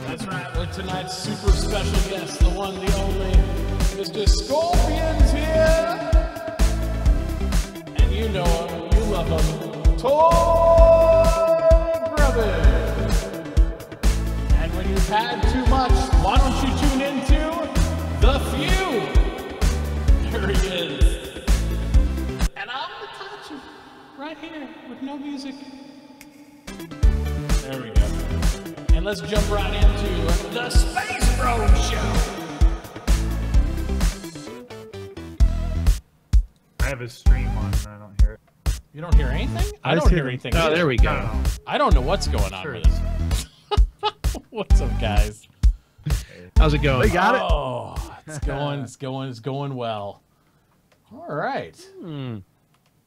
That's right, with tonight's super special guest, the one, the only, Mr. Scorpion's here. And you know him, you love him, Toy Grubbin. And when you've had too much, why don't you tune into The Few? Here he is. And I'm Mitauchi, right here, with no music. There we go. And let's jump right into the SpaceBros Show. I have a stream on and I don't hear it. You don't hear anything? I don't hear anything. Oh, there we go. No. I don't know what's going on with it. What's up, guys? How's it going? We got it. Oh, it's going well. All right.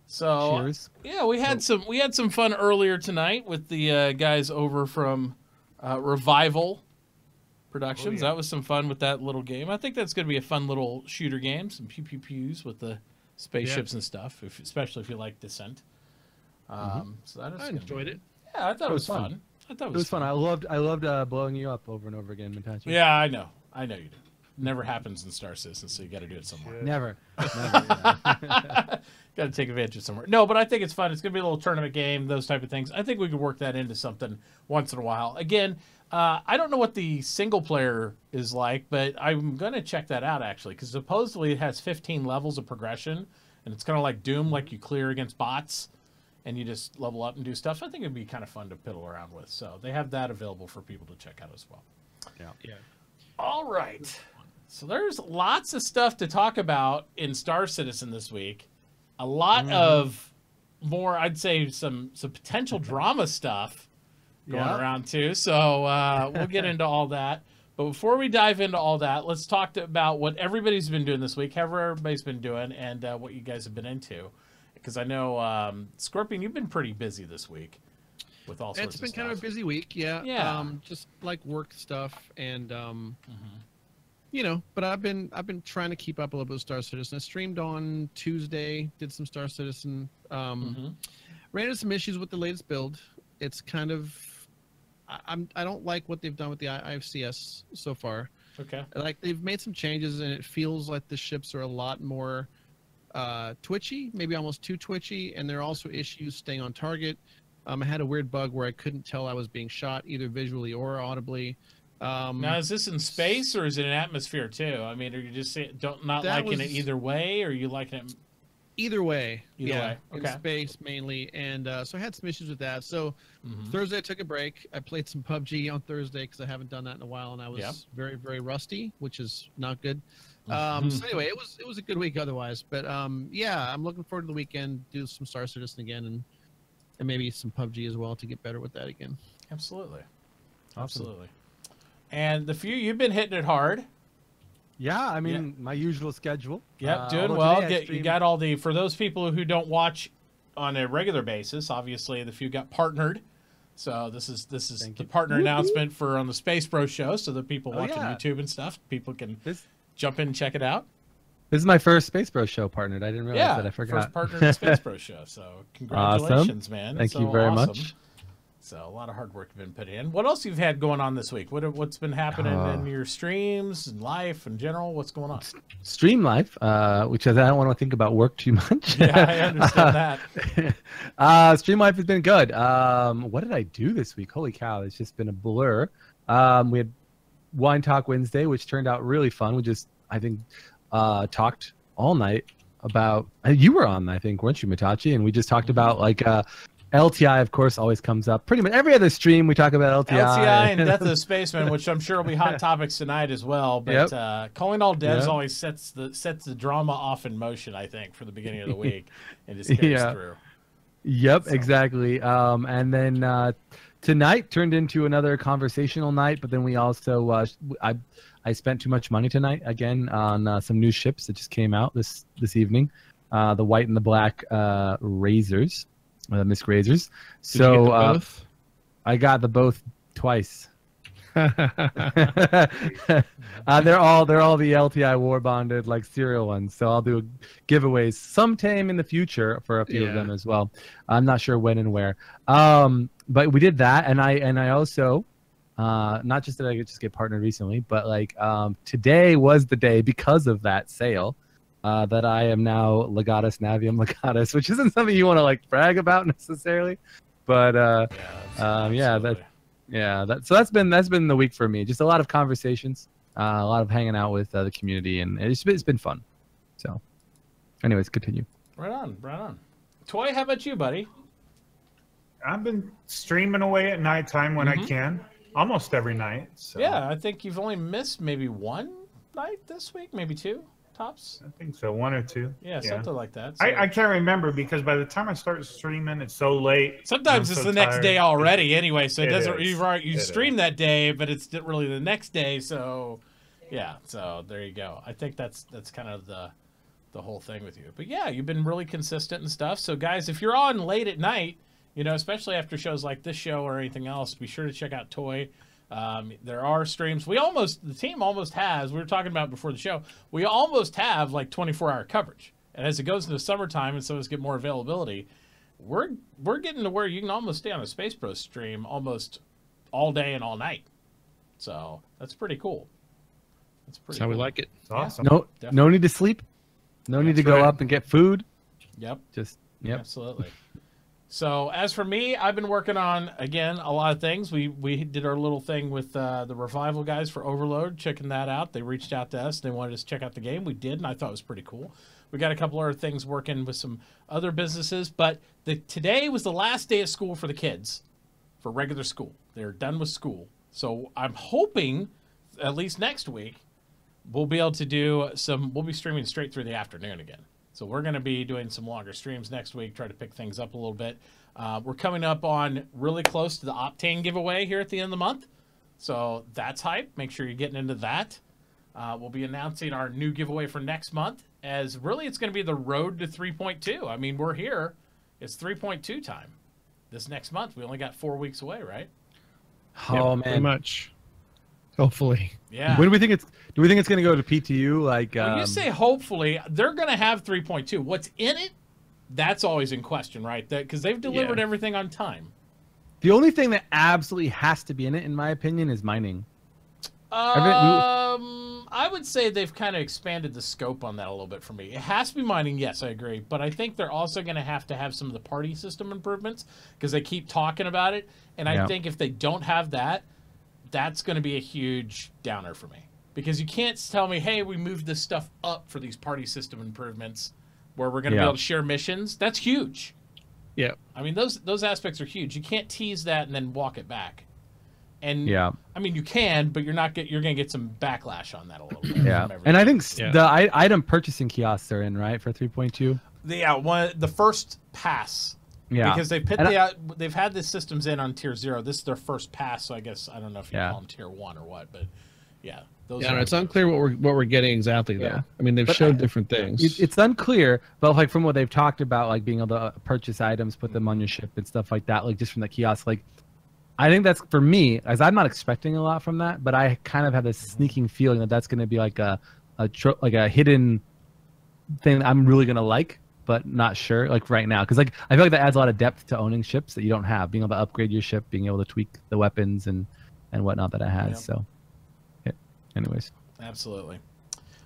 So Cheers. yeah, we had some fun earlier tonight with the guys over from Revival Productions. Oh, yeah. That was some fun with that little game. I think that's going to be a fun little shooter game. Some pew pew pews with the spaceships and stuff, especially if you like Descent. So that is I enjoyed it. Yeah, I thought it was fun. I thought It was fun. I loved blowing you up over and over again, Mitauchi. Yeah, I know you do. Never happens in Star Citizen, so you got to do it somewhere. Never. Got to take advantage of somewhere. No, but I think it's fun. It's going to be a little tournament game, those type of things. I think we could work that into something once in a while. Again, I don't know what the single player is like, but I'm going to check that out, actually, because supposedly it has 15 levels of progression, and it's kind of like Doom, like you clear against bots, and you just level up and do stuff. I think it'd be kind of fun to piddle around with. So they have that available for people to check out as well. Yeah. All right. So there's lots of stuff to talk about in Star Citizen this week. A lot of more, I'd say, some potential drama stuff going around too. So we'll get into all that. But before we dive into all that, let's talk about what everybody's been doing this week, how everybody's been doing, and what you guys have been into. Because I know, Scorpion, you've been pretty busy this week with all sorts of stuff. It's been kind of a busy week, yeah. Just like work stuff and you know, but I've been trying to keep up a little bit with Star Citizen. I streamed on Tuesday, did some Star Citizen. Ran into some issues with the latest build. It's kind of I don't like what they've done with the IFCS so far. Okay. Like they've made some changes and it feels like the ships are a lot more twitchy, maybe almost too twitchy, and there are also issues staying on target. I had a weird bug where I couldn't tell I was being shot either visually or audibly. Now, is this in space or is it in atmosphere too? I mean, are you just not liking it either way, or are you liking it? Either way. Either way. Okay. In space mainly, and so I had some issues with that. So Thursday I took a break. I played some PUBG on Thursday because I haven't done that in a while, and I was very, very rusty, which is not good. So anyway, it was a good week otherwise. But yeah, I'm looking forward to the weekend, do some Star Citizen again, and maybe some PUBG as well to get better with that again. Absolutely. Awesome. Absolutely. And the few, you've been hitting it hard. Yeah, I mean, my usual schedule. Yep, doing well. You got all the, for those people who don't watch on a regular basis, obviously the few got partnered. So this is the partner announcement for on the SpaceBroShow, Show, so that people watching YouTube and stuff, people can jump in and check it out. This is my first SpaceBroShow partnered. I didn't realize that. I forgot. First partner in the SpaceBros Show. So congratulations, man. Thank you very much. So a lot of hard work has been put in. What else you've had going on this week? What's been happening in your streams and life in general? What's going on? Stream life, which is I don't want to think about work too much. Yeah, I understand that. Stream life has been good. What did I do this week? Holy cow, it's just been a blur. We had Wine Talk Wednesday, which turned out really fun. We just, I think, talked all night about. You were on, I think, weren't you, Mitauchi? And we just talked about like. LTI, of course, always comes up. Pretty much every other stream, we talk about LTI. LTI and Death of the Spaceman, which I'm sure will be hot topics tonight as well. But calling all devs always sets the drama off in motion, I think, for the beginning of the week and just carries through. Yep, exactly. And then tonight turned into another conversational night, but then we also I spent too much money tonight again on some new ships that just came out this evening. The white and the black Razors. Miss Razors. So you get the both? I got the both twice. They're all the LTI war bonded like serial ones. So I'll do giveaways sometime in the future for a few of them as well. I'm not sure when and where. But we did that, and I also not just that I just get partnered recently, but like today was the day because of that sale. That I am now Legatus Navium Legatus, which isn't something you want to like brag about necessarily, but so that's been the week for me. Just a lot of conversations, a lot of hanging out with the community, and it's been fun. So, anyways, continue. Right on. Toy, how about you, buddy? I've been streaming away at nighttime when I can, almost every night. So. Yeah, I think you've only missed maybe one night this week, maybe two. Tops? I think so, one or two. Yeah, something like that. So. I can't remember because by the time I start streaming, it's so late. Sometimes it's the next day already anyway, so it doesn't. You stream that day, but it's really the next day. So, yeah. So there you go. I think that's kind of the whole thing with you. But yeah, you've been really consistent and stuff. So guys, if you're on late at night, especially after shows like this show or anything else, be sure to check out Toy. There are streams. The team almost has, we were talking about before the show, we almost have like 24-hour coverage. And as it goes into summertime and so as get more availability, we're getting to where you can almost stay on a SpaceBros stream almost all day and all night. So that's pretty cool. That's how we like it. It's awesome. No need to sleep. No need to go up and get food. Yep. Yep. Absolutely. So as for me, I've been working on, again, a lot of things. We did our little thing with the Revival guys for Overload, checking that out. They reached out to us. They wanted us to check out the game. We did, and I thought it was pretty cool. We got a couple other things working with some other businesses. But today was the last day of school for the kids, for regular school. They're done with school. So I'm hoping, at least next week, we'll be able to do we'll be streaming straight through the afternoon again. So we're going to be doing some longer streams next week, try to pick things up a little bit. We're coming up on really close to the Octane giveaway here at the end of the month. So that's hype. Make sure you're getting into that. We'll be announcing our new giveaway for next month, as really it's going to be the road to 3.2. I mean, we're here. It's 3.2 time. This next month, we only got 4 weeks away, right? Oh, man. Pretty much. Hopefully. Yeah. When do we think it's going to go to PTU? Like, when you say hopefully, they're going to have 3.2. What's in it? That's always in question, right? Because they've delivered everything on time. The only thing that absolutely has to be in it, in my opinion, is mining. I would say they've kind of expanded the scope on that a little bit for me. It has to be mining, yes, I agree. But I think they're also going to have some of the party system improvements because they keep talking about it. And I think if they don't have that, that's going to be a huge downer for me. Because you can't tell me, hey, we moved this stuff up for these party system improvements where we're going to be able to share missions. That's huge. Yeah. I mean, those aspects are huge. You can't tease that and then walk it back. And I mean, you can, but you're going to get some backlash on that a little bit. Yeah. And I think the item purchasing kiosks are in, right, for 3.2? The first pass. Yeah. Because they've had the systems in on tier 0. This is their first pass, so I guess I don't know if you call them tier 1 or what, but yeah. It's unclear what we're getting exactly though. I mean, they've showed different things. It's unclear, but like from what they've talked about, like being able to purchase items, put them on your ship and stuff like that, like just from the kiosk, like I think that's for me, as I'm not expecting a lot from that, but I kind of have this sneaking feeling that that's going to be like a hidden thing that I'm really going to like. but not sure like right now, because like I feel like that adds a lot of depth to owning ships that you don't have, being able to upgrade your ship, being able to tweak the weapons and whatnot that it has. Yep. So, yeah. Anyways, absolutely.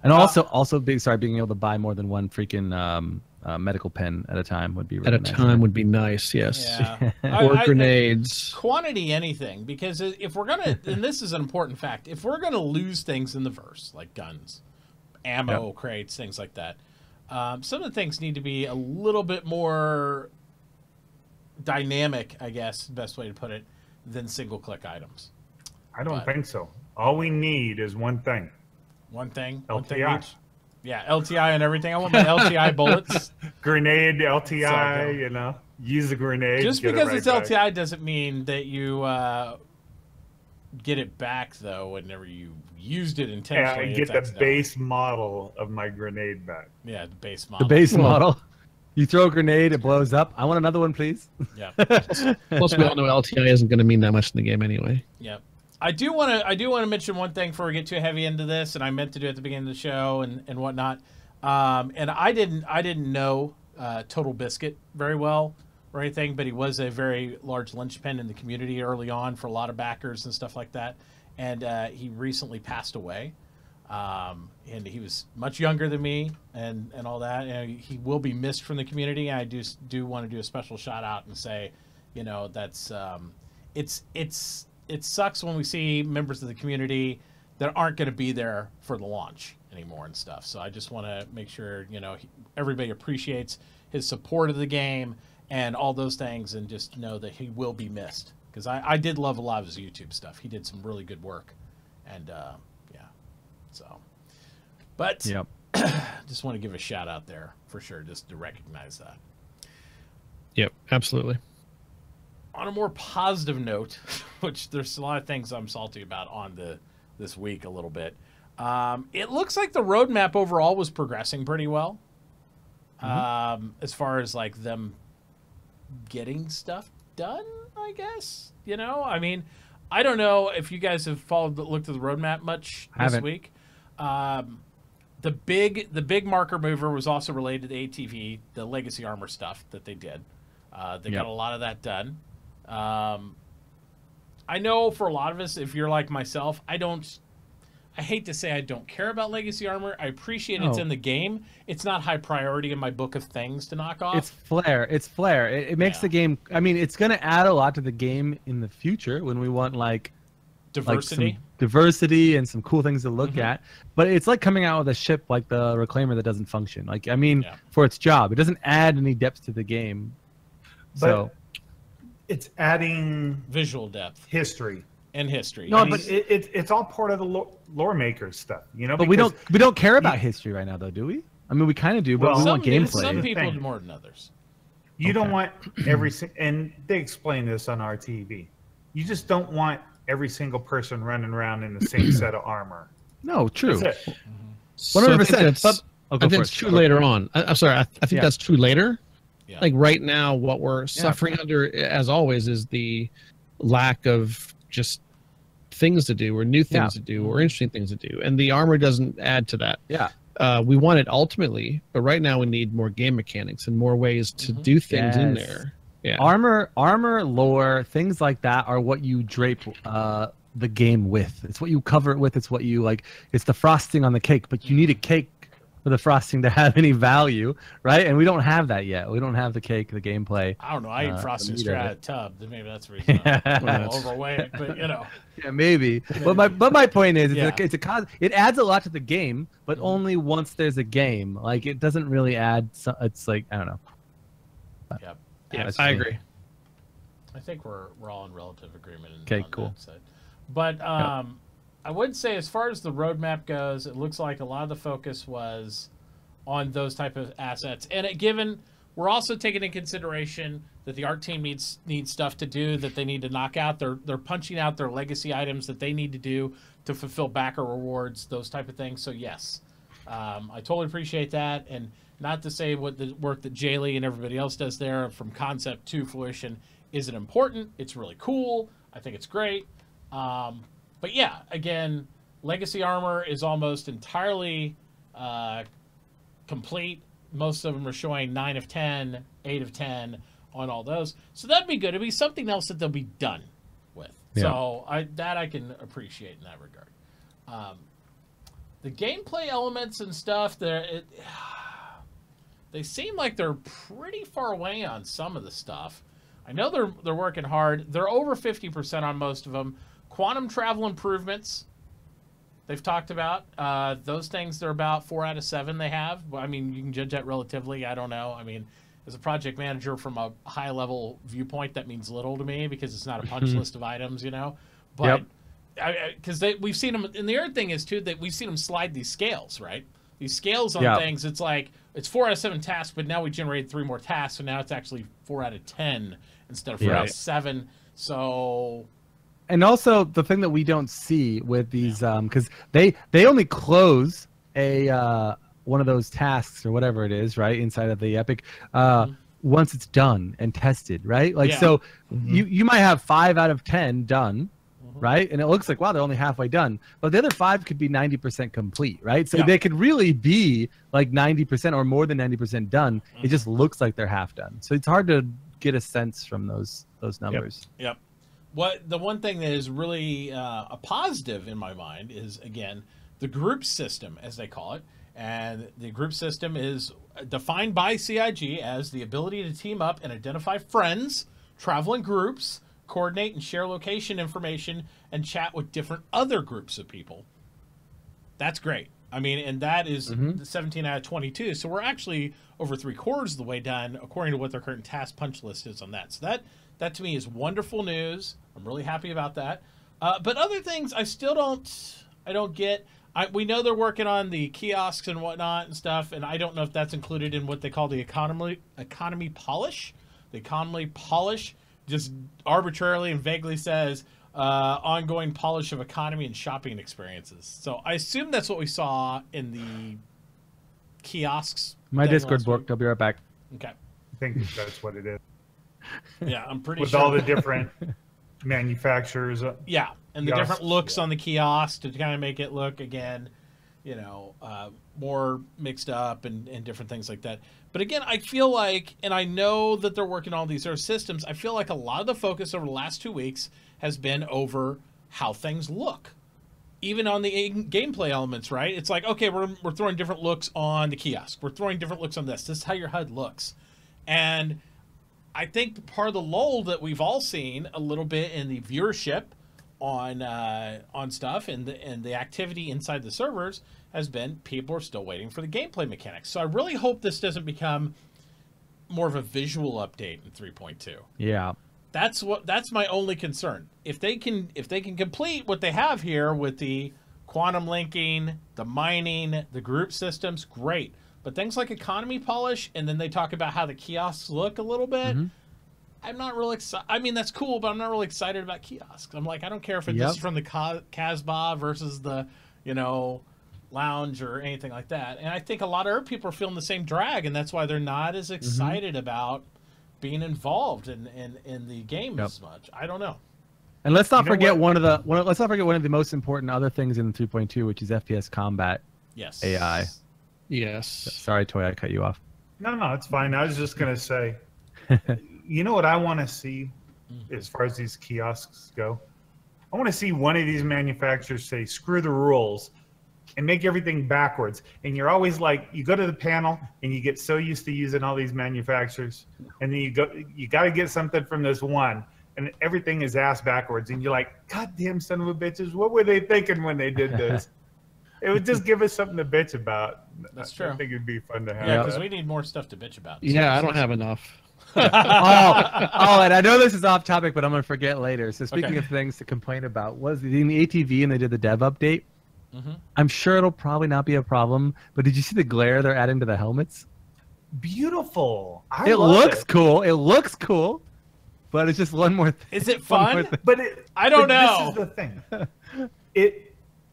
And also being able to buy more than one freaking medical pen at a time would be really at a nice. time would be nice. Yes. Yeah. Or grenades. Quantity, anything, because if we're gonna, and this is an important fact, if we're gonna lose things in the verse like guns, ammo crates, things like that, some of the things need to be a little bit more dynamic, I guess, the best way to put it, than single-click items. I don't think so. All we need is one thing. One thing? LTI. One thing each? Yeah, LTI and everything. I want my LTI bullets. Grenade, LTI, you know. Use a grenade. Just because it's LTI doesn't mean that you get it back, though, whenever you used it intentionally. Yeah, I get the base model of my grenade back. Yeah, the base model. The base model. You throw a grenade, it blows up. I want another one, please. Yeah. Plus, we all know LTI isn't going to mean that much in the game anyway. Yeah. I do want to mention one thing before we get too heavy into this, and I meant to do it at the beginning of the show and whatnot. And I didn't know Total Biscuit very well or anything, but he was a very large linchpin in the community early on for a lot of backers and stuff like that. And he recently passed away. And he was much younger than me and all that. And he will be missed from the community. I do want to do a special shout out and say, you know, that's it sucks when we see members of the community that aren't going to be there for the launch anymore and stuff. So I just want to make sure, you know, everybody appreciates his support of the game and all those things, and just know that he will be missed, because I did love a lot of his YouTube stuff. He did some really good work, and yeah, so. But yep. Just want to give a shout out there for sure, just to recognize that. Yep, absolutely. On a more positive note, which there's a lot of things I'm salty about on this week a little bit. It looks like the roadmap overall was progressing pretty well. As far as like them getting stuff done, I guess. You know, I mean, I don't know if you guys have looked at the roadmap much this week. The big marker mover was also related to ATV, the legacy armor stuff that they did. They got a lot of that done. I know for a lot of us, if you're like myself, I hate to say I don't care about legacy armor. I appreciate it's in the game. It's not high priority in my book of things to knock off. It's flair. It makes the game. I mean, it's going to add a lot to the game in the future when we want like diversity, diversity and some cool things to look at. But it's like coming out with a ship like the Reclaimer that doesn't function. Like, I mean, for its job, it doesn't add any depth to the game. But it's adding visual depth, history. No, but it's all part of the lore maker stuff, you know. But we don't care about history right now, though, do we? I mean, we kind of do, but we want gameplay. Some people do more than others. You don't want and they explain this on our TV. You just don't want every single person running around in the same set of armor. No, true. 100%. I think that's true later on. I'm sorry. I think that's true later. Yeah. Like right now, what we're suffering under, as always, is the lack of just things to do or new things to do or interesting things to do, and the armor doesn't add to that. We want it ultimately, but right now we need more game mechanics and more ways to do things in there. Armor, lore, things like that are what you drape the game with. It's what you cover it with. It's what you like. It's the frosting on the cake, but you need a cake for the frosting to have any value, right? And we don't have that yet. We don't have the cake, the gameplay. I don't know. I eat frosting straight out of a tub. Maybe that's the reason I'm a little overweight, but you know. Yeah, maybe. But my point is, it adds a lot to the game, but only once there's a game. Like, it doesn't really add. It's like, I don't know. Yeah, I agree. I think we're all in relative agreement. Okay, cool. But I would say, as far as the roadmap goes, it looks like a lot of the focus was on those type of assets. And given we're also taking into consideration that the art team needs stuff to do that they need to knock out. They're punching out their legacy items that they need to do to fulfill backer rewards, those type of things. So yes, I totally appreciate that. And not to say what the work that Jaylee and everybody else does there from concept to fruition isn't important. It's really cool. I think it's great. But yeah, again, legacy armor is almost entirely complete. most of them are showing 9 of 10, 8 of 10 on all those. So that'd be good. It'd be something else that they'll be done with. Yeah. So I can appreciate in that regard. The gameplay elements and stuff, they seem like they're pretty far away on some of the stuff. I know they're working hard. They're over 50% on most of them. Quantum travel improvements, they've talked about. Those things, they're about 4 out of 7 they have. I mean, you can judge that relatively. I don't know. I mean, as a project manager from a high-level viewpoint, that means little to me because it's not a punch list of items, you know? But because we've seen them, and the other thing is, too, that we've seen them slide these scales, right? These scales on things, it's like, it's 4 out of 7 tasks, but now we generated 3 more tasks, so now it's actually 4 out of 10 instead of 4 out of 7. So... And also the thing that we don't see with these, because they only close a one of those tasks or whatever it is, right, inside of the Epic, once it's done and tested, right? Like so, you might have 5 out of 10 done, right? And it looks like, wow, they're only halfway done, but the other 5 could be 90% complete, right? So they could really be like 90% or more than 90% done. It just looks like they're half done. So it's hard to get a sense from those numbers. Yep. The one thing that is really a positive in my mind is, again, the group system, as they call it. And the group system is defined by CIG as the ability to team up and identify friends, travel in groups, coordinate and share location information, and chat with different other groups of people. That's great. I mean, and that is 17 out of 22. So we're actually over 3/4 of the way done, according to what their current task punch list is on that. So that to me is wonderful news. I'm really happy about that. But other things I still don't get. We know they're working on the kiosks and whatnot and stuff, and I don't know if that's included in what they call the economy polish. The economy polish just arbitrarily and vaguely says ongoing polish of economy and shopping experiences. So I assume that's what we saw in the kiosks. My Discord booked. I'll be right back. Okay. I think that's what it is. Yeah, I'm pretty with sure. With all the different manufacturers. Yeah, and the different looks on the kiosk to kind of make it look, again, you know, more mixed up and different things like that. But again, I feel like, and I know that they're working on these other systems, I feel like a lot of the focus over the last 2 weeks has been over how things look. Even on the gameplay elements, right? It's like, okay, we're throwing different looks on the kiosk. We're throwing different looks on this. This is how your HUD looks. And I think part of the lull that we've all seen a little bit in the viewership on stuff and the activity inside the servers has been people are still waiting for the gameplay mechanics. So I really hope this doesn't become more of a visual update in 3.2. Yeah. That's my only concern. If they can complete what they have here with the quantum linking, the mining, the group systems, great. But things like economy polish, and then they talk about how the kiosks look a little bit. I'm not really excited. I mean, that's cool, but I'm not really excited about kiosks. I'm like, I don't care if this is from the Casbah versus the, you know, lounge or anything like that. And I think a lot of other people are feeling the same drag, and that's why they're not as excited about being involved in the game as much. I don't know. And let's not forget one of the most important other things in 3.2, which is FPS combat. Yes. AI. Yes. Sorry, Toy, I cut you off. No, it's fine. I was just gonna say, you know what I want to see as far as these kiosks go? I want to see one of these manufacturers say, screw the rules and make everything backwards. And you're always like, you go to the panel and you get so used to using all these manufacturers, and then you got to get something from this one, and everything is ass backwards. And you're like, God damn son of a bitches, what were they thinking when they did this? It would just give us something to bitch about. That's true. I think it'd be fun to have. Yeah, because we need more stuff to bitch about. Yeah, I don't have enough. And I know this is off topic, but I'm going to forget later. So speaking of things to complain about, was in the ATV and they did the dev update. I'm sure it'll probably not be a problem, but did you see the glare they're adding to the helmets? Beautiful. It looks cool. It looks cool, but it's just one more thing. Is it fun? But I don't know. This is the thing.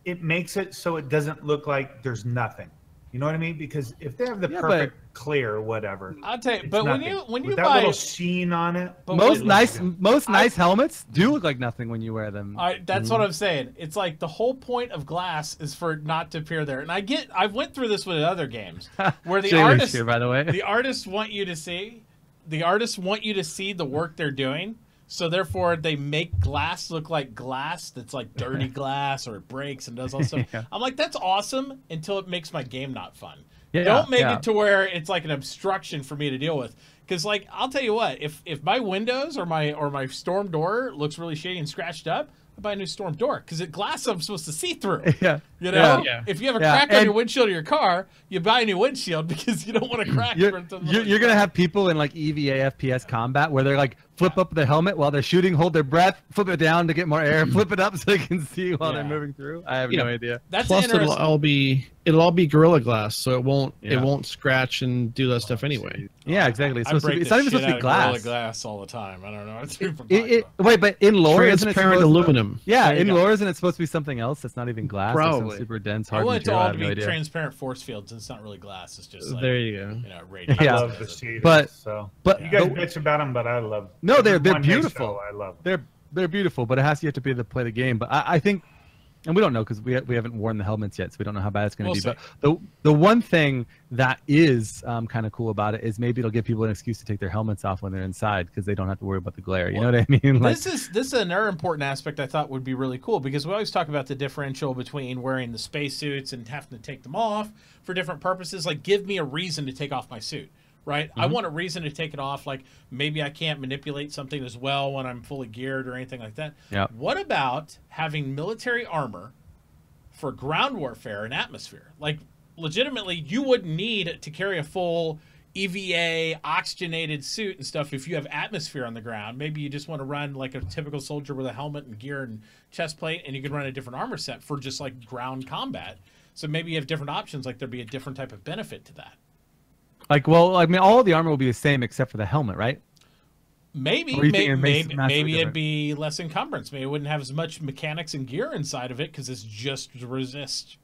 It makes it so it doesn't look like there's nothing. You know what I mean? Because if they have the perfect clear or whatever, I'll tell you. But nothing. when you with buy that little sheen on it, most nice helmets do look like nothing when you wear them. That's what I'm saying. It's like the whole point of glass is for it not to appear there. And I've went through this with other games where the artists here, by the way. The artists want you to see the work they're doing. So therefore, they make glass look like glass that's like dirty glass, or it breaks and does all stuff. Yeah. I'm like, that's awesome until it makes my game not fun. Yeah, don't make it to where it's like an obstruction for me to deal with. Because, like, I'll tell you what, if my windows or my storm door looks really shady and scratched up, I buy a new storm door because it's glass I'm supposed to see through. Yeah. You know? Yeah. If you have a crack on your windshield of your car, you buy a new windshield because you don't want a crack. You're going to have people in, like, EVA FPS combat where they're, like, flip up their helmet while they're shooting, hold their breath, flip it down to get more air, flip it up so they can see while they're moving through. I have no idea. Plus, it'll all be Gorilla Glass, so it won't scratch and do that stuff anyway. Yeah, exactly. It's not even supposed to be glass. Gorilla Glass all the time. I don't know. Wait, but in lore, transparent aluminum. Yeah, in lore, isn't it supposed to be something else that's not even glass? Probably. Like super dense, hard material. I want it all to be transparent force fields, and it's not really glass. It's just like, there you go. You know, radiant. I love the shaders. But you guys bitch about them, but I love them. No, they're beautiful. I love them. They're beautiful, but you have to be able to play the game. But I think, and we don't know because we haven't worn the helmets yet, so we don't know how bad it's going to be. But the one thing that is kind of cool about it is maybe it'll give people an excuse to take their helmets off when they're inside because they don't have to worry about the glare. You know what I mean? Like, this is another important aspect I thought would be really cool because we always talk about the differential between wearing the spacesuits and having to take them off for different purposes. Like, give me a reason to take off my suit. Right? I want a reason to take it off. Like, maybe I can't manipulate something as well when I'm fully geared or anything like that. Yeah. What about having military armor for ground warfare and atmosphere? Like, legitimately, you wouldn't need to carry a full EVA oxygenated suit and stuff if you have atmosphere on the ground. Maybe you just want to run like a typical soldier with a helmet and gear and chest plate, and you could run a different armor set for just like ground combat. So maybe you have different options, like there'd be a different type of benefit to that. Like, well, I mean, all of the armor will be the same except for the helmet, right? Maybe it'd be less encumbrance. Maybe it wouldn't have as much mechanics and gear inside of it because it's just to resist,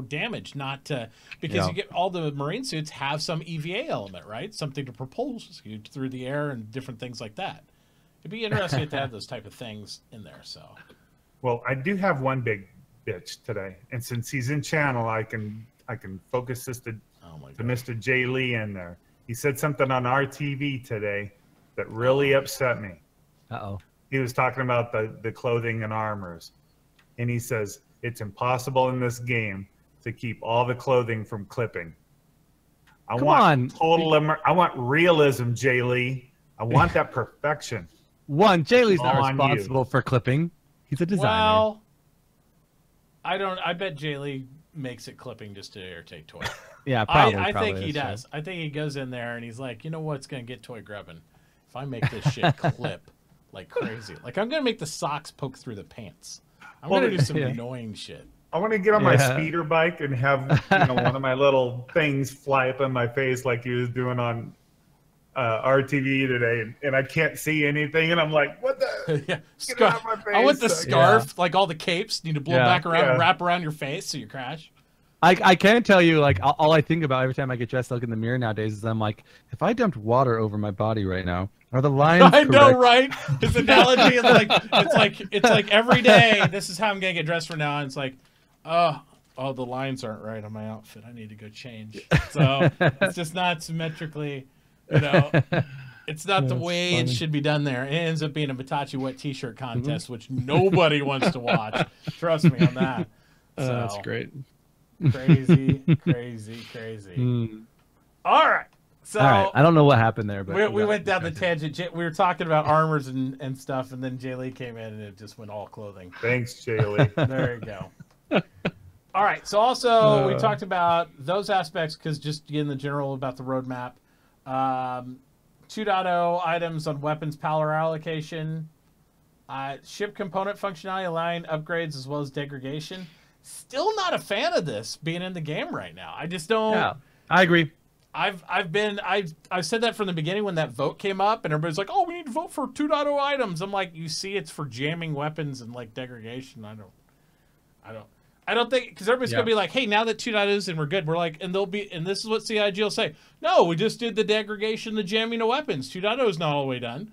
damage, not to because you get all the marine suits have some EVA element, right? Something to propulse you through the air and different things like that. It'd be interesting to have those type of things in there. So, well, I do have one big bitch today, and since he's in channel, I can focus this to Mr. Jay Lee in there. He said something on our TV today that really upset me. Uh-oh. He was talking about the clothing and armors. And he says, it's impossible in this game to keep all the clothing from clipping. I want realism, Jay Lee. I want that perfection. Jay Lee's not responsible for clipping. He's a designer. Well, I bet Jay Lee makes it clipping just to irritate Toy. Yeah, probably. I think he does. I think he goes in there and he's like, you know what's going to get Toy grubbing? If I make this shit clip like crazy. Like, I'm going to make the socks poke through the pants. I'm going to do some annoying shit. I want to get on my speeder bike and have one of my little things fly up in my face like he was doing on RTV today, and I can't see anything, and I'm like, what the? Get it out of my face. I want the scarf, like all the capes need to blow back around and wrap around your face so you crash. I can tell you, like, all I think about every time I get dressed, I look in the mirror nowadays, is I'm like, if I dumped water over my body right now, are the lines I know, right? His analogy is like, it's like every day, this is how I'm going to get dressed from now on. It's like, oh, the lines aren't right on my outfit. I need to go change. So it's just not symmetrically, it's not the way it should be done there. It ends up being a Mitauchi wet t-shirt contest, which nobody wants to watch. Trust me on that. So, that's great. Crazy. All right. So I don't know what happened there, but we went down the tangent. We were talking about armors and stuff, and then Jay Lee came in and it just went all clothing. Thanks, Jay Lee. There you go. All right. So also we talked about those aspects because just in the general about the roadmap. 2.0 items on weapons power allocation, ship component functionality, line upgrades as well as degradation. Still not a fan of this being in the game right now. I just don't. Yeah, I agree. I've said that from the beginning when that vote came up and everybody's like, oh, we need to vote for 2.0 items. I'm like, you see, it's for jamming weapons and like degradation. I I don't think, because everybody's going to be like, hey, now that 2.0 is and we're good, we're like, and this is what CIG will say. No, we just did the degradation, the jamming of weapons. 2.0 is not all the way done.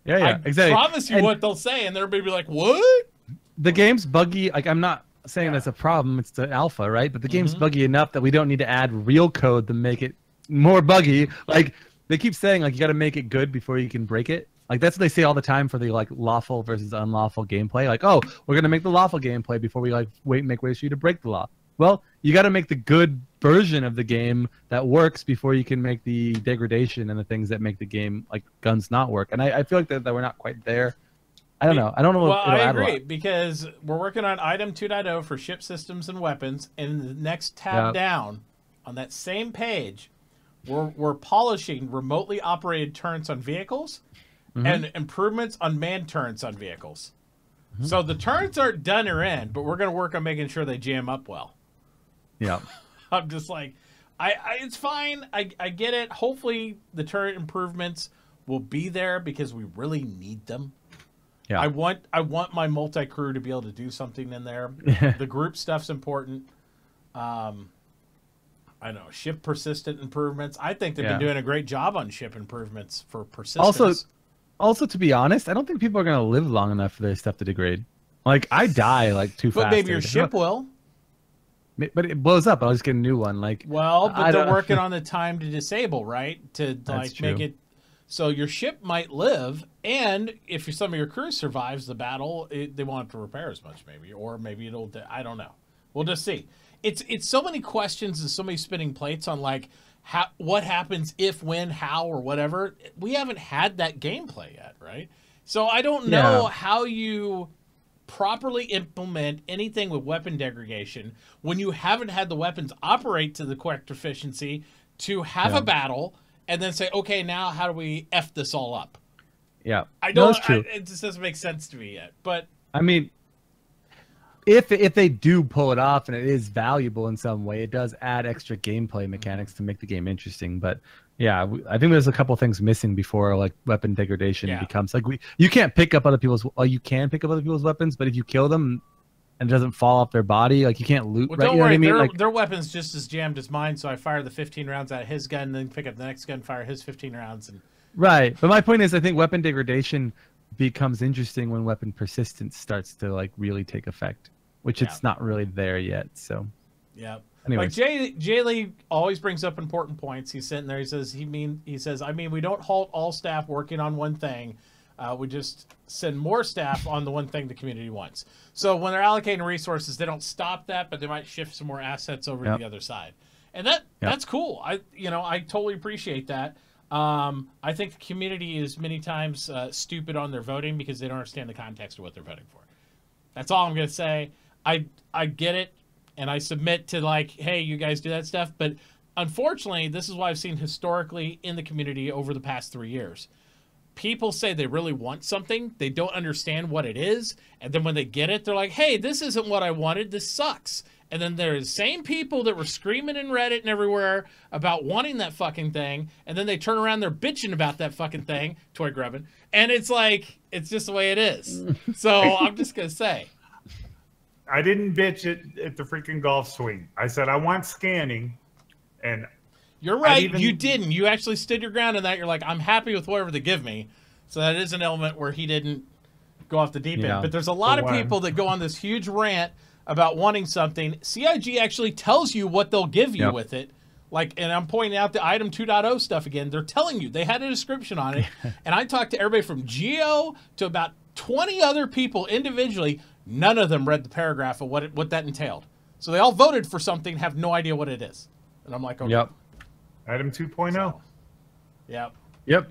Yeah, exactly. I promise you what they'll say, and everybody will be like, what? The game's buggy. Like, I'm not saying that's a problem. It's the alpha, right? But the game's buggy enough that we don't need to add real code to make it more buggy. Like, they keep saying, like, you got to make it good before you can break it. Like, that's what they say all the time for the, like, lawful versus unlawful gameplay. Like, oh, we're going to make the lawful gameplay before we, like, make ways for you to break the law. Well, you got to make the good version of the game that works before you can make the degradation and the things that make the game, like, guns not work. And I feel like that we're not quite there. I don't know. I don't know. Well, I agree, because we're working on item 2.0 for ship systems and weapons, and the next tab down on that same page, we're polishing remotely operated turrets on vehicles and improvements on manned turrets on vehicles. So the turrets aren't done or in, but we're going to work on making sure they jam up well. Yeah. I'm just like, it's fine. I get it. Hopefully the turret improvements will be there because we really need them. Yeah. I want my multi-crew to be able to do something in there. The group stuff's important. I know, ship persistent improvements. I think they've been doing a great job on ship improvements for persistence. Also, to be honest, I don't think people are going to live long enough for their stuff to degrade. Like, I die, like, too fast. But maybe your ship will. But it blows up. I'll just get a new one. Like, well, but they're working on the time to disable, right? To, like, make it... So your ship might live, and if some of your crew survives the battle, they won't have to repair as much, maybe. Or maybe it'll... I don't know. We'll just see. It's so many questions and so many spinning plates on, like, what happens if, when, how, or whatever. We haven't had that gameplay yet, right? So I don't know how you properly implement anything with weapon degradation when you haven't had the weapons operate to the correct efficiency to have a battle and then say, okay, now how do we F this all up? Yeah. I don't, that's true. It just doesn't make sense to me yet. But I mean, if they do pull it off and it is valuable in some way, it does add extra gameplay mechanics to make the game interesting. But yeah, I think there's a couple things missing before, like, weapon degradation becomes like you can't pick up other people's. Well, you can pick up other people's weapons, but if you kill them and it doesn't fall off their body, like, you can't loot. Well, right? Don't worry, I mean? Their weapon's just as jammed as mine. So I fire the 15 rounds out of his gun, then pick up the next gun, fire his 15 rounds, and right. But my point is, I think weapon degradation becomes interesting when weapon persistence starts to, like, really take effect, which it's not really there yet. So yeah. Anyways. Like Jay Lee always brings up important points. He's sitting there. He says, I mean, we don't halt all staff working on one thing. We just send more staff on the one thing the community wants. So when they're allocating resources, they don't stop that, but they might shift some more assets over to the other side. And that's cool. I totally appreciate that. I think the community is many times stupid on their voting because they don't understand the context of what they're voting for. That's all I'm going to say. I get it. And I submit to, like, hey, you guys do that stuff. But unfortunately, this is what I've seen historically in the community over the past 3 years. People say they really want something. They don't understand what it is. And then when they get it, they're like, hey, this isn't what I wanted. This sucks. And then there's the same people that were screaming in Reddit and everywhere about wanting that fucking thing. And then they turn around, they're bitching about that fucking thing, toy grubbing. And it's like, it's just the way it is. So I'm just going to say. I didn't bitch at the freaking golf swing. I said I want scanning, and you're right. You didn't. You actually stood your ground in that. You're like, I'm happy with whatever they give me. So that is an element where he didn't go off the deep end. But there's a lot of people that go on this huge rant about wanting something. CIG actually tells you what they'll give you with it. Like, and I'm pointing out the item 2.0 stuff again. They're telling you. They had a description on it. And I talked to everybody from Geo to about 20 other people individually. None of them read the paragraph of what that entailed. So they all voted for something, have no idea what it is. And I'm like, okay. Yep. Item 2.0. So, yep. Yep.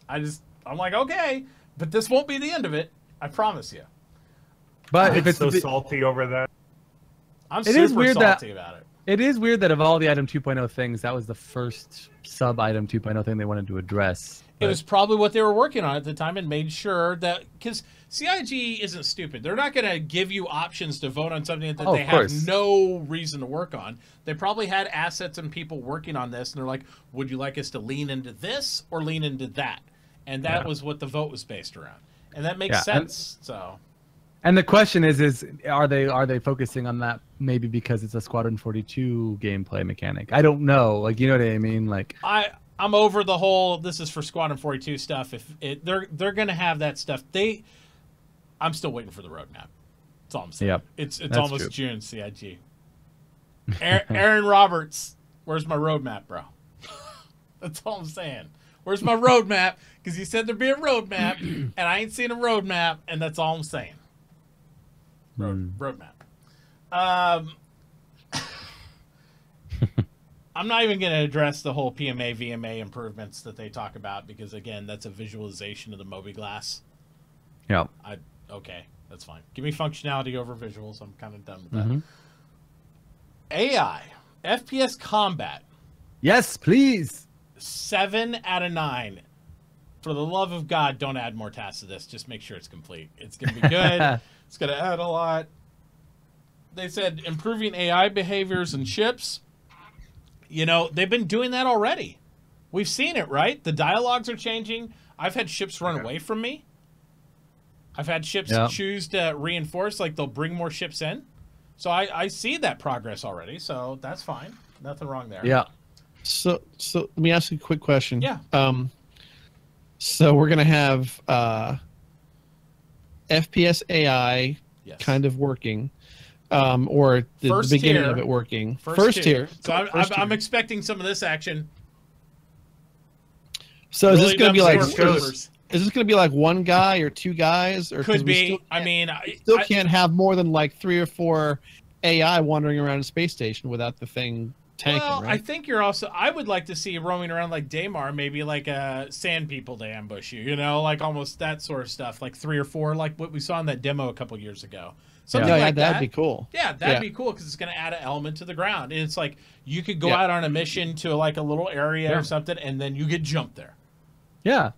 I'm like, okay, but this won't be the end of it. I promise you. But if it's so salty over that. I'm super salty about it. It is weird that of all the item 2.0 things, that was the first sub-item 2.0 thing they wanted to address. It was probably what they were working on at the time and made sure that, because CIG isn't stupid. They're not going to give you options to vote on something that they have no reason to work on. They probably had assets and people working on this, and they're like, would you like us to lean into this or lean into that? And that was what the vote was based around. And that makes sense. And the question is are they focusing on that maybe because it's a Squadron 42 gameplay mechanic? I don't know. Like, you know what I mean? Like I'm over the whole this is for Squadron 42 stuff. If they're gonna have that stuff, I'm still waiting for the roadmap. That's all I'm saying. Yep, it's almost true. June. CIG. Aaron Roberts, where's my roadmap, bro? That's all I'm saying. Where's my roadmap? Because you said there'd be a roadmap, and I ain't seen a roadmap, and that's all I'm saying. Roadmap. I'm not even going to address the whole PMA, VMA improvements that they talk about because, again, that's a visualization of the Mobi-Glass. Yeah. Okay, that's fine. Give me functionality over visuals. I'm kind of done with that. AI, FPS combat. Yes, please. 7 out of 9. For the love of God, don't add more tasks to this. Just make sure it's complete. It's going to be good. It's going to add a lot. They said improving AI behaviors and ships. You know, they've been doing that already. We've seen it, right? The dialogues are changing. I've had ships run away from me. I've had ships choose to reinforce, like they'll bring more ships in. So I see that progress already, so that's fine. Nothing wrong there. Yeah. So let me ask you a quick question. Yeah. So we're gonna have FPS AI kind of working, or the beginning of it working. First tier. So I'm expecting some of this action. So is this gonna be like? Is this going to be like one guy or two guys? Or could be. I still can't have more than like 3 or 4 AI wandering around a space station without the thing tanking, well, right? I think you're also... I would like to see you roaming around like Daymar, maybe like sand people to ambush you, you know? Like almost that sort of stuff. Like 3 or 4, like what we saw in that demo a couple years ago. Something like that. That'd be cool. Yeah, that'd be cool because it's going to add an element to the ground. And it's like you could go out on a mission to like a little area or something, and then you get jumped there. Yeah.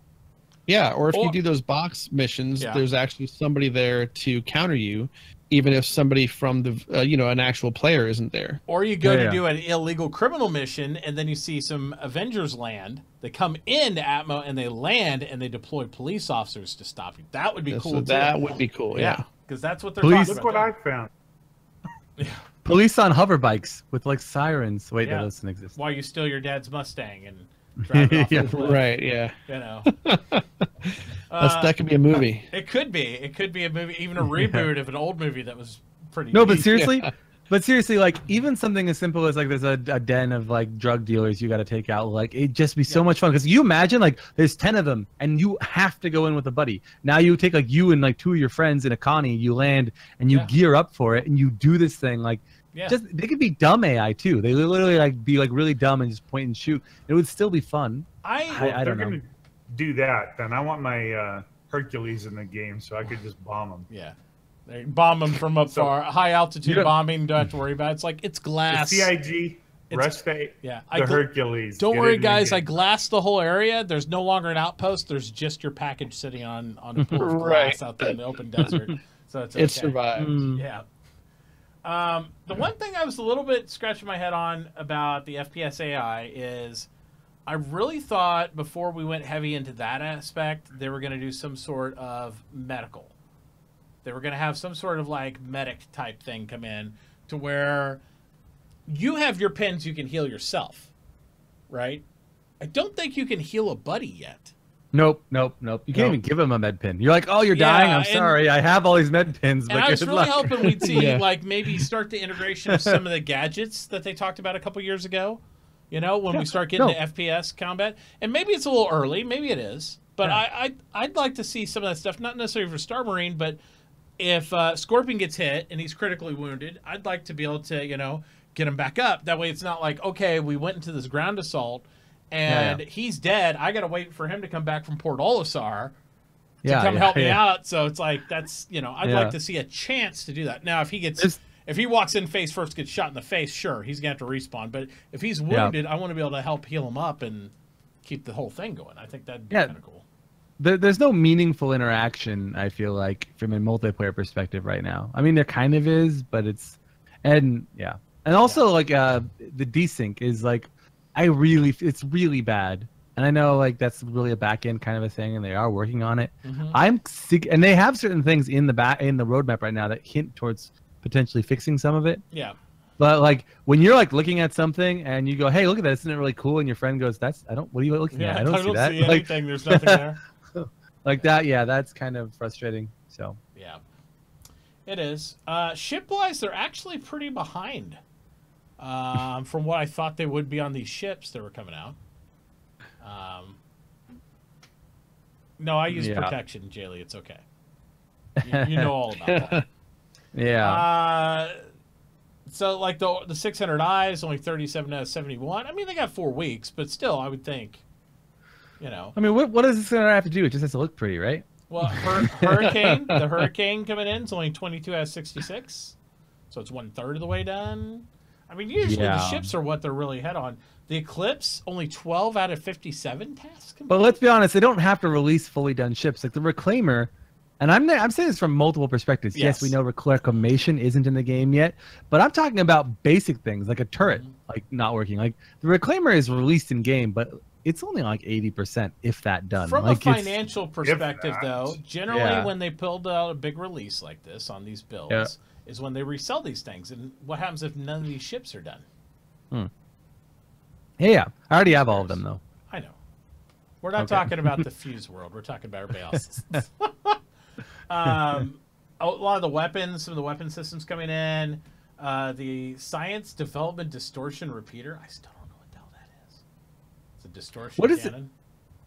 Yeah, or if you do those box missions, there's actually somebody there to counter you, even if somebody from the an actual player isn't there. Or you go to do an illegal criminal mission, and then you see some Avengers land. They come into Atmo and they land and they deploy police officers to stop you. That would be cool. That would be cool. Yeah, because that's what they're talking about. Look what I found. Police on hover bikes with like sirens. Wait, that doesn't exist. While you steal your dad's Mustang and drive it off the cliff. Right, yeah. You know. That could be a movie. It could be. It could be a movie, even a reboot of an old movie that was pretty No, neat. but seriously, like even something as simple as like there's a den of like drug dealers you got to take out. Like it'd just be so much fun because you imagine like there's 10 of them and you have to go in with a buddy. Now you take like you and like 2 of your friends in a Connie, you land and you gear up for it and you do this thing like. Just they could be dumb AI too. They literally like be like really dumb and just point and shoot. It would still be fun. I don't know. Gonna do that, then I want my Hercules in the game so I could just bomb them. Yeah, they bomb them from up far. High altitude bombing. Don't have to worry about it. It's like it's glass. The CIG. Rest the Hercules. Don't worry, guys. I glassed the whole area. There's no longer an outpost. There's just your package sitting on a pool of glass out there in the open desert. So it's okay. It survived. Yeah. The one thing I was a little bit scratching my head on about the FPS AI is I really thought before we went heavy into that aspect, they were going to do some sort of medical. They were going to have some sort of like medic type thing come in to where you have your pins, you can heal yourself, right? I don't think you can heal a buddy yet. Nope. You can't even give him a med pin. You're like, oh, you're dying. I'm sorry. I have all these med pins. And I was really hoping we'd see like maybe start the integration of some of the gadgets that they talked about a couple years ago. You know, when we start getting to FPS combat. And maybe it's a little early. Maybe it is. But I'd like to see some of that stuff, not necessarily for Star Marine, but if Scorpion gets hit and he's critically wounded, I'd like to be able to, get him back up. That way it's not like, okay, we went into this ground assault and he's dead. I got to wait for him to come back from Port Olisar to come help me out. So it's like, that's, I'd like to see a chance to do that. Now, if he walks in face first, gets shot in the face, sure, he's going to have to respawn. But if he's wounded, I want to be able to help heal him up and keep the whole thing going. I think that'd be kind of cool. There's no meaningful interaction, I feel like, from a multiplayer perspective right now. I mean, there kind of is, but it's... And also, like, the desync is, like, it's really bad. and I know like that's really a back end kind of a thing, and they are working on it. Mm-hmm. I'm sick, and they have certain things in the roadmap right now that hint towards potentially fixing some of it. Yeah. But like when you're like looking at something and you go, "Hey, look at that! Isn't it really cool?" and your friend goes, "What are you looking at? I don't see that." See anything. There's nothing there. Like that, yeah, that's kind of frustrating. So yeah, it is. Ship-wise, they're actually pretty behind from what I thought they would be on these ships that were coming out. No, I use protection, Jaylee. It's okay. You know all about that. Yeah. So like the 600i is only 37 out of 71. I mean, they got 4 weeks, but still, I would think, you know. I mean, what does this have to do? It just has to look pretty, right? Well, the Hurricane coming in is only 22 out of 66, so it's 1/3 of the way done. I mean, usually the ships are what they're really head on. The Eclipse only 12 out of 57 tasks complete. But let's be honest, they don't have to release fully done ships like the Reclaimer. And I'm saying this from multiple perspectives. Yes, we know reclamation isn't in the game yet, but I'm talking about basic things like a turret, like not working. Like the Reclaimer is released in game, but it's only like 80%, if that done. From like a financial perspective, though, generally when they build out a big release like this on these builds, is when they resell these things. And what happens if none of these ships are done? Yeah, I already have all of them though. I know. We're not talking about the Fuse world. We're talking about everybody else. A lot of the weapons, some of the weapon systems coming in. The Science Development Distortion Repeater. I still don't know what the hell that is. It's a distortion cannon.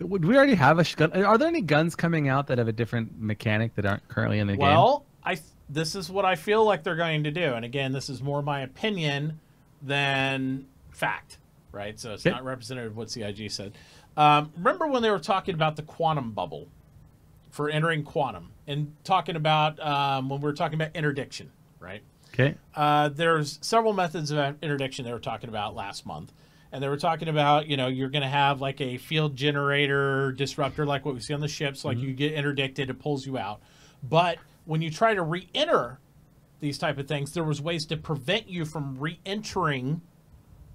Would we already have a gun? Are there any guns coming out that have a different mechanic that aren't currently in the game? Well, this is what I feel like they're going to do. And again, this is more my opinion than fact, right? So it's not representative of what CIG said. Remember when they were talking about the quantum bubble for entering quantum and talking about when we were talking about interdiction, right? Okay. There's several methods of interdiction they were talking about last month. And they were talking about, you're going to have like a field generator disruptor like what we see on the ships. Like you get interdicted, it pulls you out. But when you try to re-enter these type of things, there was ways to prevent you from re-entering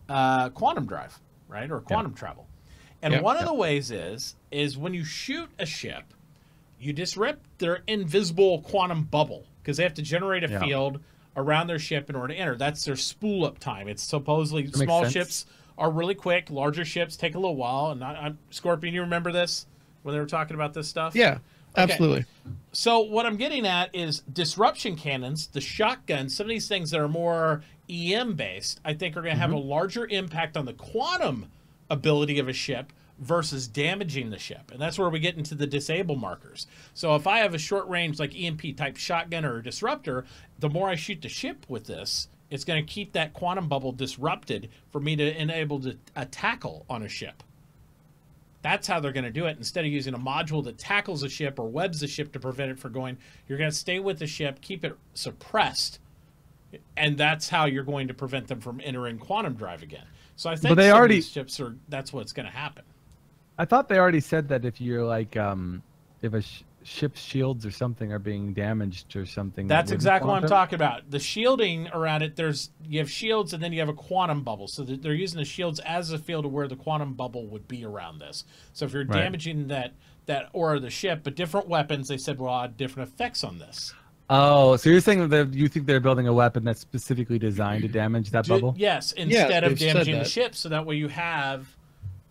quantum drive, right? Or quantum travel. And one of the ways is when you shoot a ship, you disrupt their invisible quantum bubble because they have to generate a field around their ship in order to enter. That's their spool up time. It's supposedly small ships are really quick. Larger ships take a little while. And Scorpion, you remember this when they were talking about this stuff? Yeah, absolutely. So what I'm getting at is disruption cannons, the shotguns, some of these things that are more EM based, I think are going to have a larger impact on the quantum ability of a ship versus damaging the ship. And that's where we get into the disable markers. So if I have a short range like EMP type shotgun or a disruptor, the more I shoot the ship with this, it's going to keep that quantum bubble disrupted for me to enable a tackle on a ship. That's how they're going to do it. Instead of using a module that tackles a ship or webs the ship to prevent it from going, you're going to stay with the ship, keep it suppressed, and that's how you're going to prevent them from entering quantum drive again. So I think some of these ships that's what's going to happen. I thought they already said that if you're like, if a ship's shields or something are being damaged or something. That's exactly what I'm talking about. The shielding around it, you have shields and then you have a quantum bubble. So they're using the shields as a field of where the quantum bubble would be around this. So if you're damaging that aura of the ship, but different weapons, they said, will have different effects on this. Oh, so you're saying that you think they're building a weapon that's specifically designed to damage that bubble? Yes, instead of damaging the ship, so that way you have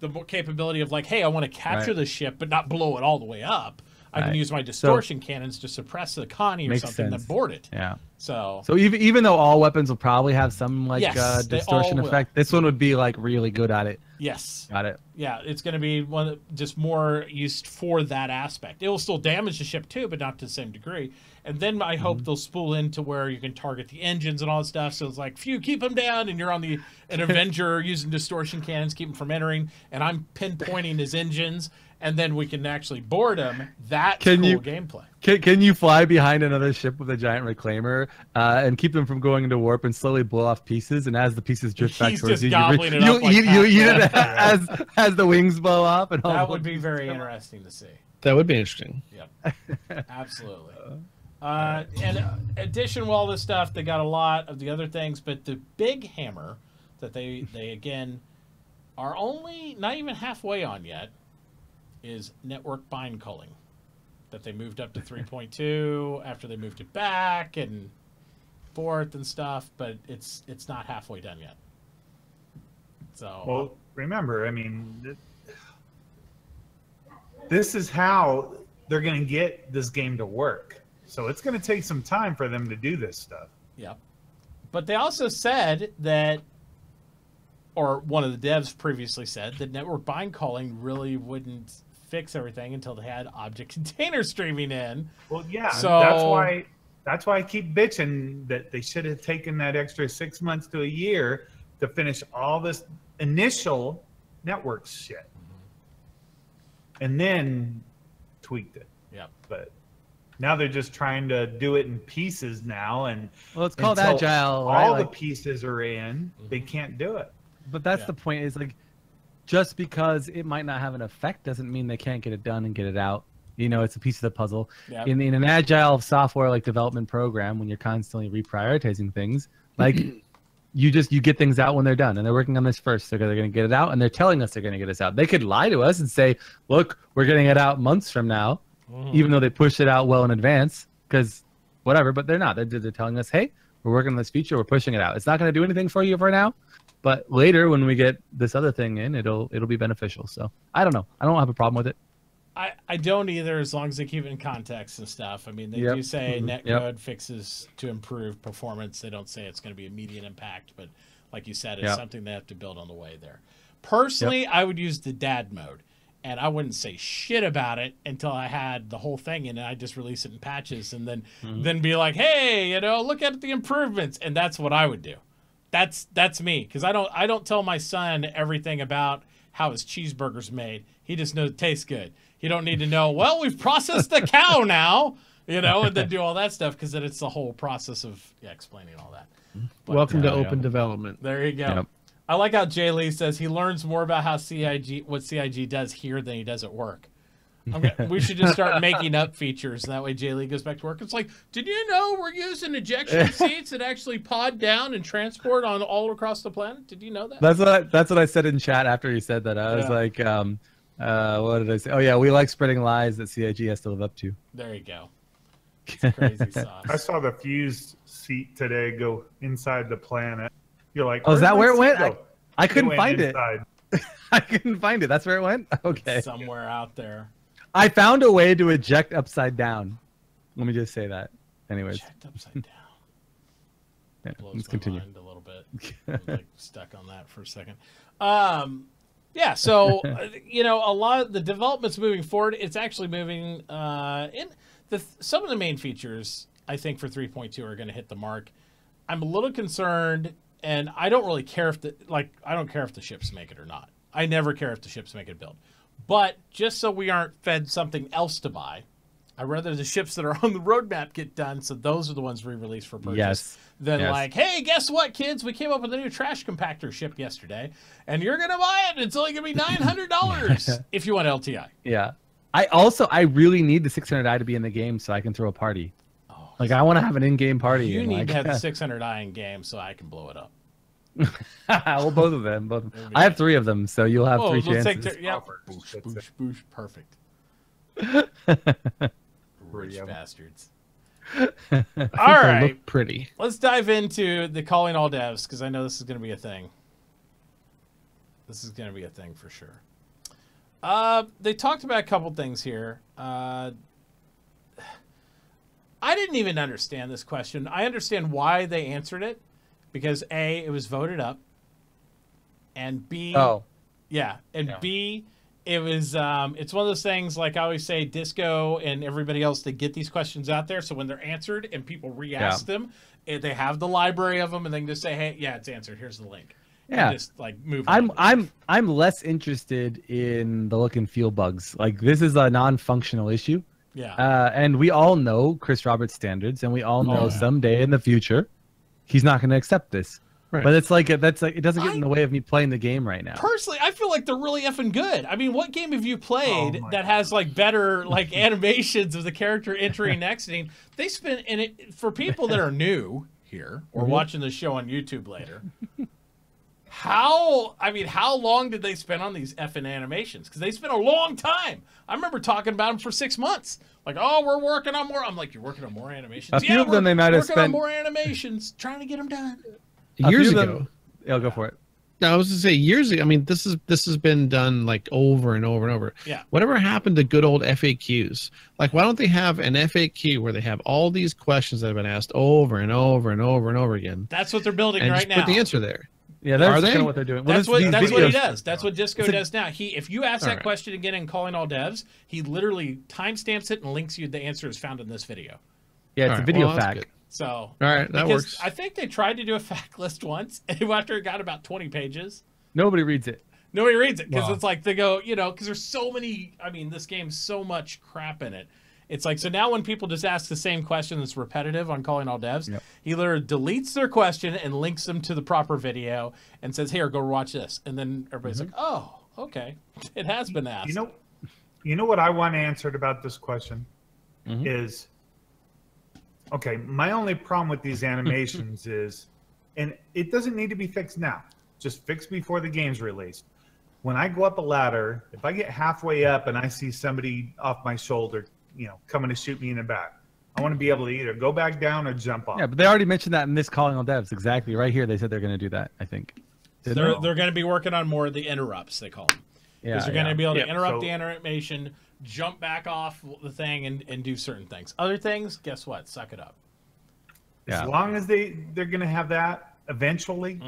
the capability of like, hey, I want to capture the ship, but not blow it all the way up. I can use my distortion cannons to suppress the Connie or something that board it. Yeah. So even though all weapons will probably have some like distortion effect, this one would be like really good at it. Yes. Got it. Yeah, it's going to be one just more used for that aspect. It will still damage the ship too, but not to the same degree. And then I hope they'll spool into where you can target the engines and all that stuff. So it's like, phew, keep them down, and you're on an Avenger using distortion cannons, keep them from entering, and I'm pinpointing his engines, and then we can actually board them. That's cool gameplay. Can you fly behind another ship with a giant reclaimer and keep them from going into warp and slowly blow off pieces? And as the pieces drift back towards you, you eat it as the wings blow off. And all that would be very interesting to see. That would be interesting. Yep, absolutely. And addition to all this stuff, they got a lot of the other things, but the big hammer that they again are only not even halfway on yet is network bind calling, that they moved up to 3.2 after they moved it back and forth and stuff, but it's not halfway done yet. So well, remember, I mean, this is how they're going to get this game to work. So it's going to take some time for them to do this stuff. Yeah. But they also said that, or one of the devs previously said, that network bind calling really wouldn't fix everything until they had object container streaming in. Well, yeah, so that's why I keep bitching that they should have taken that extra 6 months to a year to finish all this initial network shit, and then tweaked it. Yeah, but now they're just trying to do it in pieces now, and well, it's called agile. Right? All the pieces are in, they can't do it. But that's the point. Is like, just because it might not have an effect doesn't mean they can't get it done and get it out. You know, it's a piece of the puzzle. Yep. In an agile software like development program, when you're constantly reprioritizing things, like you get things out when they're done, and they're working on this first. They're going to get it out, and they're telling us they're going to get us out. They could lie to us and say, "Look, we're getting it out months from now," even though they pushed it out well in advance, because whatever. But they're not. They're telling us, "Hey, we're working on this feature. We're pushing it out. It's not going to do anything for you for now, but later when we get this other thing in, it'll be beneficial." So I don't know. I don't have a problem with it. I don't either, as long as they keep it in context and stuff. I mean, they do say netcode fixes to improve performance. They don't say it's going to be immediate impact, but like you said, it's something they have to build on the way there. Personally, I would use the dad mode, and I wouldn't say shit about it until I had the whole thing in, and I just release it in patches, and then be like, hey, you know, look at the improvements, and that's what I would do. That's me, because I don't tell my son everything about how his cheeseburger's made. He just knows it tastes good. You don't need to know, well, we've processed the cow now, you know, and then do all that stuff, because then it's the whole process of explaining all that. But, welcome to open development. There you go. Yep. I like how Jay Lee says he learns more about how what CIG does here than he does at work. We should just start making up features, and that way Jay Lee goes back to work. It's like, did you know we're using ejection seats that actually pod down and transport on all across the planet? Did you know that? That's what I said in chat after he said that. I was like, what did I say? Oh yeah, we like spreading lies that CIG has to live up to. There you go. It's crazy sauce. I saw the fused seat today go inside the planet. You're like, oh, is that where it went? I couldn't find it. Inside. I couldn't find it. That's where it went? Okay. It's somewhere out there. I found a way to eject upside down. Let me just say that. Anyways. Eject upside down. Yeah, Blows let's my continue. mind a little bit. I'm like stuck on that for a second. Yeah, so you know, a lot of the development's moving forward. It's actually moving some of the main features, I think, for 3.2 are going to hit the mark. I'm a little concerned, and I don't really care if I don't care if the ships make it or not. I never care if the ships make it build. But just so we aren't fed something else to buy, I'd rather the ships that are on the roadmap get done, so those are the ones we release for purchase, than like, hey, guess what, kids? We came up with a new trash compactor ship yesterday, and you're going to buy it. It's only going to be $900 if you want LTI. Yeah. I really need the 600i to be in the game so I can throw a party. Oh, like, I want to have an in-game party. You need to have the 600i in game so I can blow it up. Well, both of them. I have 3 of them, so you'll have 3 chances. Boosh, boosh, boosh. Perfect. Rich bastards. All right. Look pretty. Let's dive into the calling all devs, because I know this is going to be a thing. This is going to be a thing for sure. They talked about a couple things here. I didn't even understand this question. I understand why they answered it. Because A, it was voted up, and B, B, it was it's one of those things, like I always say, Disco and everybody else, they get these questions out there, so when they're answered and people re-ask them, they have the library of them, and they can just say, hey, yeah, it's answered. Here's the link. Yeah, and just like move on. I'm less interested in the look and feel bugs. Like, this is a non-functional issue. Yeah, and we all know Chris Roberts' standards, and we all know someday in the future he's not going to accept this. Right. But it's like it doesn't get in the way of me playing the game right now. Personally, I feel like they're really effing good. I mean, what game have you played that has like better like animations of the character entering and exiting? They spent in it for people that are new here or watching the show on YouTube later. how long did they spend on these effing animations? Because they spent a long time. I remember talking about them for 6 months. Like, oh, we're working on more. I'm like, you're working on more animations? A few of them they might have spent working on more animations, trying to get them done. Years ago. I'll go for it. No, I was going to say years ago. I mean, this has been done like over and over and over. Yeah. Whatever happened to good old FAQs? Like, why don't they have an FAQ where they have all these questions that have been asked over and over and over and over again? That's what they're building and right just now. Put the answer there. Yeah, that's kind of what they're doing. Well, that's what he does. That's what Disco does now. If you ask that right. question again in Calling All Devs, he literally timestamps it and links you the answer is found in this video. Yeah, it's a video fact. So all right, that works. I think they tried to do a fact list once, and after it got about 20 pages, nobody reads it. Nobody reads it because it's like they go, because there's so many. I mean, this game's so much crap in it. It's like, so now when people just ask the same question that's repetitive on Calling All Devs, he literally deletes their question and links them to the proper video and says, here, go watch this. And then everybody's like, oh, okay. It has been asked. You know what I want answered about this question is, okay, my only problem with these animations is, and it doesn't need to be fixed now, just fix before the game's released. When I go up a ladder, if I get halfway up and I see somebody off my shoulder, coming to shoot me in the back, I want to be able to either go back down or jump off. Yeah, but they already mentioned that in this Calling All Devs. Exactly right here. They said they're going to do that, I think. They're going to be working on more of the interrupts, they call them. Yeah, because they're going to be able to interrupt the animation, jump back off the thing, and do certain things. Other things, guess what? Suck it up. As long as they're going to have that eventually,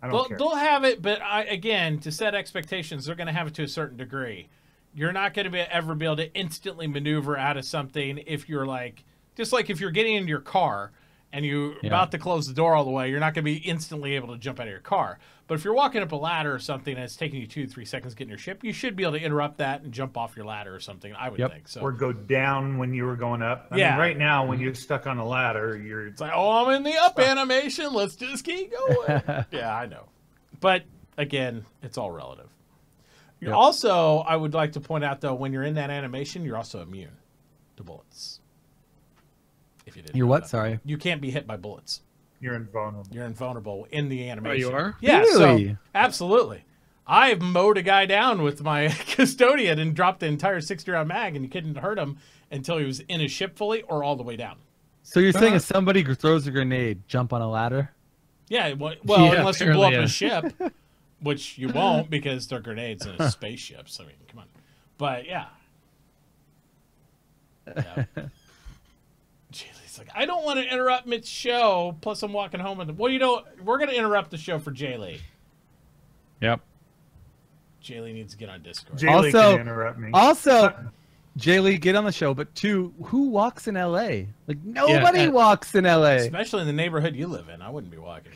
I don't care. They'll have it, but again, to set expectations, they're going to have it to a certain degree. You're not going to ever be able to instantly maneuver out of something if you're like, just like if you're getting into your car and you're about to close the door all the way, you're not going to be instantly able to jump out of your car. But if you're walking up a ladder or something and it's taking you 2-3 seconds to get in your ship, you should be able to interrupt that and jump off your ladder or something, I would think. So. Or go down when you were going up. I mean, right now, when you're stuck on a ladder, it's like, oh, I'm in the up animation. Let's just keep going. Yeah, I know. But again, it's all relative. Also, I would like to point out, though, when you're in that animation, you're also immune to bullets. If you didn't You're what? Sorry. You can't be hit by bullets. You're invulnerable. You're invulnerable in the animation. Oh, you are? Yeah, really? So, absolutely. I've mowed a guy down with my custodian and dropped the entire 60-round mag, and you couldn't hurt him until he was in his ship fully or all the way down. So you're saying if somebody throws a grenade, jump on a ladder? Yeah, well unless you blow up a ship. Which you won't because they're grenades in a spaceship. So, I mean, come on. But, yeah. Jaylee's like, I don't want to interrupt mid-show. Plus, I'm walking home. Well, we're going to interrupt the show for Jaylee. Yep. Jaylee needs to get on Discord. Jaylee can interrupt me. Also, Jaylee, get on the show. But, two, who walks in L.A.? Like, nobody walks in L.A. Especially in the neighborhood you live in. I wouldn't be walking.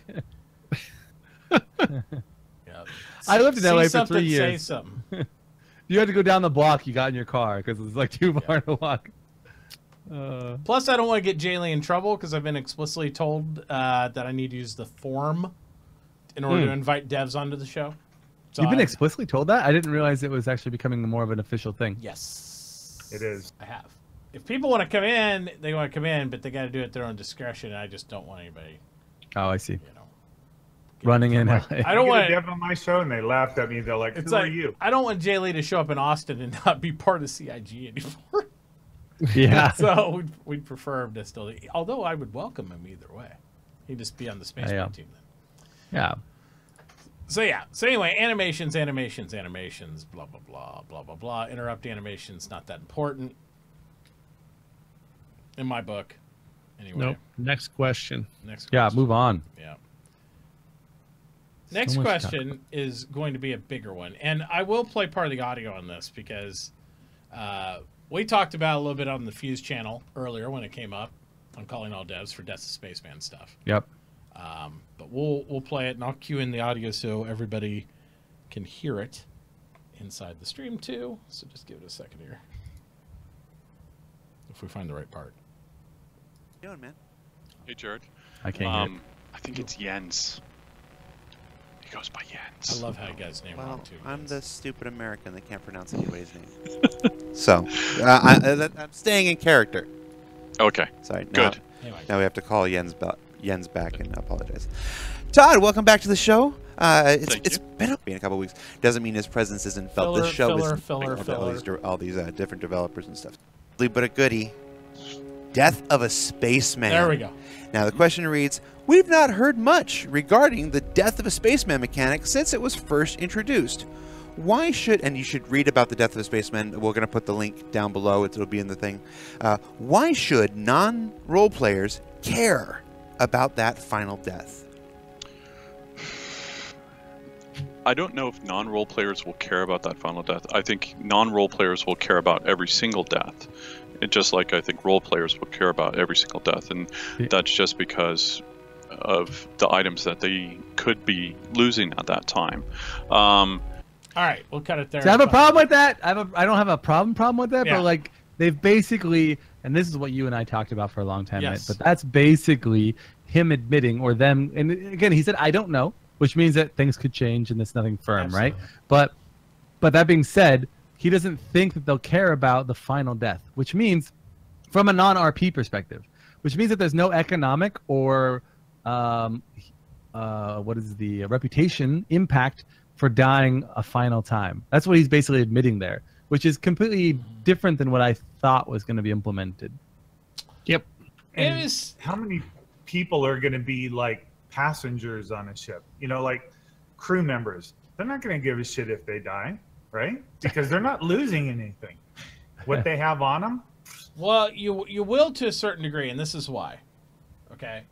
I lived in LA for 3 years. Say something. You had to go down the block you got in your car because it's like too far to walk. Plus, I don't want to get Jaylee in trouble because I've been explicitly told that I need to use the form in order to invite devs onto the show. So You've been explicitly told that? I didn't realize it was actually becoming more of an official thing. Yes. It is. I have. If people want to come in, they want to come in, but they got to do it at their own discretion. And I just don't want anybody. Oh, I see. Running in LA. I don't want to have on my show, and they laughed at me. They're like, "Who are you?" I don't want Jaylee to show up in Austin and not be part of CIG anymore. Yeah. So we'd prefer him to still. Although I would welcome him either way. He'd just be on the SpaceBros team then. Yeah. So anyway, animations, blah blah blah blah blah blah. Interrupt animations, not that important in my book. Anyway. Nope. Next question. Yeah, move on. Yeah. Next question is going to be a bigger one, and I will play part of the audio on this because we talked about a little bit on the Fuse channel earlier when it came up on Calling All Devs for Death of Spaceman stuff. Yep. But we'll play it, and I'll cue in the audio so everybody can hear it inside the stream too. So just give it a second here, if we find the right part. How you doing, man? Hey, Jared. I can't hear. I think it's Jens. He goes by Jens. I love how you guys name wrong too. I'm the stupid American that can't pronounce anybody's name. So, I'm staying in character. Okay. Sorry. Good. Now we have to call Jens back and apologize. Todd, welcome back to the show. It's Thank been a couple weeks. Doesn't mean his presence isn't felt. This show is all these different developers and stuff. But a goodie. Death of a Spaceman. There we go. Now the question reads, we've not heard much regarding the Death of a Spaceman mechanic since it was first introduced. Why should, and you should read about the Death of a Spaceman, we're going to put the link down below, it'll be in the thing. Why should non-role players care about that final death? I don't know if non-role players will care about that final death. I think non-role players will care about every single death. Just like I think role players will care about every single death, and that's just because of the items that they could be losing at that time. All right, we'll cut it there. So I have a problem with that. I don't have a problem with that, Yeah. but like they've basically, and this is what you and I talked about for a long time, Yes. but that's basically him admitting, or them, and again he said I don't know, which means that things could change and there's nothing firm, Absolutely. right? But that being said, he doesn't think that they'll care about the final death, which means, from a non-RP perspective, which means that there's no economic or what is the reputation impact for dying a final time. That's what he's basically admitting there, which is completely different than what I thought was going to be implemented. Yep. And It is- how many people are going to be like passengers on a ship? You know, like crew members. They're not going to give a shit if they die, right? Because they're not losing anything. What they have on them. Well, you will to a certain degree, and this is why. Okay.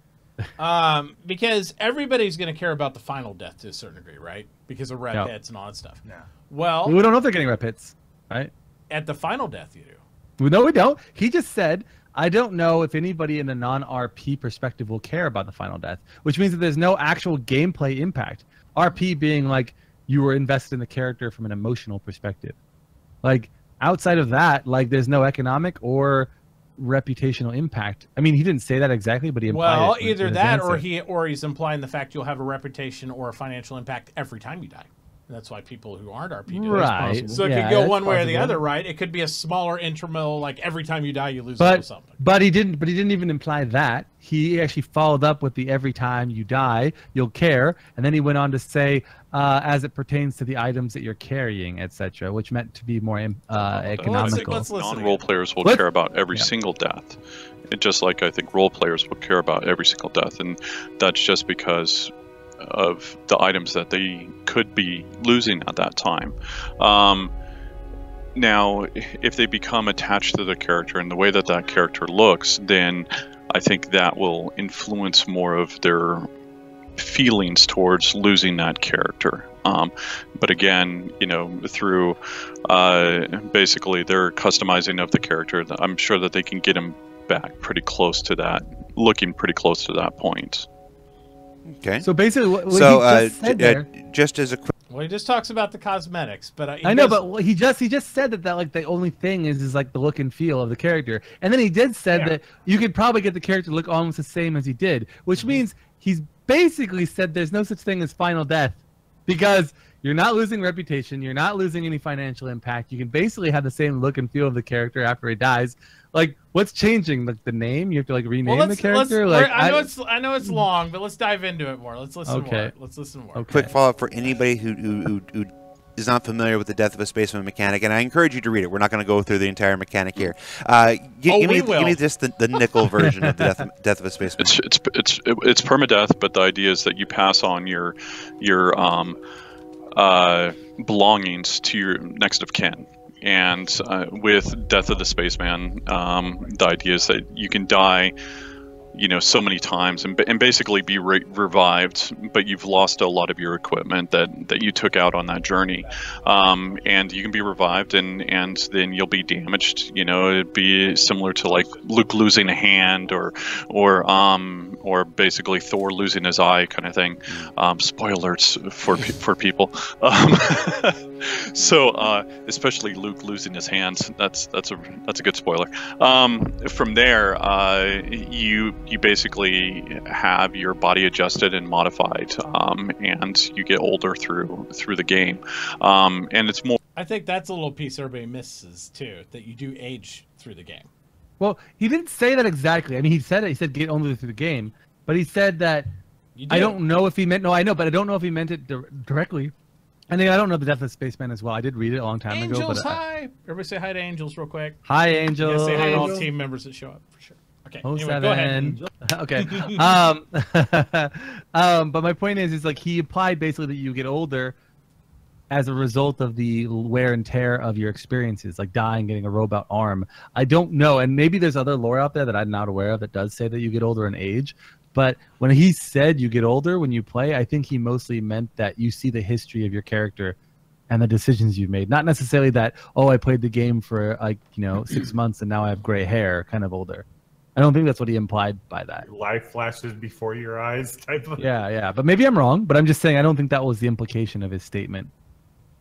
Because everybody's going to care about the final death to a certain degree, right? Because of rep hits and all that stuff. Yeah. Well, We don't know if they're getting rep hits, right? at the final death, you do. No, we don't. He just said, I don't know if anybody in the non-RP perspective will care about the final death, which means that there's no actual gameplay impact. RP being like you were invested in the character from an emotional perspective. Like outside of that, like there's no economic or reputational impact. I mean, he didn't say that exactly, but he implied Well, it in either his that answer. or he's implying the fact you'll have a reputation or a financial impact every time you die. And that's why people who aren't RP do it. Right. So it Yeah, could go that's one way or the possible. other, right? It could be a smaller intramural, like every time you die, you lose a little something. But he didn't even imply that. He actually followed up with the every time you die, you'll care. And then he went on to say, as it pertains to the items that you're carrying, etc., which meant to be more economical. Let's listen Non-role again. players will Let's- care about every yeah. single death. And just like I think role players will care about every single death, and that's just because of the items that they could be losing at that time. Now, if they become attached to the character and the way that that character looks, then I think that will influence more of their feelings towards losing that character. But again, you know, through basically their customizing of the character, I'm sure that they can get him back pretty close to that, looking pretty close to that point. Okay. So basically, what he So, just said there. just as a quick, Well, he just talks about the cosmetics, but I know, but he just said that like the only thing is like the look and feel of the character, and then he did said that you could probably get the character to look almost the same as he did, which means he's basically said there's no such thing as final death, because you're not losing reputation, you're not losing any financial impact. You can basically have the same look and feel of the character after he dies. Like, what's changing? Like the name? You have to like rename the character. Like I know it's long, but let's dive into it more. Let's listen Okay. more. Let's listen more. Okay. quick follow-up for anybody who is not familiar with the Death of a Spaceman mechanic, and I encourage you to read it. We're not going to go through the entire mechanic here. Give me just the nickel version of the Death of a Spaceman. It's permadeath, but the idea is that you pass on your belongings to your next of kin. And with Death of the Spaceman, the idea is that you can die, you know, so many times and basically be revived, but you've lost a lot of your equipment that you took out on that journey. And you can be revived and then you'll be damaged. You know, it'd be similar to like Luke losing a hand or basically Thor losing his eye kind of thing. Spoilers for people. So especially Luke losing his hands, that's a good spoiler. From there, you basically have your body adjusted and modified, and you get older through the game, and it's more. I think that's a little piece everybody misses too, that you do age through the game. Well, he didn't say that exactly. I mean, he said get only through the game, but he said that You do. I don't know if he meant. No, I know, but I don't know if he meant it directly. I think I don't know the Death of Spaceman as well. I did read it a long time ago. But hi. Everybody say hi to Angels real quick. Hi, Angels. Yeah, say hi to all team members that show up for sure. Okay. Anyway, go ahead. Okay. But my point is like he implied basically that you get older as a result of the wear and tear of your experiences, like dying, getting a robot arm. I don't know, and maybe there's other lore out there that I'm not aware of that does say that you get older in age. But when he said you get older when you play, I think he mostly meant that you see the history of your character and the decisions you've made. Not necessarily that, oh, I played the game for 6 months and now I have gray hair, kind of older. I don't think that's what he implied by that. Life flashes before your eyes type of. Yeah. But maybe I'm wrong, but I'm just saying I don't think that was the implication of his statement.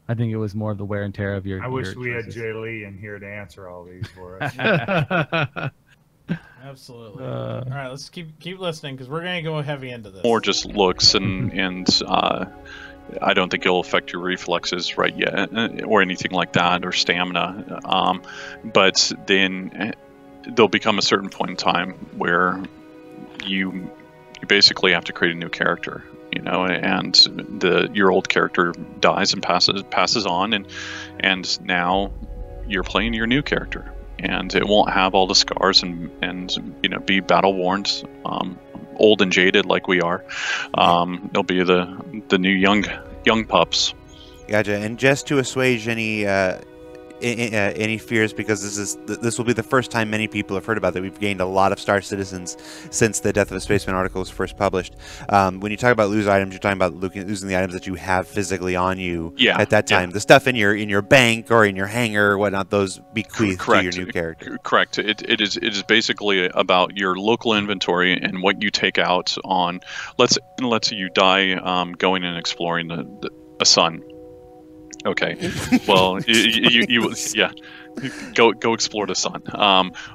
I think it was more of the wear and tear of your. I wish we had Jay Lee in here to answer all these for us. Absolutely. All right, let's keep listening because we're going to go heavy into this. Or just looks and I don't think it'll affect your reflexes right yet or anything like that or stamina. But then there'll become a certain point in time where you basically have to create a new character, and your old character dies and passes on, and now you're playing your new character. And it won't have all the scars and be battle worn, old and jaded like we are. They'll be the new young pups. Gotcha. And just to assuage any fears, because this will be the first time many people have heard about that. We've gained a lot of Star Citizens since the Death of a Spaceman article was first published. When you talk about lose items, you're talking about losing the items that you have physically on you at that time. Yeah. The stuff in your bank or in your hangar or whatnot, those bequeathed to your new character. Correct. It is basically about your local inventory and what you take out on. Let's say you die going and exploring a sun. Okay, well, you go explore the sun,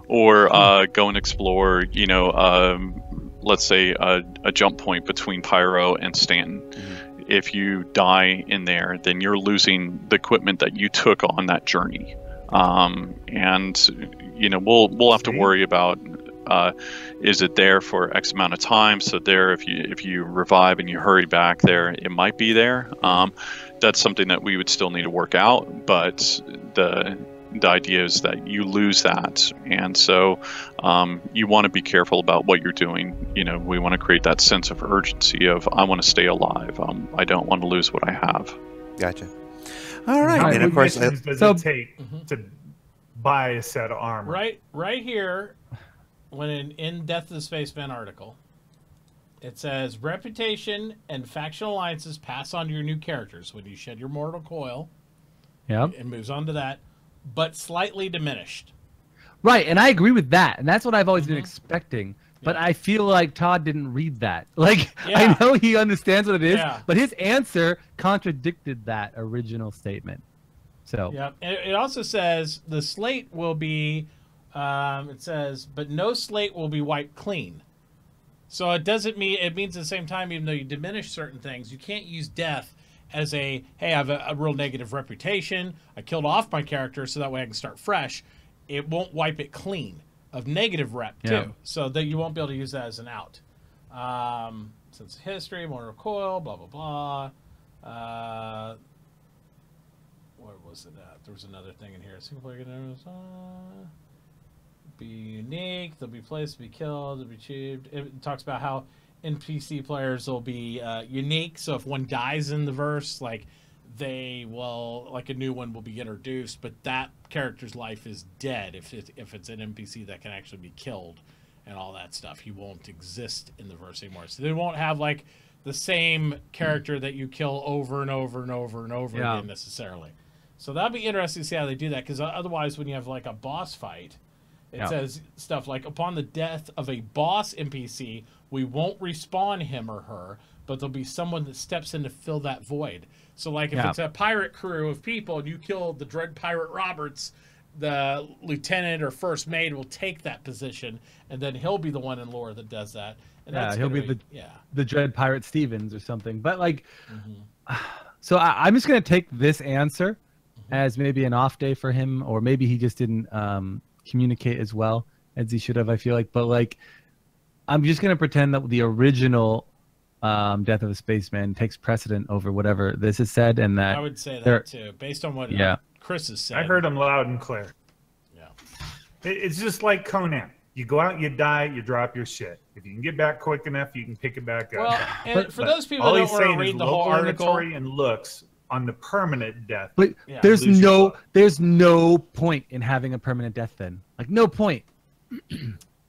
or go and explore, let's say a jump point between Pyro and Stanton. Mm-hmm. If you die in there, then you're losing the equipment that you took on that journey, and we'll have to worry about. Is it there for X amount of time? So there, if you revive and you hurry back there, it might be there. That's something that we would still need to work out, but the idea is that you lose that, and so you want to be careful about what you're doing. We want to create that sense of urgency of I want to stay alive. I don't want to lose what I have. Gotcha. All right, and of course, does it take to buy a set of armor? Right here, when in Death of the Spaceman article. It says, reputation and faction alliances pass on to your new characters when you shed your mortal coil. Yeah. It moves on to that, but slightly diminished. Right, and I agree with that, and that's what I've always been expecting. But I feel like Todd didn't read that. I know he understands what it is, but his answer contradicted that original statement. So. Yeah. It also says the slate will be, it says, but no slate will be wiped clean. So it means at the same time, even though you diminish certain things, you can't use death as hey, I have a real negative reputation. I killed off my character so that way I can start fresh. It won't wipe it clean of negative rep too. So that you won't be able to use that as an out. Since history, mortal coil, blah, blah, blah. Where was it at? There was another thing in here. Single player be unique, they'll be placed, be killed, they'll be achieved. It talks about how NPC players will be unique, so if one dies in the verse, they will, a new one will be introduced, but that character's life is dead if it's an NPC that can actually be killed and all that stuff. He won't exist in the verse anymore. So they won't have the same character that you kill over and over and over and over again necessarily. So that'll be interesting to see how they do that, because otherwise when you have a boss fight, it says stuff like, upon the death of a boss NPC, we won't respawn him or her, but there'll be someone that steps in to fill that void. So if it's a pirate crew of people and you kill the Dread Pirate Roberts, the lieutenant or first mate will take that position, and then he'll be the one in lore that does that. And he'll be the Dread Pirate Stevens or something. But so I'm just going to take this answer as maybe an off day for him, or maybe he just didn't communicate as well as he should have, I feel like. But I'm just going to pretend that the original Death of a Spaceman takes precedent over whatever this is said, and that I would say that too, based on what Chris has said. I heard him loud and clear. Yeah, it's just like Conan. You go out, you die, you drop your shit. If you can get back quick enough, you can pick it back up. Well, and for those people that don't want to read the whole article, and looks on the permanent death. But there's no point in having a permanent death then. Like no point.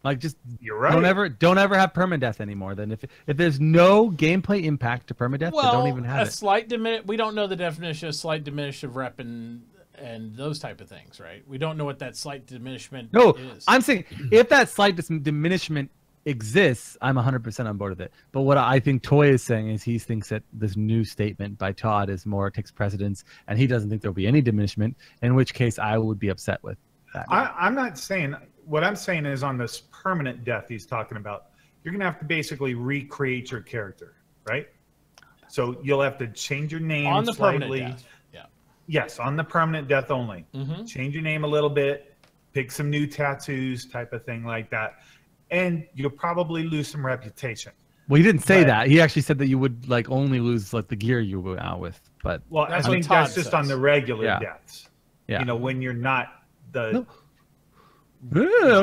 Like just you're right. Don't ever have permadeath anymore. Then if there's no gameplay impact to permadeath, then don't even have it. Slight we don't know the definition of slight diminution of rep and those type of things, right? We don't know what that slight diminishment is. I'm saying if that slight diminishment exists, I'm 100% on board with it. But what I think Toy is saying is he thinks that this new statement by Todd is more takes precedence, and he doesn't think there'll be any diminishment. In which case, I would be upset with that. I'm not saying. What I'm saying is on this permanent death he's talking about, you're going to have to basically recreate your character, right? So you'll have to change your name on the slightly. Permanent death. Yeah. Yes, on the permanent death only. Change your name a little bit, pick some new tattoos, type of thing like that, and you'll probably lose some reputation. Well, he didn't say that. He actually said that you would like only lose like the gear you were out with. But I think that's just on the regular deaths. Yeah. You know, when you're not the. No. No,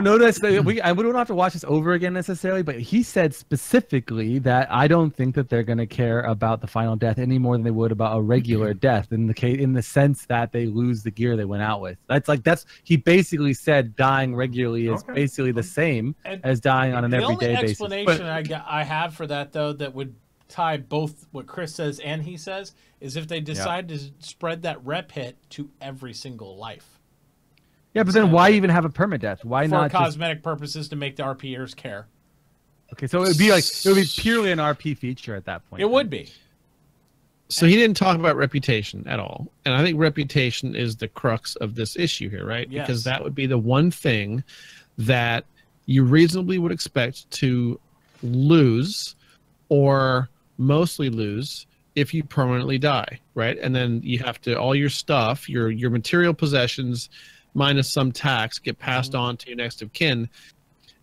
we don't have to watch this over again necessarily, but he said specifically that I don't think that they're going to care about the final death any more than they would about a regular death in the sense that they lose the gear they went out with. He basically said dying regularly is basically the same as dying on an everyday basis. The only explanation I have for that though that would tie both what Chris says and he says is if they decide to spread that rep hit to every single life. Yeah, but then why even have a permadeath? Why not for cosmetic purposes to make the RPers care? Okay, so it would be purely an RP feature at that point. It would be. So he didn't talk about reputation at all, and I think reputation is the crux of this issue here, right? Yes. Because that would be the one thing that you reasonably would expect to lose, or mostly lose, if you permanently die, right? And then you have to all your stuff, your material possessions, minus some tax, get passed on to your next of kin,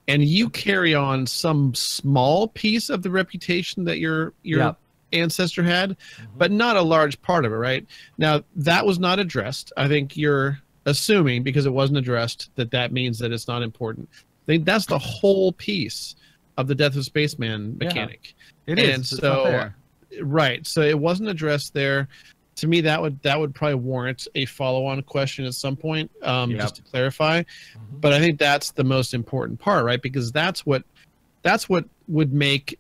and you carry on some small piece of the reputation that your ancestor had, but not a large part of it, right? Now, that was not addressed. I think you're assuming, because it wasn't addressed, that means that it's not important. I think that's the whole piece of the Death of Spaceman mechanic. It is. And so, right, so it wasn't addressed there. To me, that would probably warrant a follow-on question at some point, just to clarify. But I think that's the most important part, right? Because that's what would make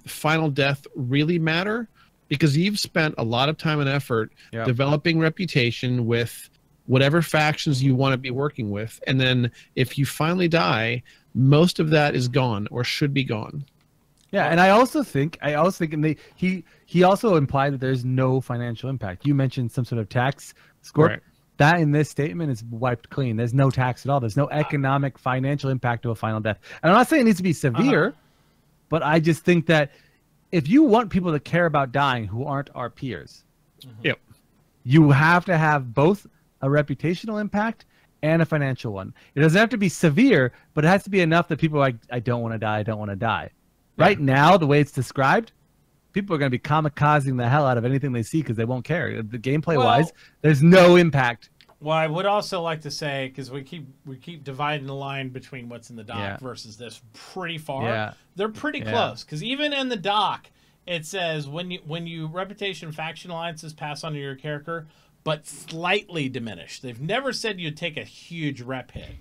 final death really matter. Because you've spent a lot of time and effort developing reputation with whatever factions you want to be working with, and then if you finally die, most of that is gone or should be gone. Yeah, and I also think, and he also implied that there's no financial impact. You mentioned some sort of tax score. Right. That in this statement is wiped clean. There's no tax at all. There's no economic financial impact to a final death. And I'm not saying it needs to be severe, but I just think that if you want people to care about dying who aren't our peers, you have to have both a reputational impact and a financial one. It doesn't have to be severe, but it has to be enough that people are like, I don't want to die. I don't want to die. Right now, the way it's described, people are going to be kamikazing the hell out of anything they see because they won't care. The gameplay-wise, there's no impact. Well, I would also like to say, because we keep dividing the line between what's in the doc versus this pretty far. Yeah. They're pretty close, because even in the doc, it says when you reputation faction alliances pass on to your character, but slightly diminished. They've never said you'd take a huge rep hit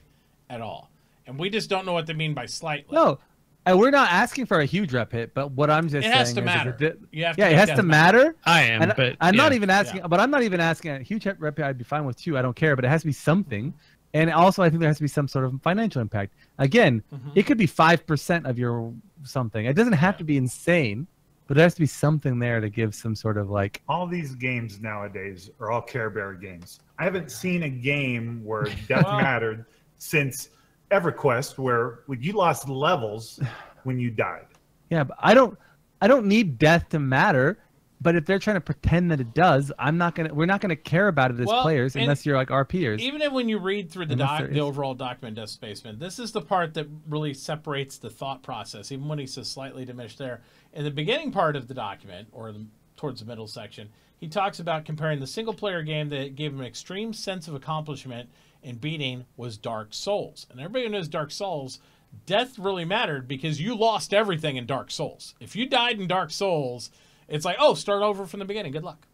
at all, and we just don't know what they mean by slightly. No. And we're not asking for a huge rep hit, but what I'm just saying has to is matter. it has to matter. I am, but I'm not even asking. But I'm not even asking a huge rep hit. I'd be fine with too. I don't care, but it has to be something. And also, I think there has to be some sort of financial impact. Again, it could be 5% of your something. It doesn't have to be insane, but there has to be something there to give some sort of like. All these games nowadays are all Care Bear games. I haven't seen a game where death mattered since EverQuest, where you lost levels when you died. Yeah, but I don't need death to matter. But if they're trying to pretend that it does, we're not gonna care about it as players unless you're like our peers. Even when you read through the overall document, Death Spaceman, this is the part that really separates the thought process. Even when he says slightly diminished there, in the beginning part of the document, or towards the middle section, he talks about comparing the single-player game that gave him an extreme sense of accomplishment in beating was Dark Souls. And everybody knows Dark Souls. Death really mattered because you lost everything in Dark Souls. If you died in Dark Souls, it's like, oh, start over from the beginning. Good luck.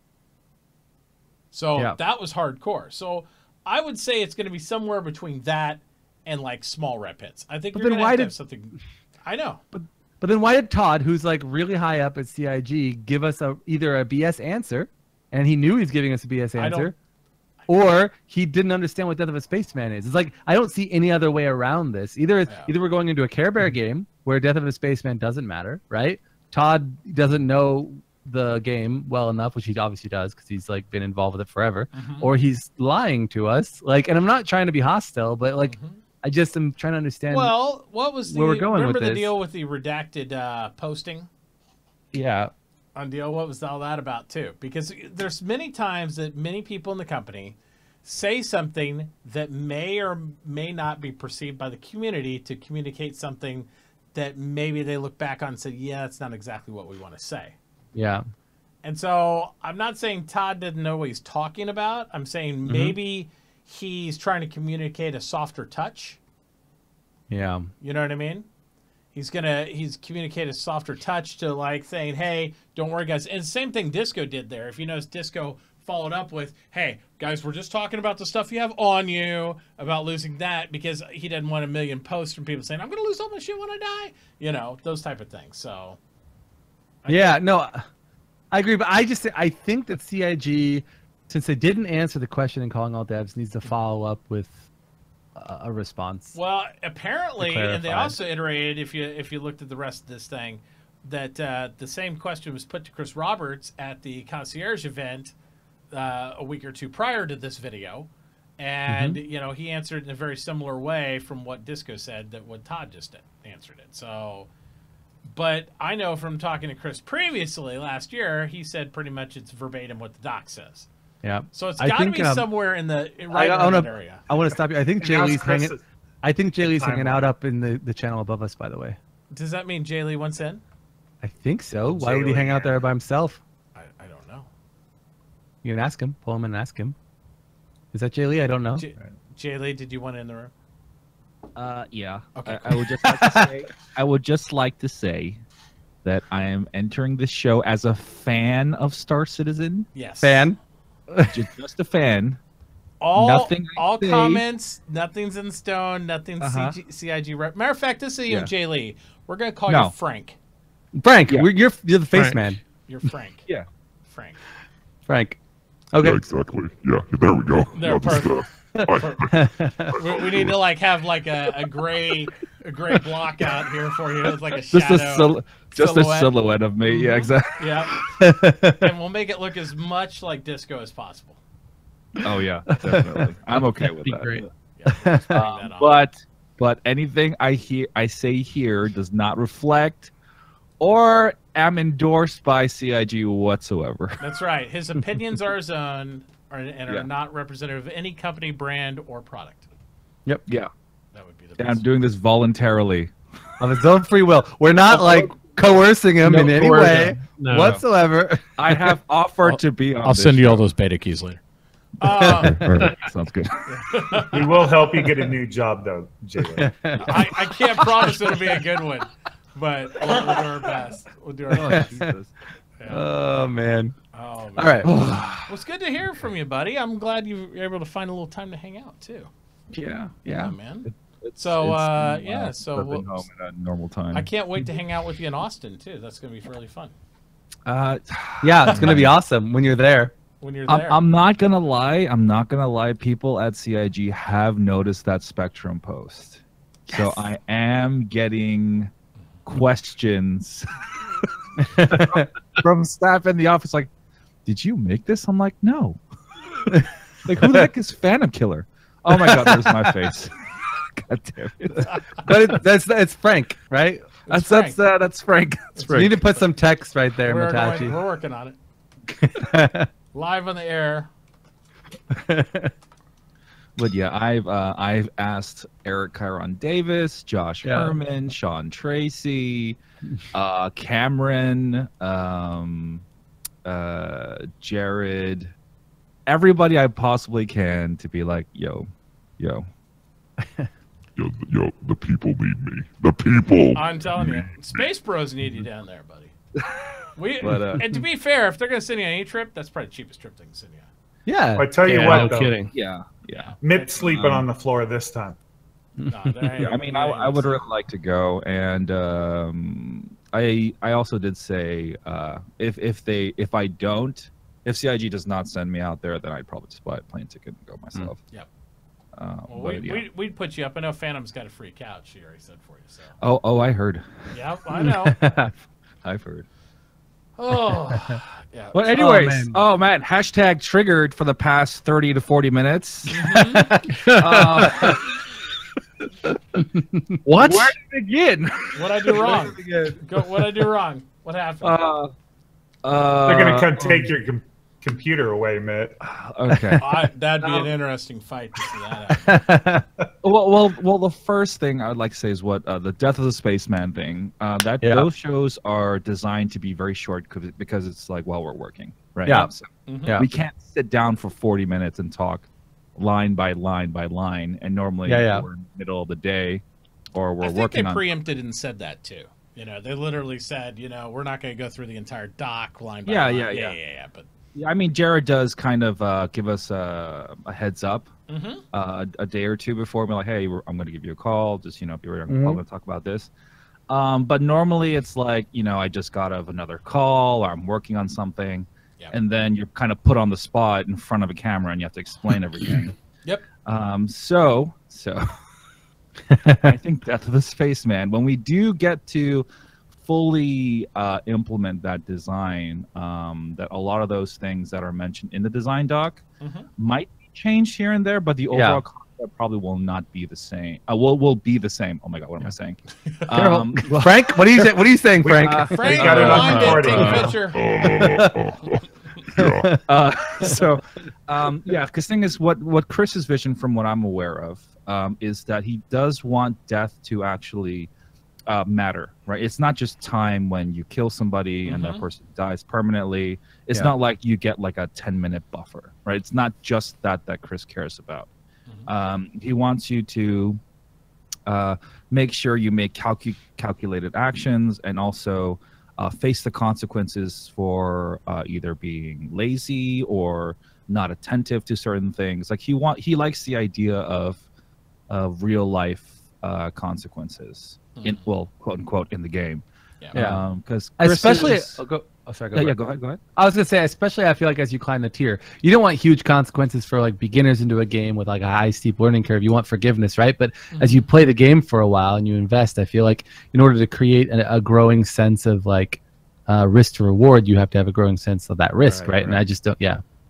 So that was hardcore. So I would say it's going to be somewhere between that and like small rep hits. I think you're going to have something. I know. But then why did Todd, who's like really high up at CIG, give us either a BS answer, and he knew he's giving us a BS answer, or he didn't understand what Death of a Spaceman is? It's like, I don't see any other way around this. Either we're going into a Care Bear game where Death of a Spaceman doesn't matter, right? Todd doesn't know the game well enough, which he obviously does because he's like been involved with it forever, or he's lying to us. Like, and I'm not trying to be hostile, but like, I just am trying to understand. Well, what was where we're going with this. Remember the deal with the redacted posting? Yeah. On deal, what was all that about too? Because there's many times that many people in the company say something that may or may not be perceived by the community to communicate something that maybe they look back on and say, yeah, that's not exactly what we want to say. Yeah. And so I'm not saying Todd didn't know what he's talking about. I'm saying maybe he's trying to communicate a softer touch. Yeah. You know what I mean? He's communicate a softer touch to like saying, hey, don't worry, guys. And the same thing Disco did there. If you notice, Disco followed up with, hey, guys, we're just talking about the stuff you have on you, about losing that, because he didn't want a million posts from people saying, I'm going to lose all my shit when I die. You know, those type of things. So. No, I agree. But I think that CIG, since they didn't answer the question in Calling All Devs, needs to follow up with a response. Well, apparently, and they also iterated, if you looked at the rest of this thing, that the same question was put to Chris Roberts at the Concierge event a week or two prior to this video, and you know, he answered in a very similar way from what Disco said that what Todd just answered it. So, but I know from talking to Chris previously last year, he said pretty much it's verbatim what the doc says. Yeah. So it's got to be somewhere in the area. I want to stop you. I think Jay Lee's hanging. I think Jay Lee's hanging out up in the channel above us. By the way. Does that mean Jay Lee wants in? I think so. Why would he hang out there by himself? I don't know. You can ask him. Pull him in and ask him. Is that Jay Lee? I don't know. Jay Lee, did you want in the room? Yeah. Okay. I would just like to say. I would just like to say that I am entering this show as a fan of Star Citizen. Yes. Fan. Just a fan. All comments, nothing's in stone, nothing's CIG. Matter of fact, this is you, Jay Lee. We're gonna call you Frank. Frank, you're the face man. You're Frank. Yeah. Frank. Okay. Yeah, exactly. Yeah, there we go. There, perfect. We need to like have like a gray block out here for you. It's like a shadow. Just a silhouette of me. Yeah, exactly. Yeah. And we'll make it look as much like Disco as possible. Oh yeah, definitely. I'm okay with that. Great. Yeah, but anything I say here does not reflect or am endorsed by CIG whatsoever. That's right. His opinions are his own and are not representative of any company, brand, or product. Yep. Yeah. That would be the best. I'm doing this voluntarily. On his own free will. We're not like coercing him in any way whatsoever. I have offered to be on I'll send you all those beta keys later. Sounds good. We will help you get a new job, though, Jay. I can't promise it'll be a good one, but we'll do our best. We'll do our best. Oh, man. Oh, man. All right. Well, it's good to hear from you, buddy. I'm glad you were able to find a little time to hang out, too. Yeah, man. So we'll home at a normal time. I can't wait to hang out with you in Austin, too. That's going to be really fun. Yeah, it's going to be awesome when you're there. I'm not gonna lie. People at CIG have noticed that Spectrum post, so I am getting questions from staff in the office. Like, did you make this? I'm like, no. Like, who the heck is Phantom Killer? Oh my God, there's my face. God damn it. But it's Frank, right? That's Frank. You need to put some text right there, Mitauchi. We're working on it. Live on the air. But yeah, I've asked Eric Chiron Davis, Josh Herman, Sean Tracy, Cameron, Jared, everybody I possibly can to be like, yo. Yo, the people need me. The people. I'm telling you, SpaceBros need you down there, buddy. And to be fair, if they're gonna send you on any trip, that's probably the cheapest trip they can send you on. Yeah. I tell you what, no though, kidding. Yeah. Mitt's sleeping on the floor this time. No, I mean, I would really like to go, and I also did say if CIG does not send me out there, then I'd probably just buy a plane ticket and go myself. Yep. Well, we'd put you up. I know Phantom's got a free couch. She already said for you. So. Oh, I heard. Yeah, I know. I've heard. Oh, yeah. Well, anyways, oh man, hashtag triggered for the past 30 to 40 minutes. What? Where to begin? What'd I do wrong? What'd I do wrong? What happened? They're gonna come take your computer away, Mitt. Okay. That'd be an interesting fight to see that happen. Well, the first thing I would like to say is what the Death of the Spaceman thing. Those shows are designed to be very short because it's like while we're working, right? Yeah. So Yeah. we can't sit down for 40 minutes and talk line by line by line, and normally we're in the middle of the day or we're working on. They preempted and said that too. You know, they literally said, we're not going to go through the entire doc line by line. Yeah. But I mean, Jared does kind of give us a heads up a day or two before. Be like, hey, I'm going to give you a call. Just, if you're going to talk about this. But normally it's like, I just got out of another call or I'm working on something. Yep. And then you're kind of put on the spot in front of a camera and you have to explain everything. Yep. So I think Death of the Spaceman, when we do get to fully implement that design, that a lot of those things that are mentioned in the design doc might be changed here and there, but the overall concept probably will not be the same. Will be the same. Oh my God, what am I saying? Frank, what are you saying, Frank? Frank, got it on rewind it, recording. take a picture. Because thing is, what Chris's vision, from what I'm aware of, is that he does want death to actually matter, right? It's not just time when you kill somebody and that person dies permanently. It's not like you get like a 10-minute buffer, right? It's not just that Chris cares about. He wants you to make sure you make calculated actions and also face the consequences for either being lazy or not attentive to certain things. Like he likes the idea of real life consequences quote unquote in the game. Because especially go ahead. I was gonna say, especially I feel like as you climb the tier, you don't want huge consequences for like beginners into a game with like a high steep learning curve. You want forgiveness, right? But as you play the game for a while and you invest, I feel like in order to create a growing sense of like risk to reward, you have to have a growing sense of that risk, right? And I just don't.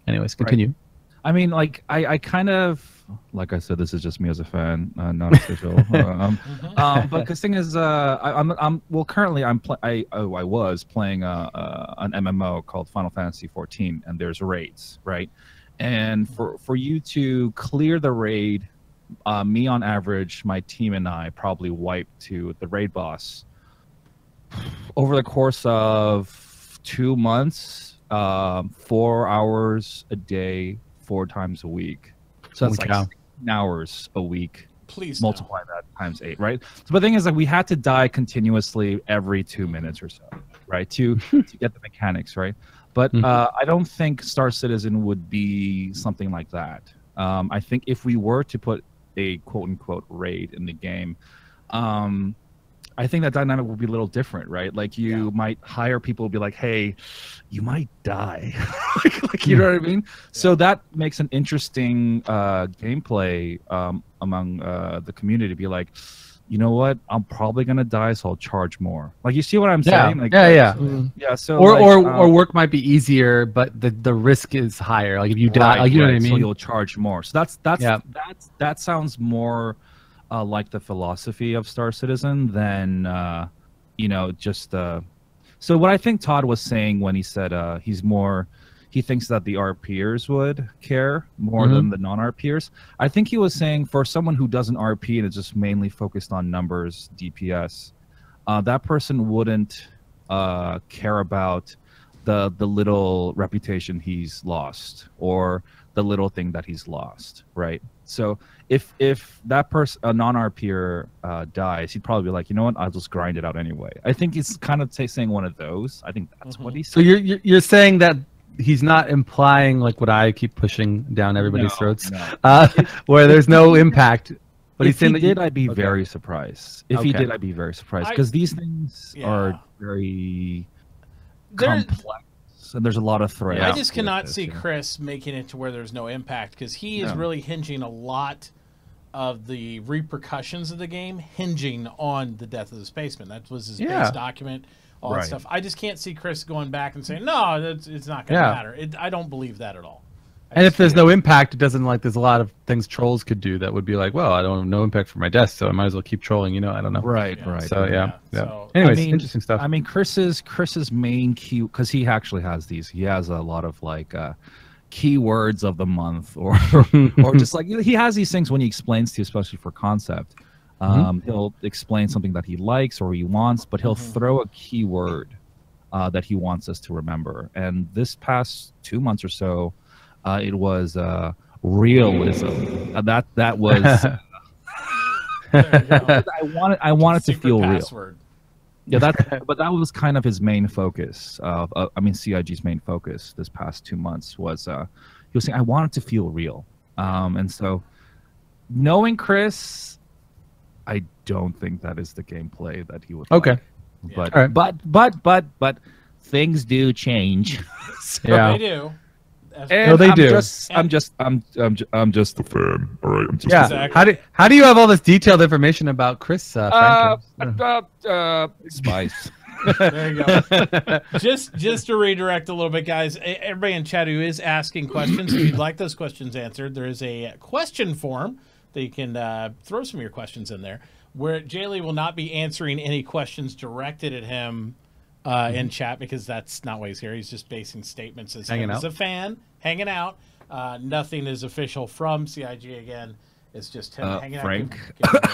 Anyways, continue. Right. I mean, like I kind of, like I said, this is just me as a fan, not official. But the thing is, I was playing an MMO called Final Fantasy 14, and there's raids, right? And for you to clear the raid, me on average, my team and I probably wiped to the raid boss over the course of 2 months, 4 hours a day, 4 times a week. So that's like 16 hours a week. Please multiply that times 8, right? So the thing is, like, we had to die continuously every 2 minutes or so, right? To get the mechanics, right? But I don't think Star Citizen would be something like that. I think if we were to put a quote-unquote raid in the game, I think that dynamic would be a little different, right? Like you might hire people to be like, hey, you might die. like you know what I mean? So that makes an interesting gameplay among the community to be like, you know what? I'm probably gonna die, so I'll charge more. Like, you see what I'm saying? Like, yeah. So or work might be easier, but the risk is higher. Like if you die, like, you know what I mean? So you'll charge more. So that sounds more like the philosophy of Star Citizen than just. So what I think Todd was saying when he said he's more he thinks that the RPers would care more than the non-RPers. I think he was saying for someone who doesn't RP and is just mainly focused on numbers, DPS, that person wouldn't care about the little reputation he's lost or the little thing that he's lost, right? So if that person, a non-RPer, dies, he'd probably be like, you know what, I'll just grind it out anyway. I think he's kind of saying one of those. I think that's what he's saying. So you're saying that he's not implying like what I keep pushing down everybody's throats, where there's no impact. But he's saying that did, I'd be very surprised. If he did, I'd be very surprised because these things are very complex. And there's a lot of threads. I just cannot see Chris making it to where there's no impact because he is really hinging a lot of the repercussions of the game hinging on the death of the spaceman. That was his base document, all that stuff. I just can't see Chris going back and saying, no, it's not going to matter. I don't believe that at all. And if there's no impact, it doesn't like there's a lot of things trolls could do that would be like, well, I don't have no impact for my death, so I might as well keep trolling. You know, I don't know. Right. So yeah. So, anyways, interesting stuff. I mean, Chris's main key, because he actually has these. He has a lot of like keywords of the month, or just like he has these things when he explains to you, especially for concept. He'll explain something that he likes or he wants, but he'll throw a keyword that he wants us to remember. And this past 2 months or so. It was realism. That was. I wanted to feel real. Yeah, but that was kind of his main focus. CIG's main focus this past 2 months was he was saying I wanted to feel real. And so, knowing Chris, I don't think that is the gameplay that he would. Okay. Like. But things do change. They do. No, they do. I'm just a fan. All right. I'm just a fan. How do you have all this detailed information about Chris? Spice. There you go. just to redirect a little bit, guys. Everybody in chat who is asking questions, if you'd like those questions answered, there is a question form that you can throw some of your questions in there. Where Jaylee will not be answering any questions directed at him. In chat because that's not why he's here. He's just basing statements as him as a fan, hanging out. Nothing is official from CIG again. It's just him hanging Frank.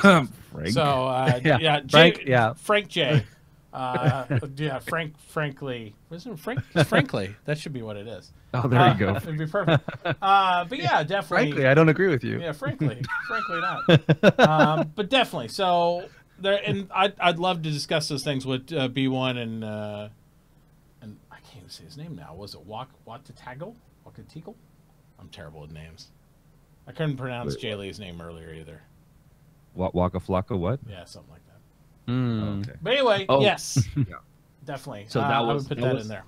out. Frank. So Frank J. Frankly. Wasn't it Frank? It's Frankly. That should be what it is. Oh, there you go. It'd be perfect. But yeah, definitely. Frankly, I don't agree with you. Yeah, frankly not. But definitely. So. There and I'd love to discuss those things with B1 and I can't even say his name now. Was it Wakatagle? I'm terrible with names. I couldn't pronounce Jaylee's name earlier either. Waka Flocka, what? Yeah, something like that. Okay. But anyway, yes, definitely. So I would put that in there.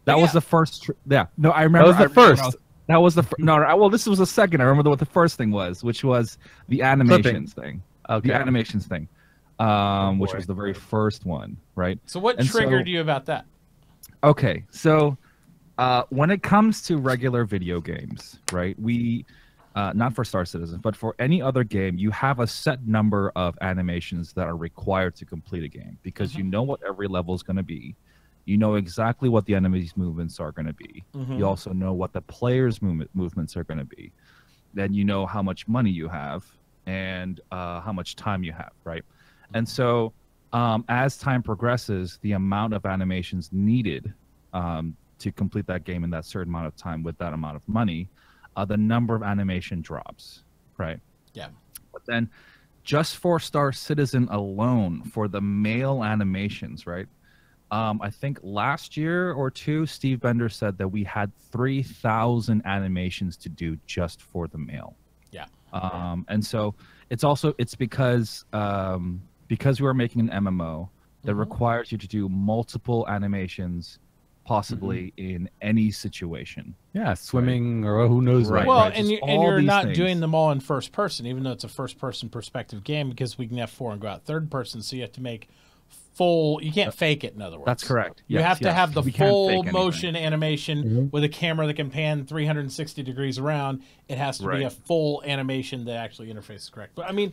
That was the first. I remember. That was the first. That was the no. Well, this was the second. I remember what the first thing was, which was the animations thing. Okay. The animations thing. Which was the very first one, right? So what triggered you about that? Okay, so when it comes to regular video games, right, we, not for Star Citizen, but for any other game, you have a set number of animations that are required to complete a game because you know what every level is going to be. You know exactly what the enemy's movements are going to be. You also know what the player's movements are going to be. Then you know how much money you have and how much time you have, right? And so as time progresses, the amount of animations needed to complete that game in that certain amount of time with that amount of money, the number of animation drops, right? Yeah. But then just for Star Citizen alone, for the male animations, right? I think last year or two, Steve Bender said that we had 3,000 animations to do just for the male. Yeah. And so it's because we are making an MMO that requires you to do multiple animations, possibly in any situation. Yeah, swimming or who knows, right? Well, and you're not doing them all in first person, even though it's a first person perspective game, because we can F4 and go out third person, so you have to make full. You can't fake it. In other words, that's correct. You have to have the full motion animation with a camera that can pan 360 degrees around. It has to be a full animation that actually interfaces correct. But I mean,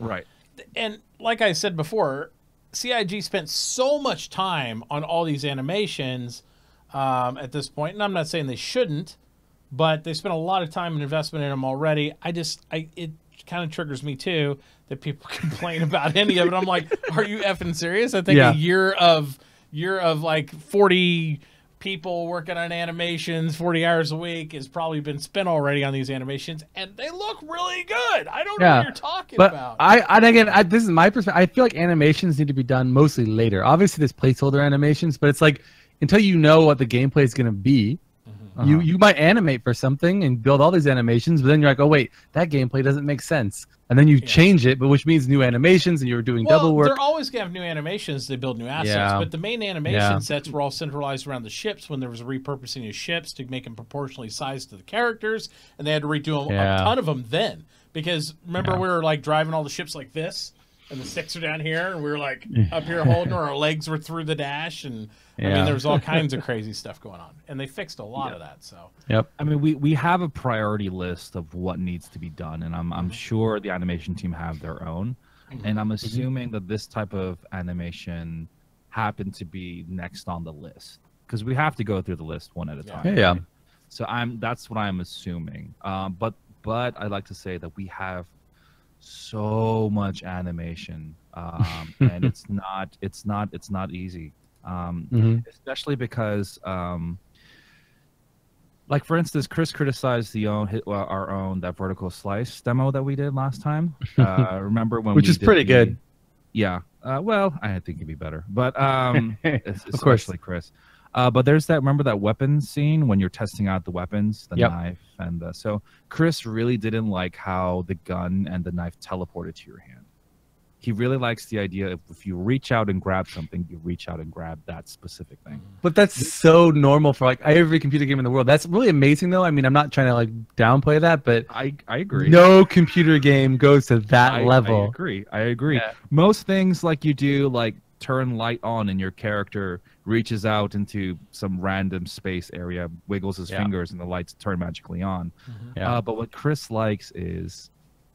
and like I said before, CIG spent so much time on all these animations at this point, and I'm not saying they shouldn't, but they spent a lot of time and investment in them already. It kind of triggers me too that people complain about any of it. I'm like, are you effing serious? I think a year of like 40 people working on animations 40 hours a week has probably been spent already on these animations, and they look really good. I don't know what you're talking about. This is my perspective. I feel like animations need to be done mostly later. Obviously there's placeholder animations, but it's like until you know what the gameplay is going to be, you might animate for something and build all these animations, but then you're like, oh wait, that gameplay doesn't make sense, and then you change it, but which means new animations, and you're doing double work. They're always gonna have new animations. They build new assets, but the main animation sets were all centralized around the ships when there was a repurposing of ships to make them proportionally sized to the characters, and they had to redo them, a ton of them then, because remember we were like driving all the ships like this, and the sticks are down here, and we were like up here holding, or our legs were through the dash, and I mean, there was all kinds of crazy stuff going on, and they fixed a lot of that. So, I mean, we have a priority list of what needs to be done, and I'm sure the animation team have their own, and I'm assuming that this type of animation happened to be next on the list because we have to go through the list one at a time. Right? So that's what I'm assuming. But I'd like to say that we have so much animation, and it's not easy. Especially because like for instance, Chris criticized our own that vertical slice demo that we did last time. Remember when which is pretty good. Well, I think it'd be better, but especially Chris. But there's remember that weapons scene when you're testing out the weapons, the knife, and so Chris really didn't like how the gun and the knife teleported to your hand. He really likes the idea of if you reach out and grab something, you reach out and grab that specific thing. But that's so normal for like every computer game in the world. That's really amazing, though. I mean, I'm not trying to like downplay that, but I agree. No computer game goes to that level. I agree. Yeah. Most things like you do, like turn light on and your character reaches out into some random space area, wiggles his fingers, and the lights turn magically on. But what Chris likes is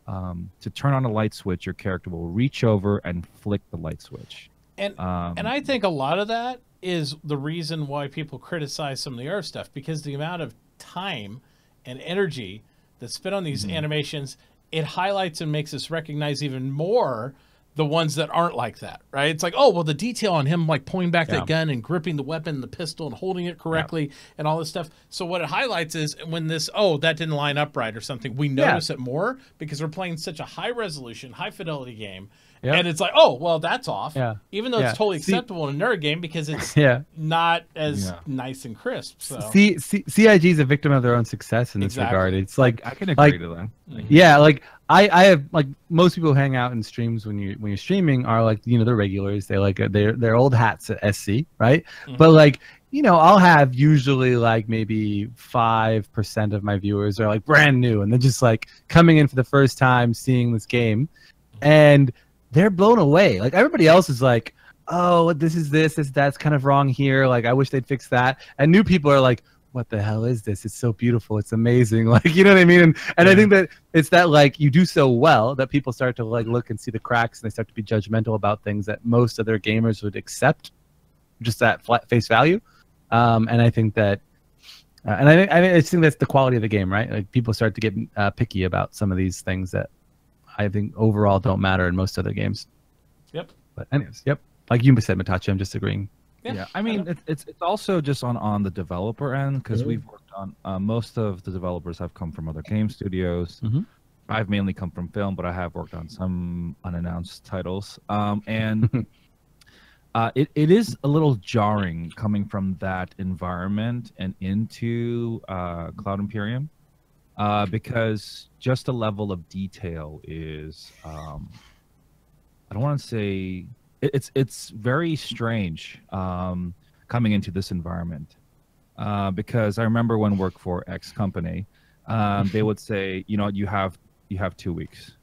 to turn on a light switch, your character will reach over and flick the light switch. And I think a lot of that is the reason why people criticize some of the other stuff, because the amount of time and energy that's spent on these animations, it highlights and makes us recognize even more the ones that aren't like that, right? It's like, oh, well, the detail on him like pulling back that gun and gripping the weapon, the pistol, and holding it correctly and all this stuff. So what it highlights is when this, that didn't line up right or something, we notice it more because we're playing such a high resolution, high fidelity game. And it's like, oh, well, that's off. Even though it's totally acceptable in a nerd game because it's not as nice and crisp. So CIG is a victim of their own success in this regard. It's like I can agree to that. Yeah, like I have like most people who hang out in streams when you're streaming are like they're regulars. They like they're old hats at SC, right? But like I'll have usually like maybe 5% of my viewers are like brand new and they're just like coming in for the first time seeing this game, and they're blown away. Like everybody else is like, oh, this is that's kind of wrong here. Like I wish they'd fix that. And new people are like, what the hell is this? It's so beautiful. It's amazing. Like, you know what I mean? And I think that it's that like you do so well that people start to like look and see the cracks and they start to be judgmental about things that most other gamers would accept just at face value. And I think that, I think that's the quality of the game, right? Like people start to get picky about some of these things that I think overall don't matter in most other games. But anyways, like you said, Mitauchi, I'm just agreeing. Yeah, I mean, it's also just on the developer end because we've worked on most of the developers have come from other game studios. I've mainly come from film, but I have worked on some unannounced titles. And it is a little jarring coming from that environment and into Cloud Imperium. Because just the level of detail is, I don't want to say it's very strange coming into this environment. Because I remember when I worked for X company, they would say, you have 2 weeks,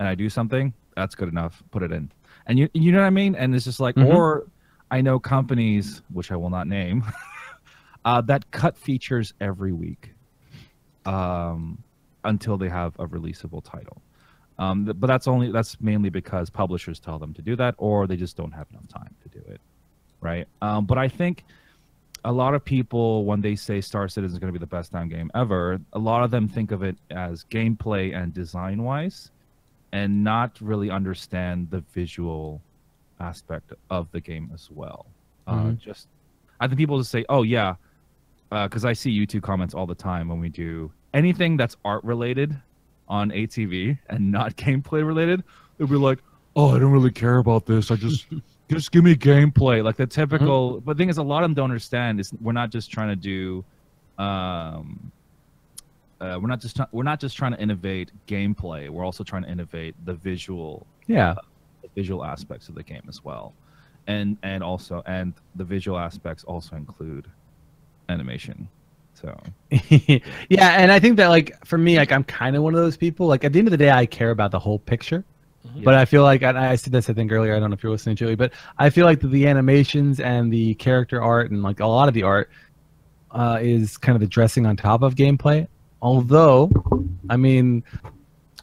and I do something that's good enough, put it in, and you know what I mean. And it's just like, or I know companies which I will not name that cut features every week. Until they have a releasable title. But that's mainly because publishers tell them to do that, or they just don't have enough time to do it, right? But I think a lot of people, when they say Star Citizen is going to be the best damn game ever, a lot of them think of it as gameplay and design wise, and not really understand the visual aspect of the game as well. Just, I think people just say, "Oh yeah," because I see YouTube comments all the time when we do anything that's art related on ATV and not gameplay related. They'll be like, "Oh, I don't really care about this. I just give me gameplay." Like the typical. But the thing is, a lot of them don't understand is we're not just trying to do. We're not just trying to innovate gameplay. We're also trying to innovate the visual. Yeah. The visual aspects of the game as well, and the visual aspects also include animation. So yeah, and I think that like for me, like I'm kind of one of those people. Like at the end of the day, I care about the whole picture. But I feel like, and I said this I think earlier, I don't know if you're listening, Joey, but I feel like the animations and the character art and like a lot of the art is kind of the dressing on top of gameplay. Although, I mean,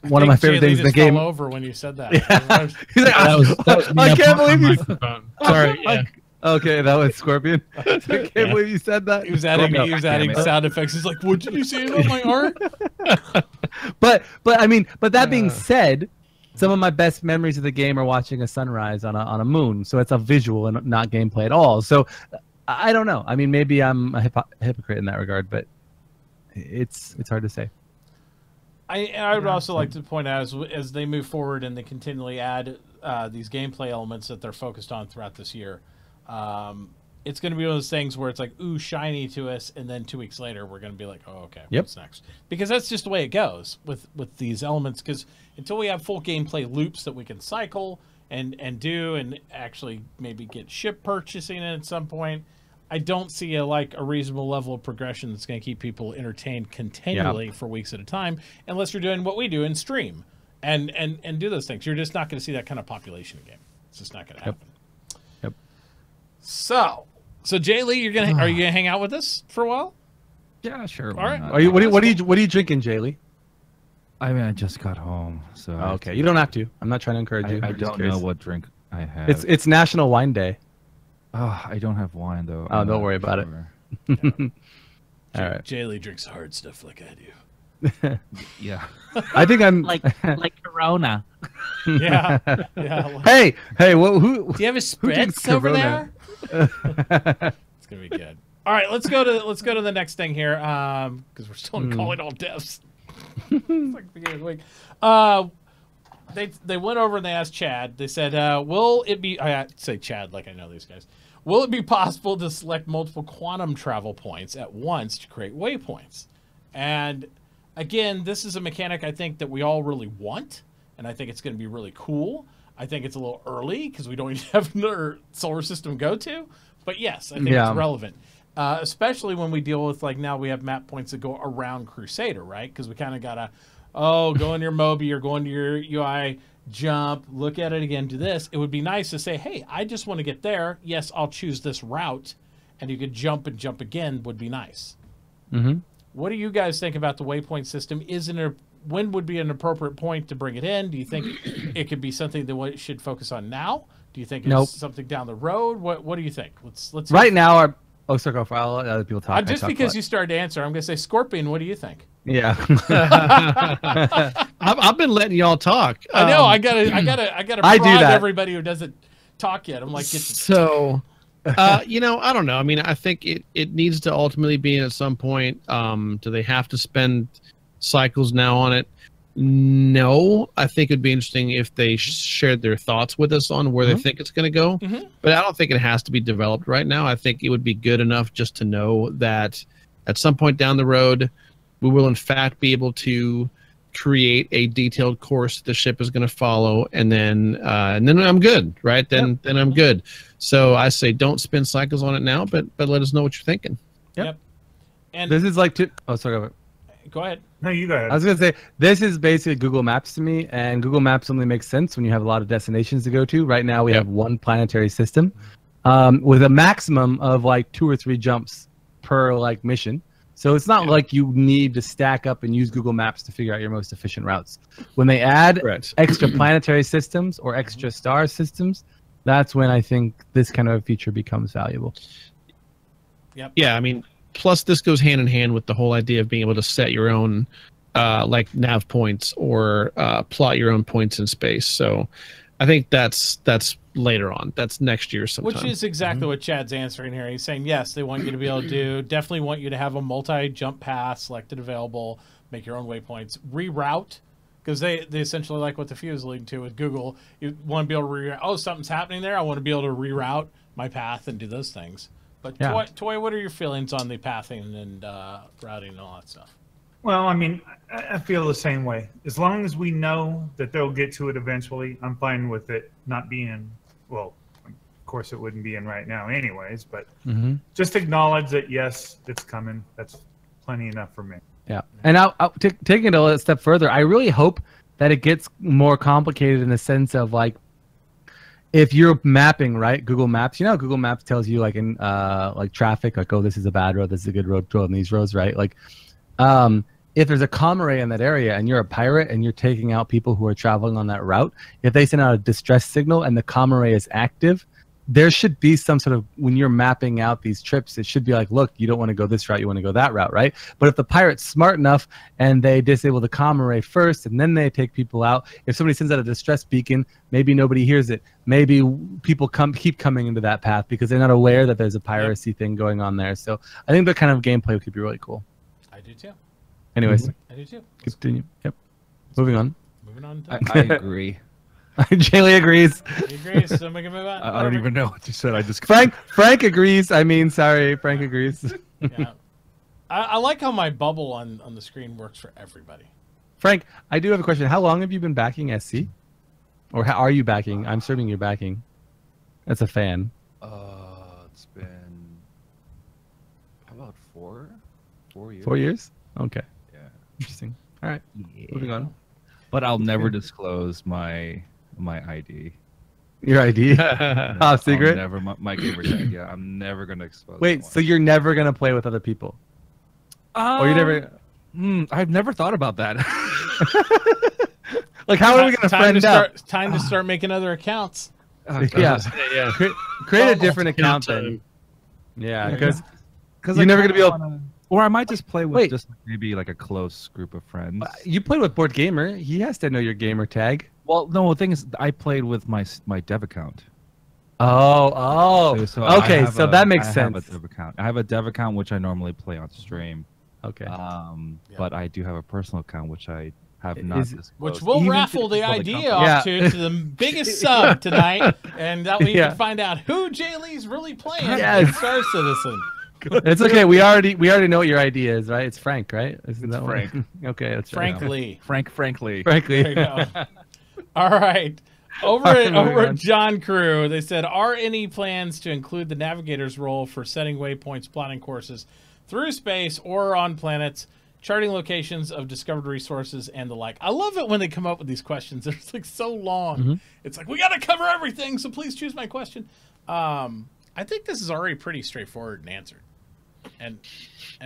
one of my favorite things in the game. Fell over when you said that. Yeah. That was I can't believe you. Sorry. Yeah. Okay, that was Scorpion. I can't believe you said that. He was adding sound effects. He's like, "What did you say about my art?" but I mean, that being said, some of my best memories of the game are watching a sunrise on a moon. So it's a visual and not gameplay at all. So I don't know. I mean, maybe I'm a hypocrite in that regard, but it's hard to say. I would also like to point out as they move forward and they continually add these gameplay elements that they're focused on throughout this year. It's going to be one of those things where it's like, ooh, shiny to us, and then 2 weeks later we're going to be like, oh, okay, what's next? Because that's just the way it goes with these elements, because until we have full gameplay loops that we can cycle and do and actually maybe get ship purchasing it at some point, I don't see a reasonable level of progression that's going to keep people entertained continually for weeks at a time, unless you're doing what we do and stream and do those things. You're just not going to see that kind of population game. It's just not going to happen. Yep. So Jay Lee, are you gonna hang out with us for a while? Yeah, sure. All right. What are you drinking, Jay Lee? I mean, I just got home, so. Oh, okay, you don't have to. I'm not trying to encourage you. I don't know what drink I have. It's National Wine Day. Oh, I don't have wine though. Oh, don't worry about it. All right. Jay Lee drinks hard stuff like I do. Yeah. I think I'm like Corona. Yeah. Hey, who? Do you have a spritz over there? It's gonna be good. All right, let's go to the next thing here, because we're still in calling all deaths. It's like the beginning of the week. They went over and they asked Chad. They said, "Will it be?" I say Chad like I know these guys. Will it be possible to select multiple quantum travel points at once to create waypoints? And again, this is a mechanic I think that we all really want, and I think it's going to be really cool. I think it's a little early because we don't even have another solar system to go to. But yes, I think it's relevant, especially when we deal with, like, now we have map points that go around Crusader, right? Because we kind of got to, go into your Moby or go into your UI, jump, look at it again, do this. It would be nice to say, hey, I just want to get there. Yes, I'll choose this route. And you could jump and jump again would be nice. Mm-hmm. What do you guys think about the waypoint system? When would be an appropriate point to bring it in? Do you think it could be something that we should focus on now? Do you think it's something down the road? What do you think? Let's right now. Circle for I'll let other people talk. Just because you started to answer, I'm going to say, Scorpion, what do you think? Yeah. I've been letting y'all talk. I know. I gotta prod everybody who doesn't talk yet. I'm like, I don't know. I mean, I think it needs to ultimately be in at some point. Do they have to spend cycles now on it? No. I think it'd be interesting if they shared their thoughts with us on where they think it's going to go. But I don't think it has to be developed right now. I think it would be good enough just to know that at some point down the road, we will in fact be able to create a detailed course the ship is going to follow, and then I'm good, right? Then I'm good. So I say don't spend cycles on it now, but let us know what you're thinking. Yep. And this is like sorry. Go ahead. No, you go ahead. I was gonna say this is basically Google Maps to me, and Google Maps only makes sense when you have a lot of destinations to go to. Right now we have one planetary system, with a maximum of like 2 or 3 jumps per like mission. So it's not like you need to stack up and use Google Maps to figure out your most efficient routes. When they add extra planetary systems or extra star systems, that's when I think this kind of a feature becomes valuable. Yep. Yeah, I mean, plus this goes hand in hand with the whole idea of being able to set your own like nav points or plot your own points in space. So I think that's later on. That's next year sometime. Which is exactly what Chad's answering here. He's saying, yes, they want you to be able to do, definitely want you to have a multi-jump path selected available, make your own waypoints, reroute, because they essentially like what the few is leading to with Google. You want to be able to reroute, oh, something's happening there. I want to be able to reroute my path and do those things. But yeah. Toy, what are your feelings on the pathing and routing and all that stuff? Well, I mean, I feel the same way. As long as we know that they'll get to it eventually, I'm fine with it not being, well, of course it wouldn't be in right now anyways, but just acknowledge that, yes, it's coming. That's plenty enough for me. Yeah. And taking it a step further, I really hope that it gets more complicated in the sense of, like, if you're mapping, right, Google Maps, you know, Google Maps tells you, like, in like traffic, like, oh, this is a bad road, this is a good road, go on these roads, right? Like, if there's a comm array in that area and you're a pirate and you're taking out people who are traveling on that route, if they send out a distress signal and the comm array is active, there should be some sort of, when you're mapping out these trips, it should be like, look, you don't want to go this route, you want to go that route, right? But if the pirate's smart enough and they disable the comm array first and then they take people out, if somebody sends out a distress beacon, maybe nobody hears it. Maybe people keep coming into that path because they're not aware that there's a piracy thing going on there. So I think that kind of gameplay could be really cool. I do too. Anyways, I do too. Continue. Yep. Moving on. Moving on. I agree. Jaylee agrees. He agrees. So we can move on. I don't even know what you said. I just Frank agrees. I mean, sorry, Frank agrees. Yeah. I like how my bubble on the screen works for everybody. Frank, I do have a question. How long have you been backing SC? Or how are you backing? I'm assuming you're backing. That's a fan. It's been about 4 years. 4 years? Okay. Yeah. Interesting. All right. Yeah. Moving on. But I'll never disclose my ID. Your ID? Top secret? Never my gamer tag. Yeah, I'm never gonna expose. Wait, so you're never gonna play with other people? Or you never? I've never thought about that. Like, how are we gonna friend up? Time to start making other accounts. Yeah. Create a different account then. Yeah, because you're never gonna be able. Or I might just play with just maybe like a close group of friends. You played with Board Gamer. He has to know your gamer tag. Well, no, the thing is, I played with my dev account. Oh. So okay, so that makes sense. I have a dev account which I normally play on stream. Okay. But I do have a personal account which I have not disclosed. Which we'll raffle the ID off to the biggest sub tonight, and that way you can find out who Jaylee's really playing in Star Citizen. It's okay. We already know what your idea is, right? It's Frank, right? Isn't that Frank. Okay, that's Frank Lee. Frankly. There you go. All right. Over at John Crew, they said, are any plans to include the navigator's role for setting waypoints, plotting courses through space or on planets, charting locations of discovered resources, and the like? I love it when they come up with these questions. They're like so long. It's like, we got to cover everything, so please choose my question. I think this is already pretty straightforward and answered. And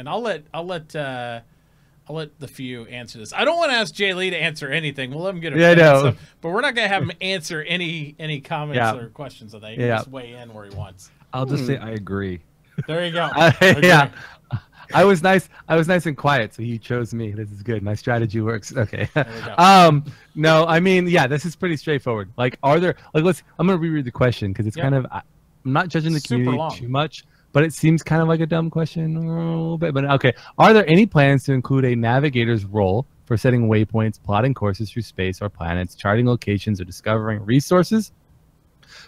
I'll let the few answer this. I don't want to ask Jaylee to answer anything. We'll let him get stuff, but we're not gonna have him answer any comments or questions that they just weigh in where he wants. I'll just say I agree. There you go. Yeah. I was nice and quiet, so he chose me. This is good. My strategy works. Okay. There we go. No, I mean, yeah, this is pretty straightforward. Like, are there I'm gonna reread the question because it's kind of, I'm not judging the community too much. But it seems kind of like a dumb question a little bit. But okay, are there any plans to include a navigator's role for setting waypoints, plotting courses through space or planets, charting locations, or discovering resources?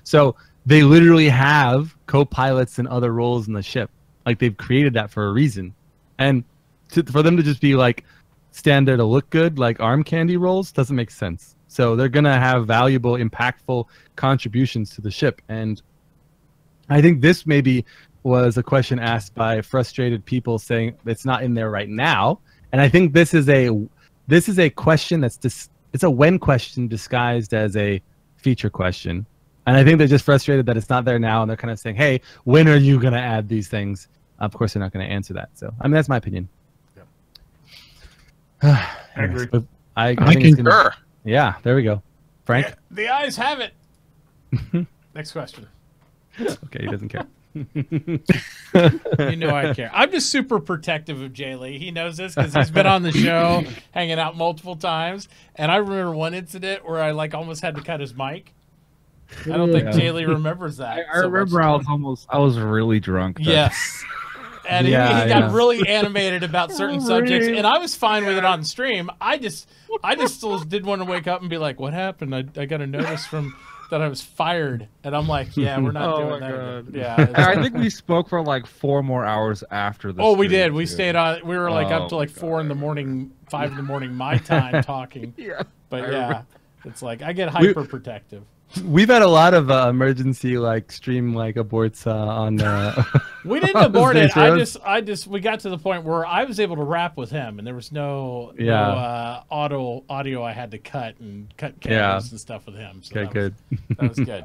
So they literally have co-pilots and other roles in the ship. Like, they've created that for a reason. And for them to just be like stand there to look good, like arm candy roles, doesn't make sense. So they're gonna have valuable, impactful contributions to the ship. And I think this maybe was a question asked by frustrated people saying it's not in there right now, and I think this is a question it's a when question disguised as a feature question, and I think they're just frustrated that it's not there now, and they're kind of saying, hey, when are you going to add these things? Of course they're not going to answer that. So I mean, that's my opinion. I agree. I concur. Yeah, there we go. Frank? The eyes have it. Next question. Okay, he doesn't care. You know I care. I'm just super protective of Jay Lee. He knows this because he's been on the show, hanging out multiple times. And I remember one incident where I almost had to cut his mic. I don't think Jay Lee remembers that. I remember I was really drunk. Yes. And he got really animated about certain subjects, and I was fine with it on stream. I just still did want to wake up and be like, "What happened? I got a notice from that I was fired," and I'm like, "Yeah, we're not doing that." Again. Yeah, I think we spoke for like 4 more hours after the. Oh, we did. We stayed on. We were up to 4 in the morning, 5 in the morning, my time talking. Yeah, but yeah, it's I get hyper protective. We've had a lot of emergency stream aborts on. We didn't abort it. We got to the point where I was able to rap with him, and there was no audio I had to cut cameras and stuff with him. So good. That was good.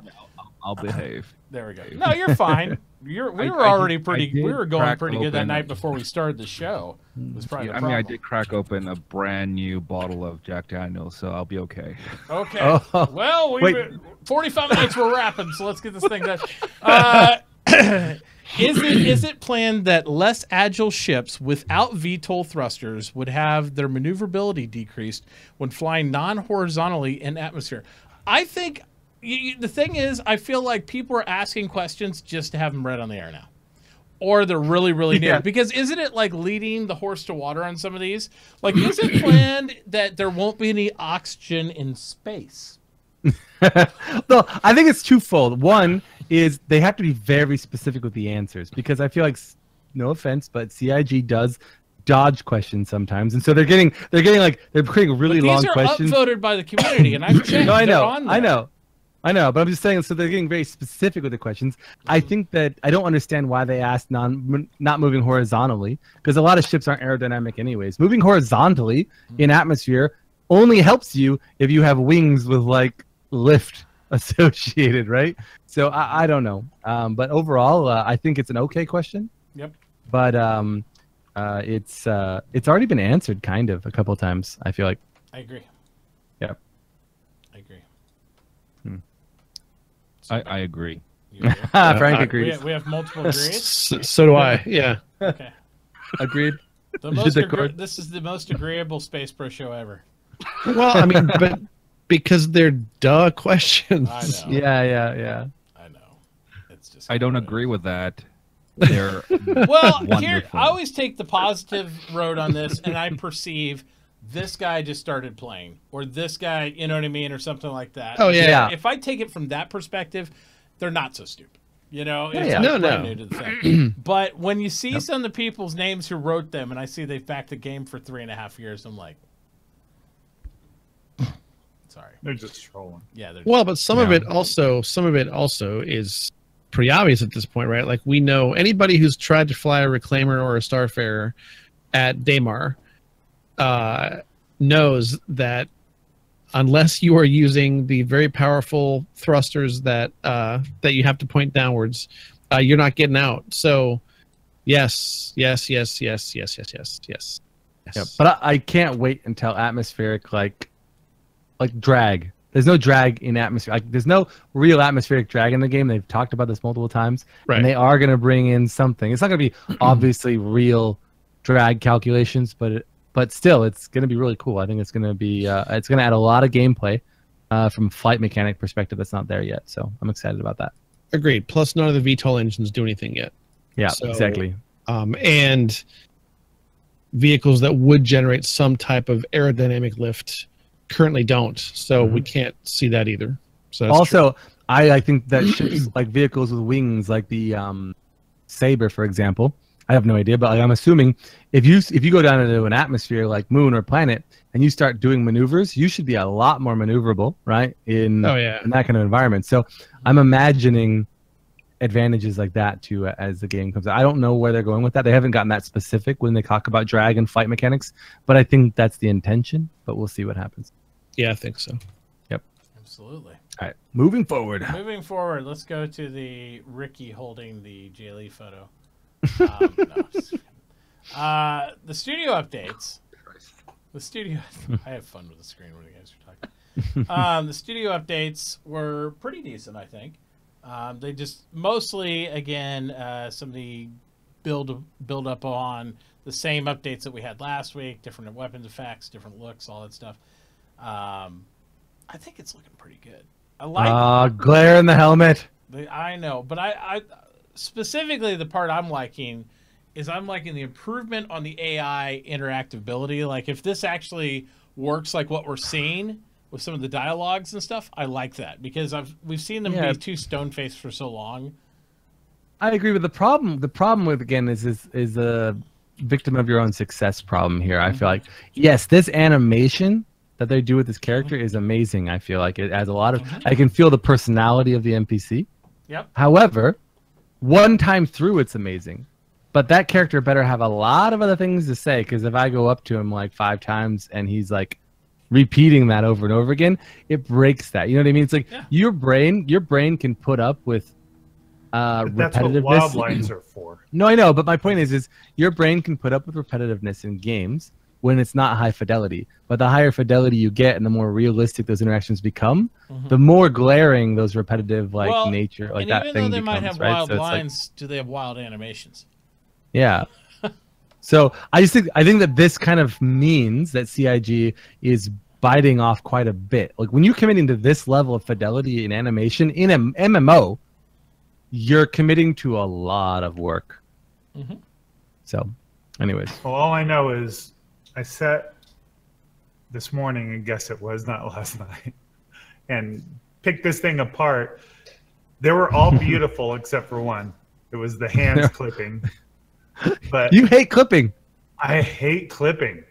I'll behave. There we go. No, you're fine. We were going pretty good that night before we started the show. It was probably I did crack open a brand new bottle of Jack Daniels, so I'll be okay. Okay. Oh. Well, 45 minutes we're wrapping, so let's get this thing done. Is it planned that less agile ships without VTOL thrusters would have their maneuverability decreased when flying non-horizontally in atmosphere? I think the thing is, I feel like people are asking questions just to have them read on the air now. Or they're really, really new. Yeah. Because isn't it leading the horse to water on some of these? Is it planned that there won't be any oxygen in space? No, I think it's twofold. One is they have to be very specific with the answers, because I feel like, no offense, but CIG does dodge questions sometimes, and so they're creating really long questions. These are upvoted by the community, and I've checked. No, I know, but I'm just saying. So they're getting very specific with the questions. I think that I don't understand why they asked not moving horizontally, because a lot of ships aren't aerodynamic anyways. Moving horizontally in atmosphere only helps you if you have wings with lift associated, right? So I don't know, but overall, I think it's an okay question. Yep. But it's already been answered kind of a couple of times, I feel like. I agree. Yep. I agree. I agree. Frank agrees. We have multiple agrees. So do I. Yeah. Okay. Agreed. This is the most agreeable SpaceBroShow ever. Well, but because they're duh questions. I know. Yeah. I know. It's just. I don't agree with that. They're here I always take the positive road on this, and I perceive this guy just started playing, or this guy, you know what I mean, or something like that. Oh yeah. If I take it from that perspective, they're not so stupid. You know, it's No. new to the thing. But when you see some of the people's names who wrote them, and I see they've backed the game for 3.5 years, I'm like, sorry, they're just trolling. Yeah. But some of it also is pretty obvious at this point, right? We know anybody who's tried to fly a Reclaimer or a Starfarer at Daymar knows that unless you are using the very powerful thrusters that you have to point downwards, you're not getting out. So, yes. Yeah, but I can't wait until atmospheric drag. There's no drag in atmosphere. There's no real atmospheric drag in the game. They've talked about this multiple times, right. And they are going to bring in something. It's not going to be obviously real drag calculations, but still, it's going to be really cool. I think it's going to be it's going to add a lot of gameplay from flight mechanic perspective that's not there yet. So I'm excited about that. Agreed. Plus, none of the VTOL engines do anything yet. Yeah, exactly. And vehicles that would generate some type of aerodynamic lift currently don't. So we can't see that either. So that's also, true. I think that ships like vehicles with wings, like the Saber, for example. I have no idea, but I'm assuming if you go down into an atmosphere like moon or planet and you start doing maneuvers, you should be a lot more maneuverable, right? In that kind of environment. So I'm imagining advantages like that too as the game comes out. I don't know where they're going with that. They haven't gotten that specific when they talk about drag and flight mechanics, but I think that's the intention. But we'll see what happens. Yeah, I think so. Yep. Absolutely. All right, moving forward. Let's go to the Ricky holding the Jay Lee photo. The studio updates. I have fun with the screen when you guys are talking. The studio updates were pretty decent, I think. They just mostly, again, somebody build up on the same updates that we had last week, different weapons effects, different looks, all that stuff. I think it's looking pretty good. I like glare in the helmet. I know, but I specifically the part I'm liking is I'm liking the improvement on the AI interactability. Like if this actually works like what we're seeing with some of the dialogues and stuff, I like that because we've seen them be too stone-faced for so long. I agree with the problem. The problem with again is a victim of your own success problem here. I feel like yes, this animation that they do with this character is amazing. I feel like it adds a lot of. I can feel the personality of the NPC. Yep. However, one time through, it's amazing. But that character better have a lot of other things to say, because if I go up to him like 5 times and he's like repeating that over and over again, it breaks that. You know what I mean? It's like your brain can put up with repetitiveness. That's what wildlines are for. No, I know, but my point is your brain can put up with repetitiveness in games when it's not high fidelity. But the higher fidelity you get and the more realistic those interactions become, the more glaring those repetitive nature like that thing becomes. Even though they might have wild so lines, do they have wild animations? Yeah. So I think that this kind of means that CIG is biting off quite a bit. Like when you're committing to this level of fidelity in animation in an MMO, you're committing to a lot of work. So, anyways. Well, all I know is I sat this morning, and guess it was not last night, and picked this thing apart. They were all beautiful except for one. It was the hands clipping. But you hate clipping. I hate clipping.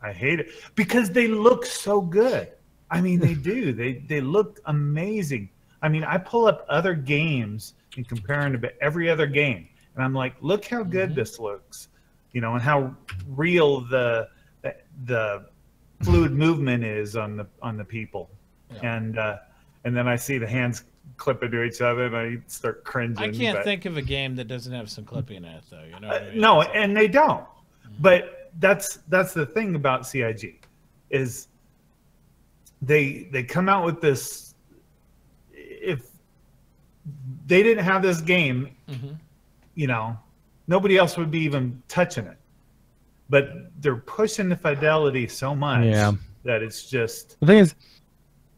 I hate it because they look so good. I mean, they do. They look amazing. I mean, I pull up other games and compare them to every other game, and I'm like, look how good this looks, you know, and how real the fluid movement is on the people, and then I see the hands clip into each other and I start cringing. I can't think of a game that doesn't have some clipping in it, though. You know what I mean? No, and they don't. But that's the thing about CIG is they come out with this. If they didn't have this game, you know, nobody else would be even touching it. But they're pushing the fidelity so much that it's just. The thing is,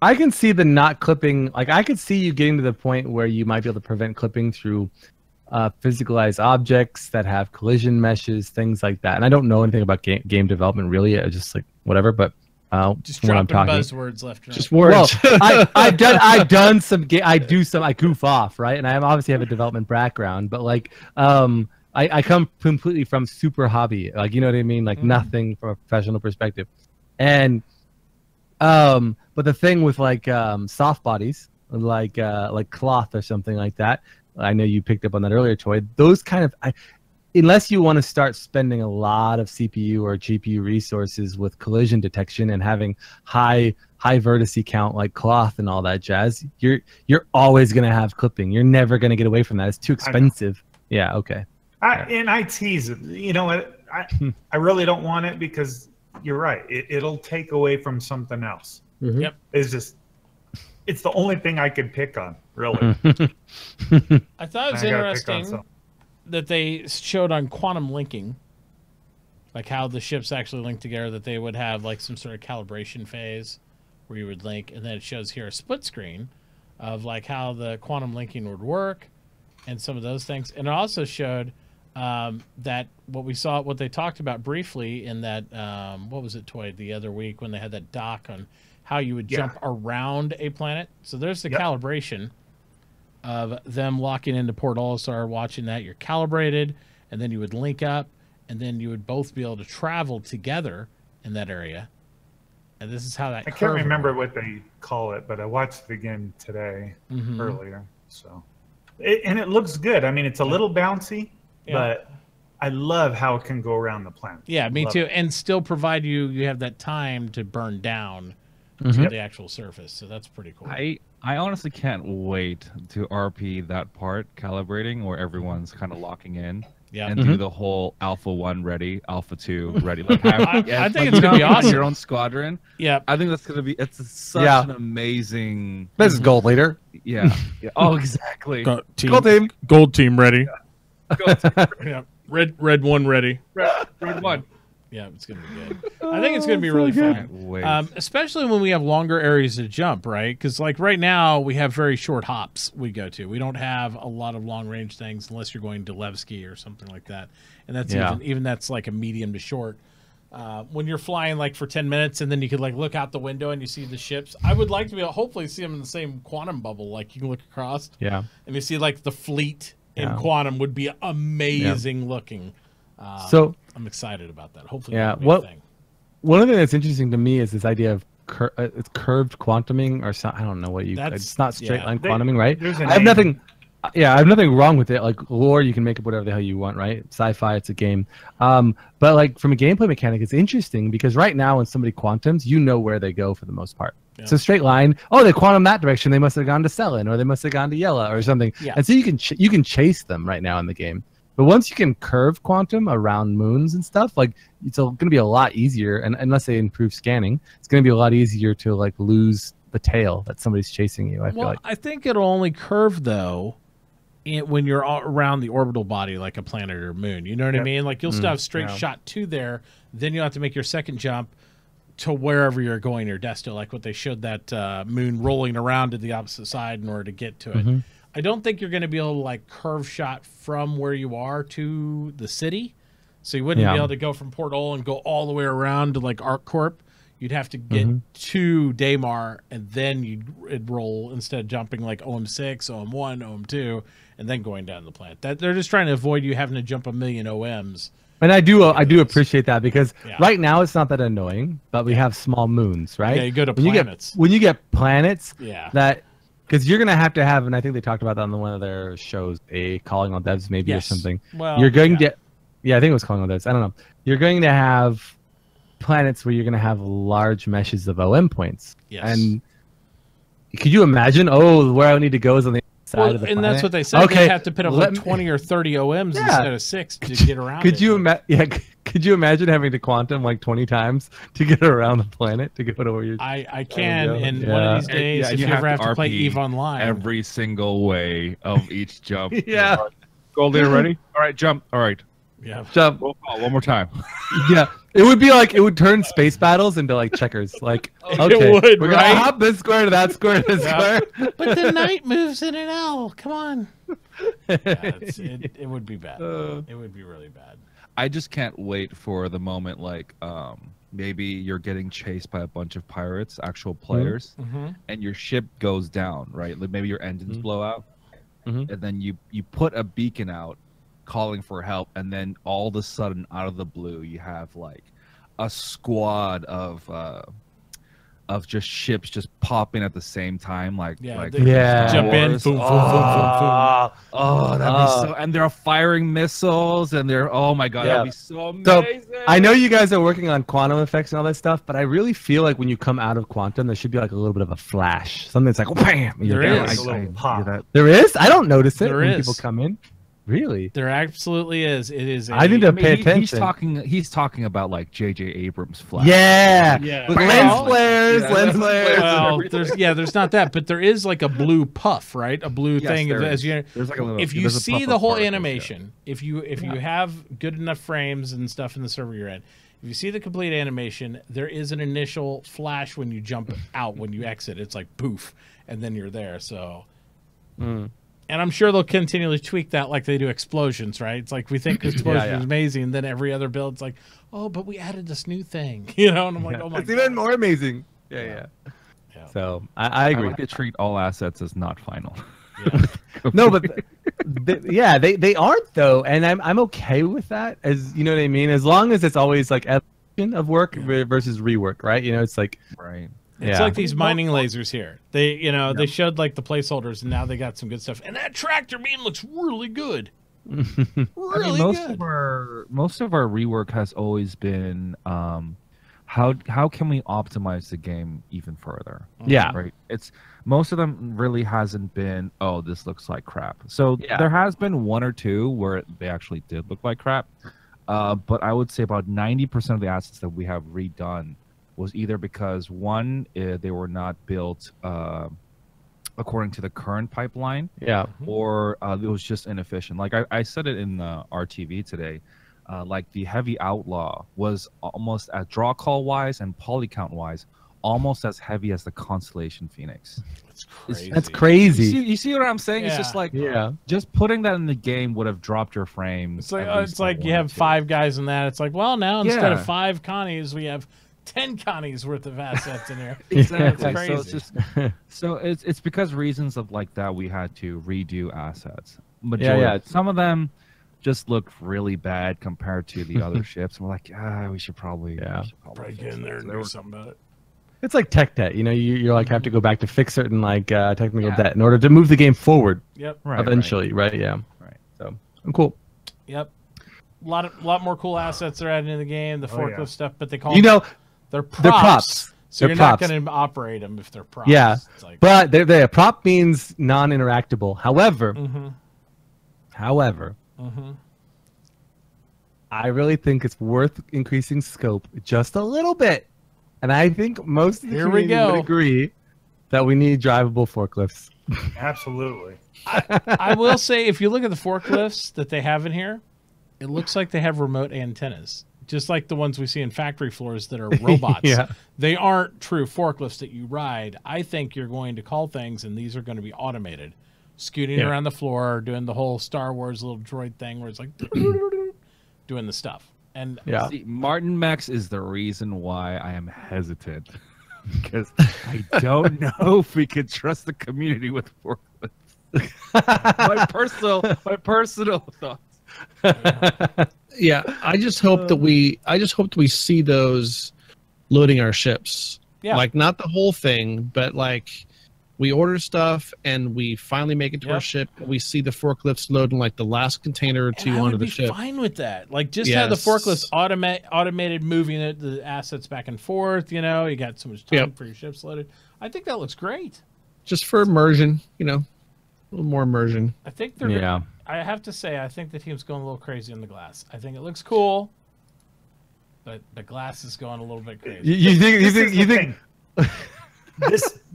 I can see the not clipping. Like I could see you getting to the point where you might be able to prevent clipping through physicalized objects that have collision meshes, things like that. And I don't know anything about game development really. I just like whatever, but just dropping buzzwords left and right. Just words. Well, I've done some. I goof off, right? And I obviously have a development background, but like I come completely from super hobby, like you know what I mean, like nothing from a professional perspective, and but the thing with like soft bodies, like cloth or something like that, I know you picked up on that earlier, Toy. Those kind of, unless you want to start spending a lot of CPU or GPU resources with collision detection and having high vertice count like cloth and all that jazz, you're always gonna have clipping. You're never gonna get away from that. It's too expensive. Yeah. Okay. And I tease it. You know what? I really don't want it because you're right. It'll take away from something else. Yep. It's the only thing I could pick on, really. I thought it was interesting that they showed on quantum linking, like how the ships actually link together, that they would have like some sort of calibration phase where you would link, and then it shows here a split screen of like how the quantum linking would work and some of those things. And it also showed that what they talked about briefly in that, what was it, Toy, the other week when they had that doc on how you would jump around a planet. So there's the calibration of them locking into Port Olisar, watching that. You're calibrated, and then you would link up, and then you would both be able to travel together in that area. And this is how that I can't remember what they call it, but I watched it again today, earlier. So, and it looks good. I mean, it's a little bouncy, but I love how it can go around the planet. Yeah, me too. And still provide you have that time to burn down to the actual surface. So that's pretty cool. I honestly can't wait to RP that part, calibrating, where everyone's kind of locking in and do the whole Alpha 1 ready, Alpha 2 ready. Like, I think it's gonna be awesome. Your own squadron. Yeah, I think that's gonna be. It's such an amazing. This is Gold Leader. Yeah. Oh, exactly. Gold team. Gold team ready. Gold team. Yeah. Red 1 ready. Red 1. Yeah, it's gonna be good. I think it's gonna be really fun, especially when we have longer areas to jump, right? Because like right now we have very short hops we go to. We don't have a lot of long range things unless you're going to Levski or something like that, and that's even that's like a medium to short. When you're flying like for 10 minutes and then you could like look out the window and you see the ships. I would like to be able hopefully see them in the same quantum bubble. Like you can look across, and you see like the fleet in quantum would be amazing looking. So I'm excited about that. Hopefully, one of the things that's interesting to me is this idea of it's curved quantuming or something. I don't know what it's not straight line quantuming, right? I have nothing. Yeah, I have nothing wrong with it. Like lore, you can make up whatever the hell you want, right? Sci-fi, it's a game. But like from a gameplay mechanic, it's interesting because right now when somebody quantums, you know where they go for the most part. Yeah. It's a straight line. Oh, they quantum that direction. They must have gone to Selin, or they must have gone to Yella, or something. Yeah. And so you can chase them right now in the game. But once you can curve quantum around moons and stuff, like it's going to be a lot easier. And unless they improve scanning, it's going to be a lot easier to like lose the tail that somebody's chasing you. I feel like. I think it'll only curve though when you're around the orbital body, like a planet or moon. You know what I mean? Like you'll still have straight shot to there. Then you'll have to make your second jump to wherever you're going, your desto. Like what they showed that moon rolling around to the opposite side in order to get to it. I don't think you're going to be able to like curve shot from where you are to the city. So you wouldn't be able to go from Port Ol and go all the way around to like ArcCorp. You'd have to get to Daymar and then you'd roll instead of jumping like OM6, OM1, OM2, and then going down the planet. They're just trying to avoid you having to jump a million OMs. And I do appreciate that because right now it's not that annoying, but we have small moons, right? Yeah, you go to planets. When you get planets that... Because you're going to have, and I think they talked about that on one of their shows, a Calling All Devs maybe or something. Well, you're going to, I think it was Calling All Devs. I don't know. You're going to have planets where you're going to have large meshes of OM points. Yes. And could you imagine, where I need to go is on the side of the planet? And that's what they said. Okay, they have to put up like 20 or 30 OMs instead of 6 to get around Could you imagine having to quantum like 20 times to get around the planet to go to where you're... I can, and one of these days, if you ever have to play EVE Online. Every single way of each jump. Gold Leader ready? All right, jump. All right. Yeah. Jump. One more time. It would be like, it would turn space battles into like checkers. Like, okay, we're going to hop this square to that square to this square. But the knight moves in an L. Come on. It would be bad. It would be really bad. I just can't wait for the moment like maybe you're getting chased by a bunch of pirates, actual players, and your ship goes down, right? Like maybe your engines blow out, and then you put a beacon out calling for help, and then all of a sudden out of the blue you have like a squad of just ships just popping at the same time, like jump in, boom, boom, boom, boom, boom. Oh, that'd be so, and they're firing missiles, and they're, oh my god, that'd be so amazing. So, I know you guys are working on quantum effects and all that stuff, but I really feel like when you come out of quantum, there should be like a little bit of a flash, something that's like, bam! There is. There is? I don't notice it when people come in. Really? There absolutely is. It is. I need to pay attention. He's talking about like J.J. Abrams flash. Yeah. With lens flares. Well, there's not that, but there is like a blue puff, right? A blue thing. There's like a little, if you see the whole animation, if you have good enough frames and stuff in the server you're in, if you see the complete animation, there is an initial flash when you jump out. When you exit, it's like poof, and then you're there. So. And I'm sure they'll continually tweak that like they do explosions, right? It's like we think explosion is amazing, and then every other build's like, oh, but we added this new thing, you know? And I'm like, oh my god. It's even more amazing. Yeah. So I agree. I like to treat all assets as not final. No, but they aren't though, and I'm okay with that. As you know what I mean? As long as it's always like evolution of work versus rework, right? You know, it's like It's like these mining lasers here. They, they showed like the placeholders, and now they got some good stuff. And that tractor beam looks really good. Really good. Most of our rework has always been how can we optimize the game even further? Yeah. Right. It's most of them really hasn't been, oh, this looks like crap. So Yeah. there has been one or two where they actually did look like crap. But I would say about 90% of the assets that we have redone was either because one, they were not built according to the current pipeline, or it was just inefficient. Like I said it in RTV today, like the Heavy Outlaw was almost at draw call wise and poly count wise, almost as heavy as the Constellation Phoenix. That's crazy. You see what I'm saying? It's just like, just putting that in the game would have dropped your frames. It's like you have 5 guys in that. It's like, well, now instead of 5 Connies, we have 10 Connies worth of assets in here. Exactly. It's crazy. So it's because reasons of like that we had to redo assets. Some of them just look really bad compared to the other ships. And we're like, we should probably get in there and do something about it. It's like tech debt, you know. You like have to go back to fix certain like technical debt in order to move the game forward. Yep. Eventually, right? Yeah. Right. So I'm cool. Yep. A lot more cool assets are added in the game. The forklift stuff, but they call they're props. They're props. So you're not going to operate them if they're props. Yeah. It's like, but a prop means non-interactable. However, I really think it's worth increasing scope just a little bit. And I think most of the community would agree that we need drivable forklifts. Absolutely. I will say, if you look at the forklifts that they have in here, it looks like they have remote antennas, just like the ones we see in factory floors that are robots. They aren't true forklifts that you ride. I think you're going to call things, and these are going to be automated, scooting around the floor, doing the whole Star Wars little droid thing where it's like doing the stuff. And see, Martin Max is the reason why I am hesitant, because I don't know if we can trust the community with forklifts. my personal thoughts. Yeah, I just hope that we see those loading our ships. Yeah. Like not the whole thing, but like we order stuff and we finally make it to our ship. And we see the forklifts loading like the last container or two onto the ship. Fine with that. Like just have the forklifts automated moving the assets back and forth. You know, you got so much time for your ships loaded. I think that looks great. Just for immersion, you know, a little more immersion. I think they're. I have to say, I think the team's going a little crazy on the glass. I think it looks cool, but the glass is going a little bit crazy. You think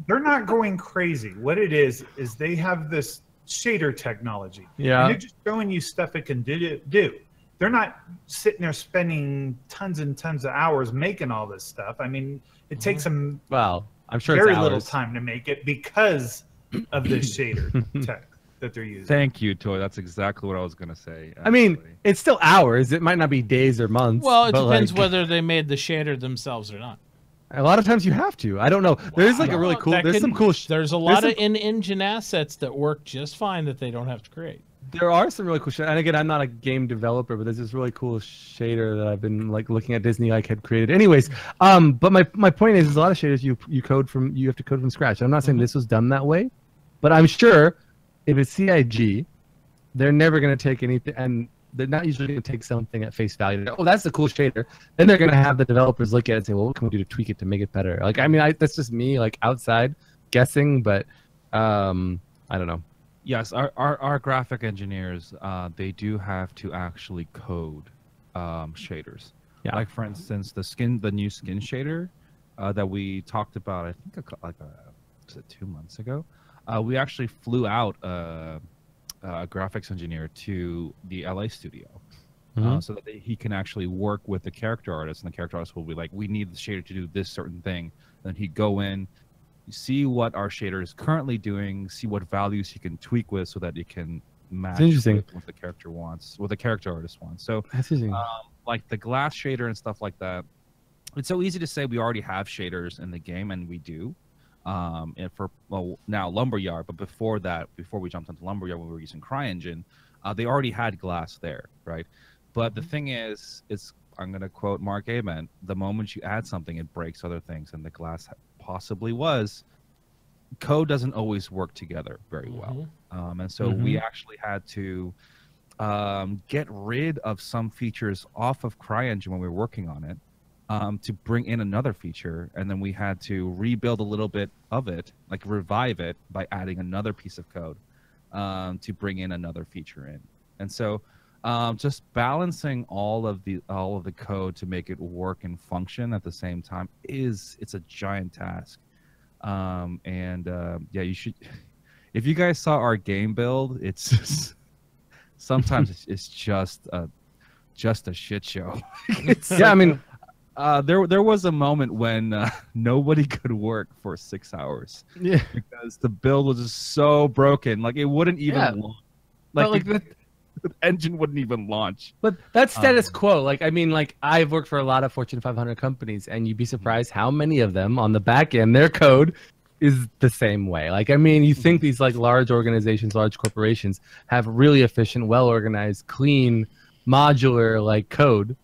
they're not going crazy. What it is they have this shader technology. Yeah. And they're just showing you stuff it can do. They're not sitting there spending tons and tons of hours making all this stuff. I mean, it takes them I'm sure very it's little time to make it because of this shader tech that they're using. Thank you, Toy. That's exactly what I was going to say. Actually. I mean, it's still hours. It might not be days or months. Well, it depends whether they made the shader themselves or not. A lot of times you have to. I don't know. There's like a really cool. There's a lot of in-engine assets that work just fine that they don't have to create. There are some really cool shit. And again, I'm not a game developer, but there's this really cool shader that I've been like looking at Disney like had created. Anyways, but my point is a lot of shaders you have to code from scratch. I'm not saying this was done that way, but I'm sure if it's CIG, they're never going to take anything, and they're not usually going to take something at face value. Oh, that's a cool shader. Then they're going to have the developers look at it and say, well, what can we do to tweak it to make it better? Like, I mean, that's just me, like, outside guessing, but I don't know. Yes, our graphic engineers, they do have to actually code shaders. Yeah. Like, for instance, the new skin shader that we talked about, I think, was it 2 months ago? We actually flew out a graphics engineer to the LA studio so that he can actually work with the character artist, and the character artist will be like, we need the shader to do this certain thing. Then he'd go in, see what our shader is currently doing, see what values he can tweak with so that it can match with what the character wants, what the character artist wants. So like the glass shader and stuff like that, it's so easy to say we already have shaders in the game, and we do. And for now Lumberyard, but before that, before we jumped into Lumberyard when we were using CryEngine, they already had glass there, right? But the thing is, I'm going to quote Mark Amen, the moment you add something, it breaks other things, and the glass possibly was. Code doesn't always work together very well, and so we actually had to get rid of some features off of CryEngine when we were working on it, to bring in another feature, and then we had to rebuild a little bit of it, like revive it by adding another piece of code to bring in another feature in. And so just balancing all of the code to make it work and function at the same time it's a giant task. Yeah, you should, if you guys saw our game build, it's just, sometimes it's just a shit show. Yeah, I mean, there was a moment when nobody could work for 6 hours. Yeah, because the build was just so broken. Like it wouldn't even launch. The engine wouldn't even launch. But that's status quo. Like, I mean, like I've worked for a lot of Fortune 500 companies, and you'd be surprised how many of them on the back end, their code is the same way. Like, I mean, you think these like large organizations, large corporations have really efficient, well-organized, clean, modular like code,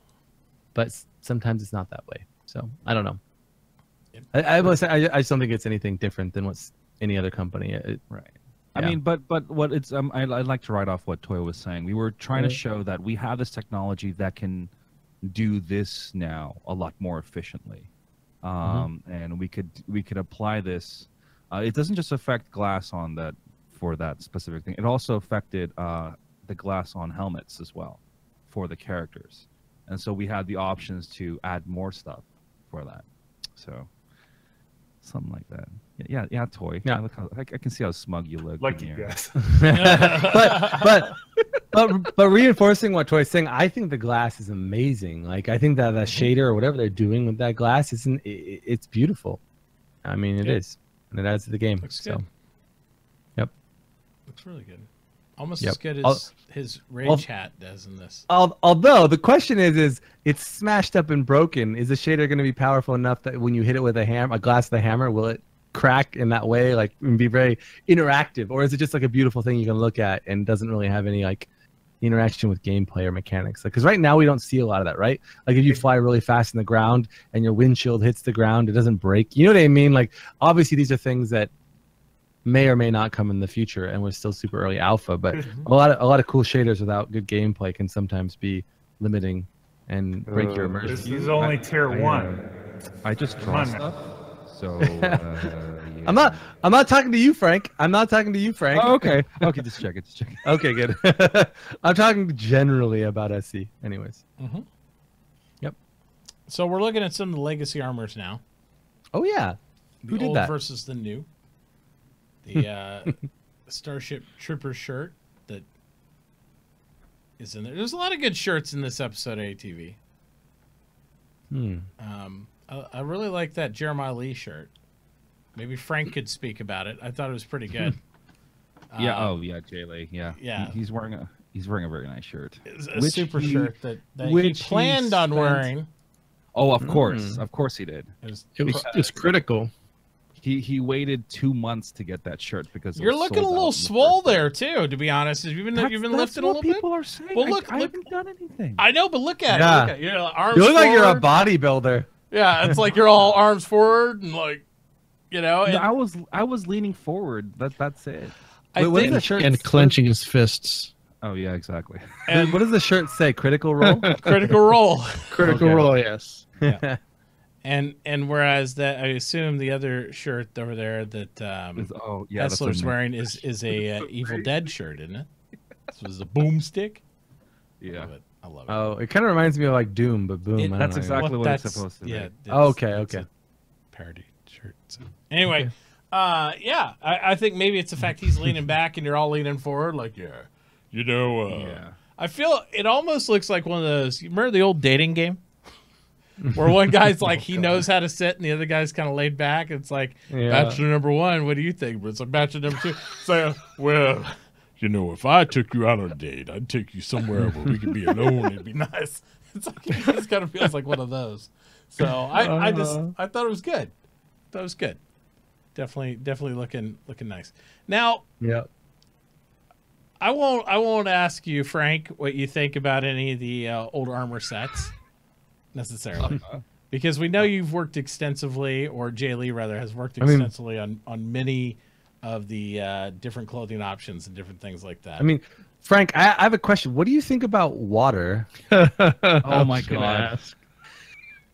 but sometimes it's not that way. So I don't know. I just don't think it's anything different than what's any other company. Right. Yeah. I mean, but what it's I'd like to write off what Toya was saying. We were trying to show that we have this technology that can do this now a lot more efficiently, and we could apply this. It doesn't just affect glass on that for that specific thing. It also affected the glass on helmets as well for the characters, and so we had the options to add more stuff for that. So something like that. Yeah, Toy. Yeah. I can see how smug you look. Like you guys. but reinforcing what Toy's saying, I think the glass is amazing. Like, I think that shader or whatever they're doing with that glass it's beautiful. I mean, it is, and it adds to the game. Looks so, good. Yep, looks really good. Almost as good as his rage hat does in this. Although the question is it's smashed up and broken. Is the shader going to be powerful enough that when you hit it with a glass with a hammer, will it crack in that way, like, and be very interactive, or is it just like a beautiful thing you can look at and doesn't really have any like interaction with gameplay or mechanics? Because right now we don't see a lot of that, right? Like if you fly really fast in the ground and your windshield hits the ground, it doesn't break. You know what I mean? Like, obviously these are things that may or may not come in the future, and we're still super early alpha. But a lot of cool shaders without good gameplay can sometimes be limiting and break your immersion. This is only tier 1. I just draw stuff. So I'm not talking to you, Frank. I'm not talking to you, Frank. Oh, okay. Okay, just check it. Okay, good. I'm talking generally about SC. Anyways. Yep. So we're looking at some of the legacy armors now. Oh yeah. Who did old that? versus the new. The Starship Trooper shirt that is in there. There's a lot of good shirts in this episode of ATV. I really like that Jeremiah Lee shirt. Maybe Frank could speak about it. I thought it was pretty good. Yeah. Jay Lee. Yeah. Yeah. He's wearing a very nice shirt. It's a super shirt that he planned on wearing. Oh, of course. Of course he did. It's critical. He waited 2 months to get that shirt because you're looking a little swole there too. To be honest, you've been lifting a little bit. People are saying. Well, look, I haven't done anything. I know, but look at it. Yeah. Look at it. Arms You look like forward. you're a bodybuilder. Yeah, it's like you're all arms forward and like, you know. And No, I was leaning forward. That's it. What does the shirt And clenching his fists. Oh yeah, exactly. And what does the shirt say? Critical role. critical role. Critical Okay. role, yes. Yeah. And whereas that, I assume the other shirt over there that Essler's wearing is a Evil Dead shirt, isn't it? This was a boomstick. Yeah. I love it. Oh, it kind of reminds me of like Doom, but Boom. I don't That's know. exactly what it's supposed to be. Yeah. Oh, okay. It's a parody shirt. So. Anyway, yeah, I think maybe it's the fact he's leaning back and you're all leaning forward, like, yeah. I feel it almost looks like one of those. You remember the old dating game? Where one guy's like, he knows how to sit, and the other guy's kind of laid back. It's like, bachelor number 1, what do you think? But it's like, bachelor number 2. So, well, if I took you out on a date, I'd take you somewhere where we could be alone. It'd be nice. It's like, it just kind of feels like one of those. So I thought it was good. Definitely looking nice. Now, I won't ask you, Frank, what you think about any of the old armor sets. Necessarily, because we know you've worked extensively, or Jay Lee rather has worked extensively on many of the different clothing options and different things like that. I mean, Frank, I have a question. What do you think about water? Oh my god!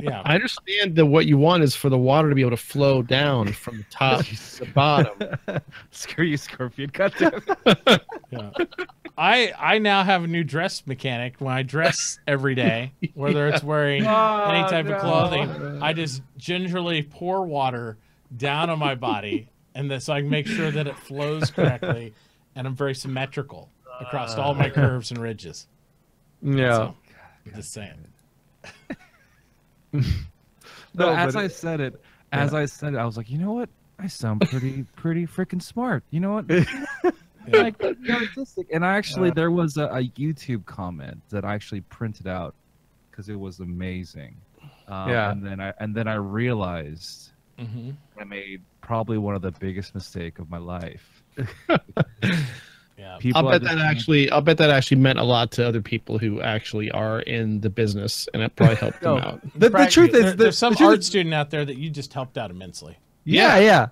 Yeah. I understand that what you want is for the water to be able to flow down from the top to the bottom. Screw you, Scorpion. Cut them. Yeah. I now have a new dress mechanic. When I dress every day, whether it's wearing any type of clothing, I just gingerly pour water down on my body, and so I can make sure that it flows correctly, and I'm very symmetrical across all my curves and ridges. Yeah. So, just saying. No, as I said it, I was like, you know what? I sound pretty freaking smart. You know what? Like artistic. And I actually, there was a YouTube comment that I actually printed out because it was amazing. And then I realized I made probably one of the biggest mistake of my life. Yeah. I'll bet that actually meant a lot to other people who actually are in the business, and it probably helped them out. The truth is, there's some art student out there that you just helped out immensely. Yeah.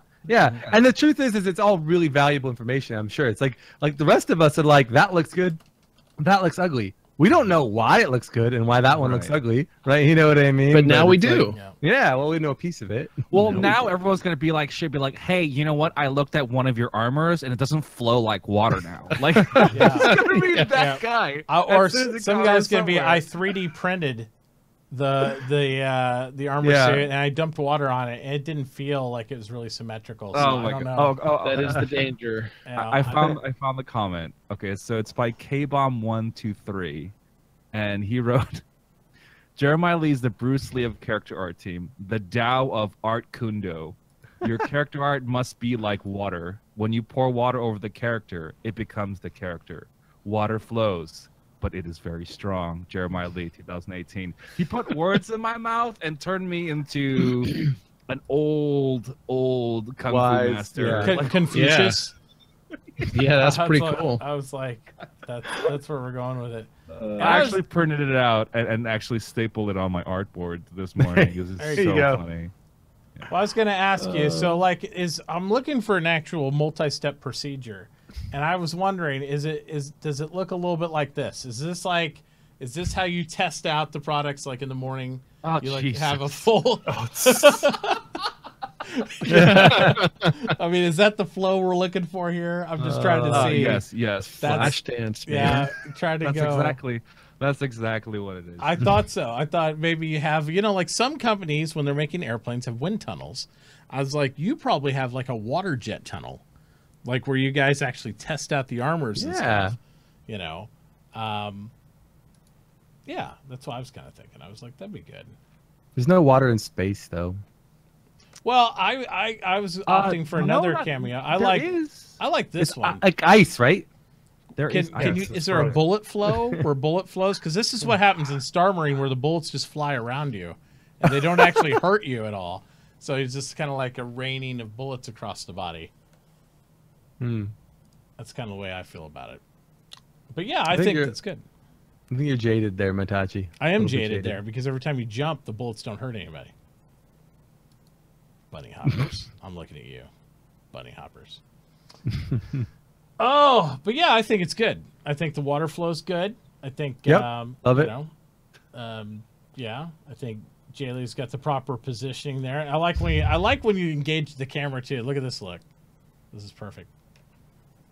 And the truth is it's all really valuable information. I'm sure it's like the rest of us are like, that looks good, that looks ugly. We don't know why it looks good and why that one looks ugly, right? You know what I mean? But now we do. Yeah, well, we know a piece of it. Well, now everyone's gonna be like, hey, you know what? I looked at one of your armors and it doesn't flow like water now. Like, it's gonna be that guy. Or some guy's gonna be, I 3D printed the armor suit, and I dumped water on it, and it didn't feel like it was really symmetrical. So I don't know. That is the danger. I found the comment. Okay, so it's by KBomb123, and he wrote, Jeremiah Lee's the Bruce Lee of character art team, the Tao of Art Kundo. Your character art must be like water. When you pour water over the character, it becomes the character. Water flows, but it is very strong. Jeremiah Lee, 2018. He put words in my mouth and turned me into an old kung fu master. Yeah. Confucius. Yeah, that's pretty cool. I was like, that's where we're going with it. I actually printed it out and actually stapled it on my artboard this morning because it's so funny. Well, I was going to ask you, so like, I'm looking for an actual multi-step procedure, and I was wondering, does it look a little bit like this? Is this how you test out the products? Like in the morning, you like have a full. I mean, is that the flow we're looking for here? I'm just trying to see. Yes. Flash dance, man. Yeah, trying to go. That's exactly what it is. I thought so. I thought maybe you have, like some companies when they're making airplanes have wind tunnels. I was like, you probably have like a water jet tunnel, like where you guys actually test out the armors and stuff. Yeah, that's what I was kind of thinking. I was like, that'd be good. There's no water in space though. Well, I was opting for another cameo. I like this one. Like ice, right? Is there a bullet flow where bullet flows? Because this is what happens in Star Marine, where the bullets just fly around you, and they don't actually hurt you at all. So it's just kind of like a raining of bullets across the body. That's kind of the way I feel about it. But yeah, I think that's good. I think you're jaded there, Mitauchi. I am jaded there because every time you jump, the bullets don't hurt anybody. Bunny hoppers. I'm looking at you. Bunny hoppers. Oh, but yeah, I think it's good. I think the water flow's good. I think love it. Yeah, I think Jaylee's got the proper positioning there. I like when you engage the camera too. Look at this look. This is perfect.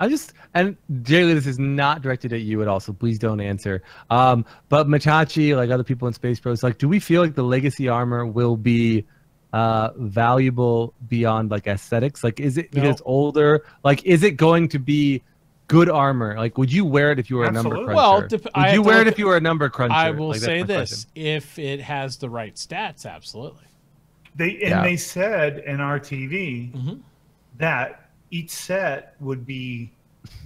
And Jaylee, this is not directed at you at all, so please don't answer. But Mitauchi, like other people in SpaceBros, like, do we feel like the legacy armor will be valuable beyond like aesthetics? Like, is it because it's older? Like, is it going to be good armor? Like, would you wear it if you were a number cruncher? Well, would you wear it if you were a number cruncher? I will say this: if it has the right stats, absolutely. They said in our TV that each set would be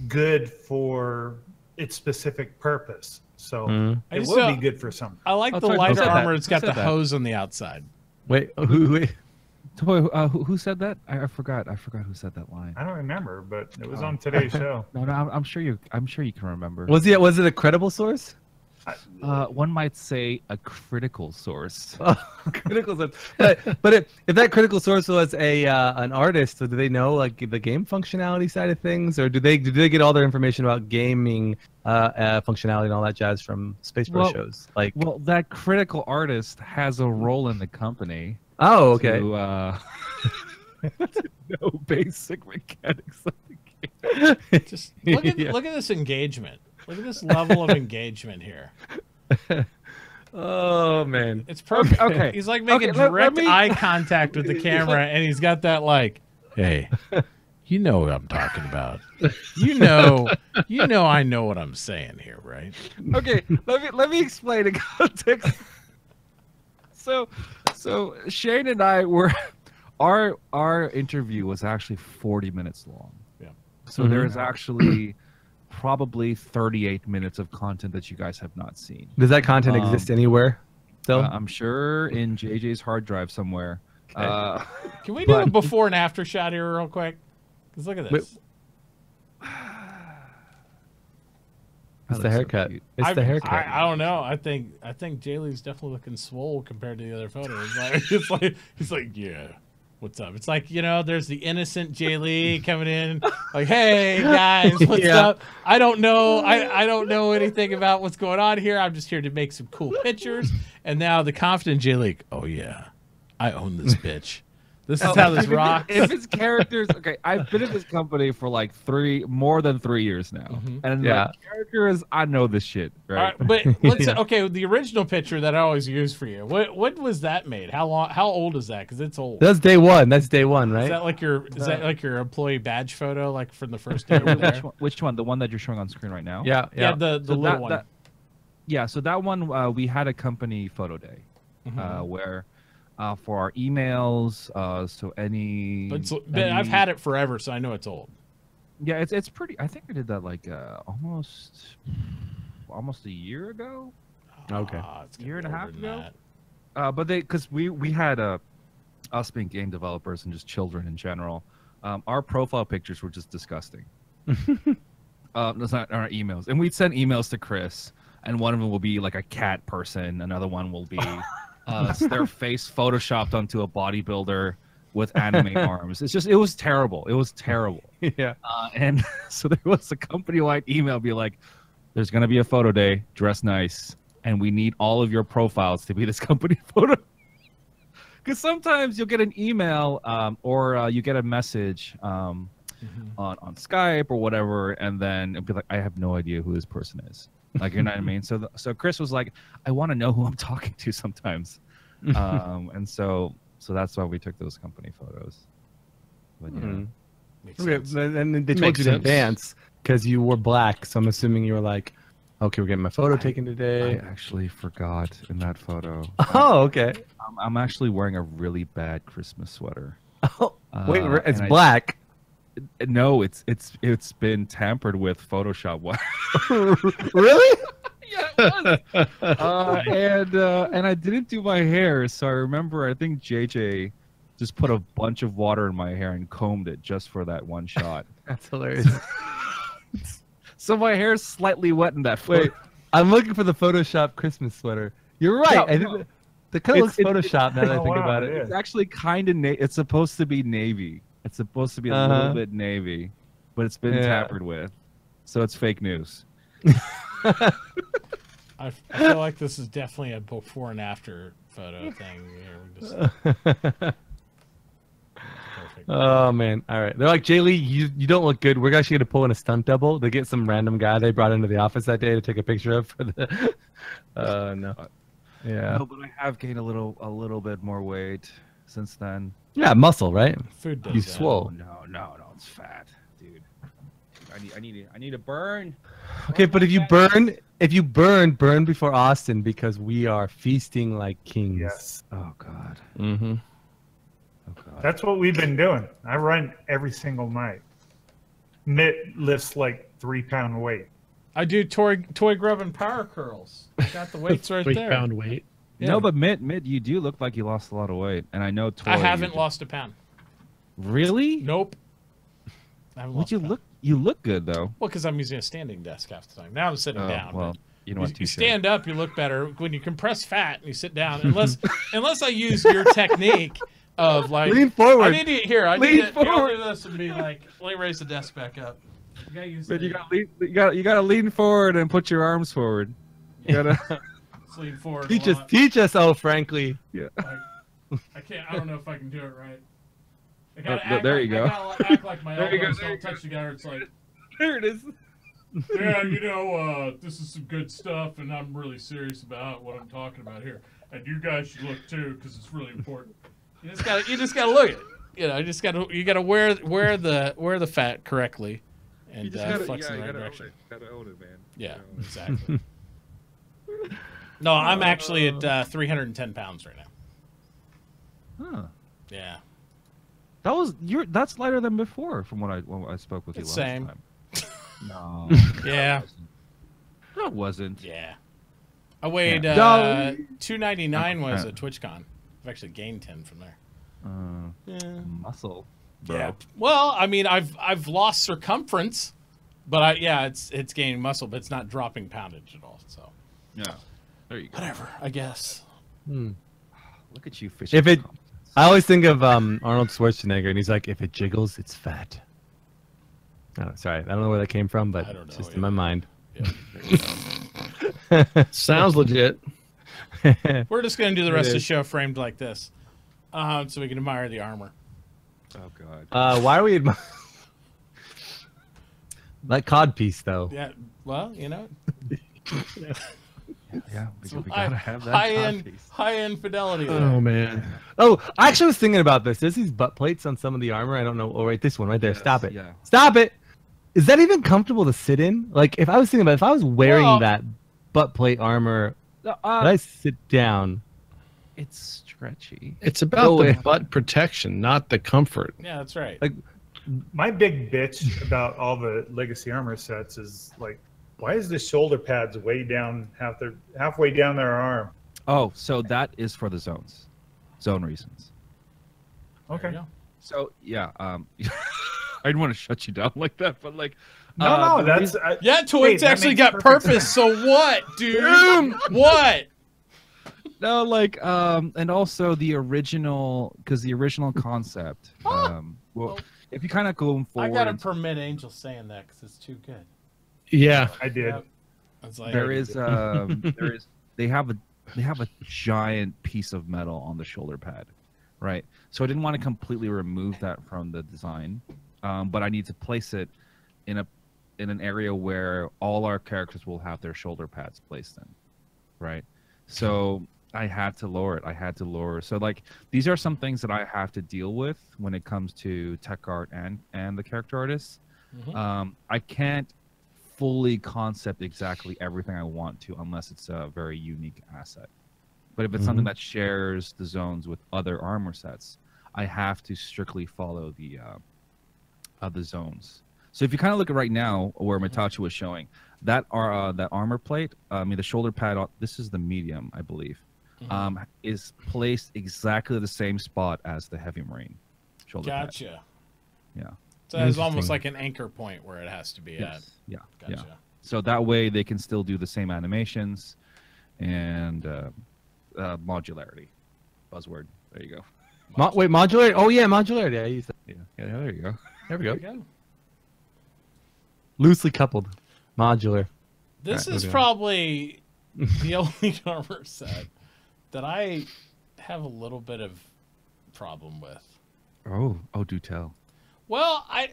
good for its specific purpose. So it will be good for something. I like the lighter armor. It's got the hose on the outside. Wait, who said that? I forgot who said that line. I don't remember, but it was on today's show. No, I'm sure you can remember. Was it a credible source? One might say a critical source. Critical source. But if that critical source was an artist, so do they know like the game functionality side of things, or do they get all their information about gaming functionality and all that jazz from SpaceBros shows? Like, well, that critical artist has a role in the company. Oh, okay. To know basic mechanics of the game. Just look at this engagement. Look at this level of engagement here. Oh man, it's perfect. Okay. He's like making direct eye contact with the camera, and he's got that like, "Hey, you know what I'm talking about. You know, I know what I'm saying here, right?" Okay, let me explain the context. So Shane and I were our interview was actually 40 minutes long. Yeah. So there is actually probably 38 minutes of content that you guys have not seen. Does that content exist anywhere? Still, I'm sure in JJ's hard drive somewhere. Okay. Can we do a before and after shot here real quick? Because look at this. It's the haircut. It's the haircut. I don't know. I think Jaylee's definitely looking swole compared to the other photos. He's like, yeah. What's up? It's like, there's the innocent Jaylee coming in, like, hey guys, what's up? I don't know. I don't know anything about what's going on here. I'm just here to make some cool pictures. And now the confident Jaylee, oh yeah, I own this bitch. This is how this rocks. If it's characters, okay, I've been at this company for like more than 3 years now, and characters, I know this shit, right? All right, but let's okay. The original picture that I always use for you. What was that made? How old is that? Because it's old. That's day one. That's day one, right? Is that like your employee badge photo, like from the first day? Which one? The one that you're showing on screen right now? Yeah. The little one. So that one, we had a company photo day, where. For our emails, so I've had it forever, so I know it's old. Yeah, it's pretty. I think I did that like almost a year ago. Okay, year and a half ago. But because we had us being game developers and just children in general, our profile pictures were just disgusting. That's not our emails, and we'd send emails to Chris, and one of them will be like a cat person, another one will be. Their face photoshopped onto a bodybuilder with anime arms. It was terrible. It was terrible. Yeah. And so there was a company-wide email be like, there's going to be a photo day, dress nice, and we need all of your profiles to be this company photo. Because sometimes you'll get an email or you get a message on Skype or whatever, and then it'll be like, I have no idea who this person is. Like, you know what I mean? So Chris was like, I want to know who I'm talking to sometimes. And so that's why we took those company photos. But and they told you in advance because you were black. So I'm assuming you were like, okay, we're getting my photo taken today. I actually forgot in that photo. Oh, okay. I'm actually wearing a really bad Christmas sweater. Oh, wait, it's black. No, it's been tampered with Photoshop. Really? Yeah, it was. And I didn't do my hair, so I remember I think JJ just put a bunch of water in my hair and combed it just for that one shot. That's hilarious. So my hair's slightly wet in that photo. Wait, I'm looking for the Photoshop Christmas sweater. You're right. No. The color looks Photoshop now that I think about it. It's actually kind of it's supposed to be navy. It's supposed to be a little bit navy, but it's been tampered with, so it's fake news. I feel like this is definitely a before and after photo thing. Perfect. Oh man! All right, they're like, Jaylee, you don't look good. We're actually gonna pull in a stunt double to get some random guy they brought into the office that day to take a picture of for the. No. Yeah. No, but I have gained a little bit more weight since then. Yeah, muscle, right? Food does you that. swole. No, it's fat, dude. I need to burn. Okay, but if you burn before Austin because we are feasting like kings. Yes. Oh God. Mm-hmm. Oh God. That's what we've been doing. I run every single night. Mitt lifts like 3-pound weight. I do toy grubbing power curls. I got the weights right there. 3-pound weight. Yeah. No, but Mitt, you do look like you lost a lot of weight, and I know. I haven't lost a pound. Really? Nope. Would you look? You look good though. Well, because I'm using a standing desk half the time. Now I'm sitting down. Well, You don't want You to stand up, you look better. When you compress fat and you sit down, unless I use your technique of like lean forward. I need to here. I Lean need to forward. do this and be like, let me raise the desk back up. You gotta use But you gotta lean forward and put your arms forward. You gotta lean forward. Teach us, oh frankly. yeah. Like, I can't. I don't know if I can do it right. I gotta Oh, there like, you go. I gotta act like my There you go, elbows there don't you go. touch together. It's like, There it is. yeah, you know, this is some good stuff, and I'm really serious about what I'm talking about here. And you guys should look too, because it's really important. You just gotta look at it. You know, you gotta wear the fat correctly, and flex in the right direction. Gotta own it, man. Yeah, exactly. No, I'm actually at 310 pounds right now. Huh. Yeah. That's lighter than before from when I spoke with you last Same. time. No. Yeah. No, it wasn't. Yeah. I weighed Yeah. 299 was at TwitchCon. I've actually gained 10 from there. Yeah. Muscle. Bro. Yeah. Well, I mean, I've lost circumference, but it's gaining muscle, but it's not dropping poundage at all. So. Yeah. There you go. Whatever, I guess. Look at you fishing. If it, I always think of Arnold Schwarzenegger, and he's like, if it jiggles, it's fat. Oh, sorry, I don't know where that came from, but it's just in my mind. Yeah. Sounds legit. We're just gonna do the rest of the show framed like this, so we can admire the armor. Oh God. Why are we that cod piece though? Yeah. Well, you know. Yeah, we gotta have that. High end fidelity. There. Oh man. Oh, I actually was thinking about this. There's these butt plates on some of the armor. I don't know. Oh, right, this one right there. Yes, Stop it. yeah. Stop it. Is that even comfortable to sit in? Like, if I was thinking about, if I was wearing that butt plate armor, would I sit down? It's stretchy. It's about the butt protection, not the comfort. Yeah, that's right. Like, my big bitch about all the legacy armor sets is like, why is the shoulder pads way down, halfway down their arm? Oh, so that is for the zone reasons. Okay. So yeah, I didn't want to shut you down like that, but like, no, that's yeah. Twitch actually got purpose. So what, dude? What? No, like, and also the original, because the original concept. Well, if you kind of go forward, I gotta permit Angel saying that because it's too good. Yeah, I did. Yep. Like, they have a giant piece of metal on the shoulder pad, right? So I didn't want to completely remove that from the design, but I need to place it in an area where all our characters will have their shoulder pads placed in, right? So I had to lower it. So like, these are some things that I have to deal with when it comes to tech art and the character artists. Mm-hmm. I can't fully concept exactly everything I want to unless it's a very unique asset. But if it's something that shares the zones with other armor sets, I have to strictly follow the zones. So if you kind of look at right now where Mitauchi was showing, that armor plate, I mean the shoulder pad, this is the medium, I believe, is placed exactly the same spot as the heavy marine shoulder pad. Gotcha. Yeah. So it's almost like an anchor point where it has to be at. Yeah. Gotcha. Yeah. So that way they can still do the same animations and modularity. Buzzword. There you go. Wait, modularity? Oh yeah, modularity. I use that. Yeah. There you go. There we go. Loosely coupled. Modular. This is probably the only armor set that I have a little bit of problem with. Oh, do tell. Well, I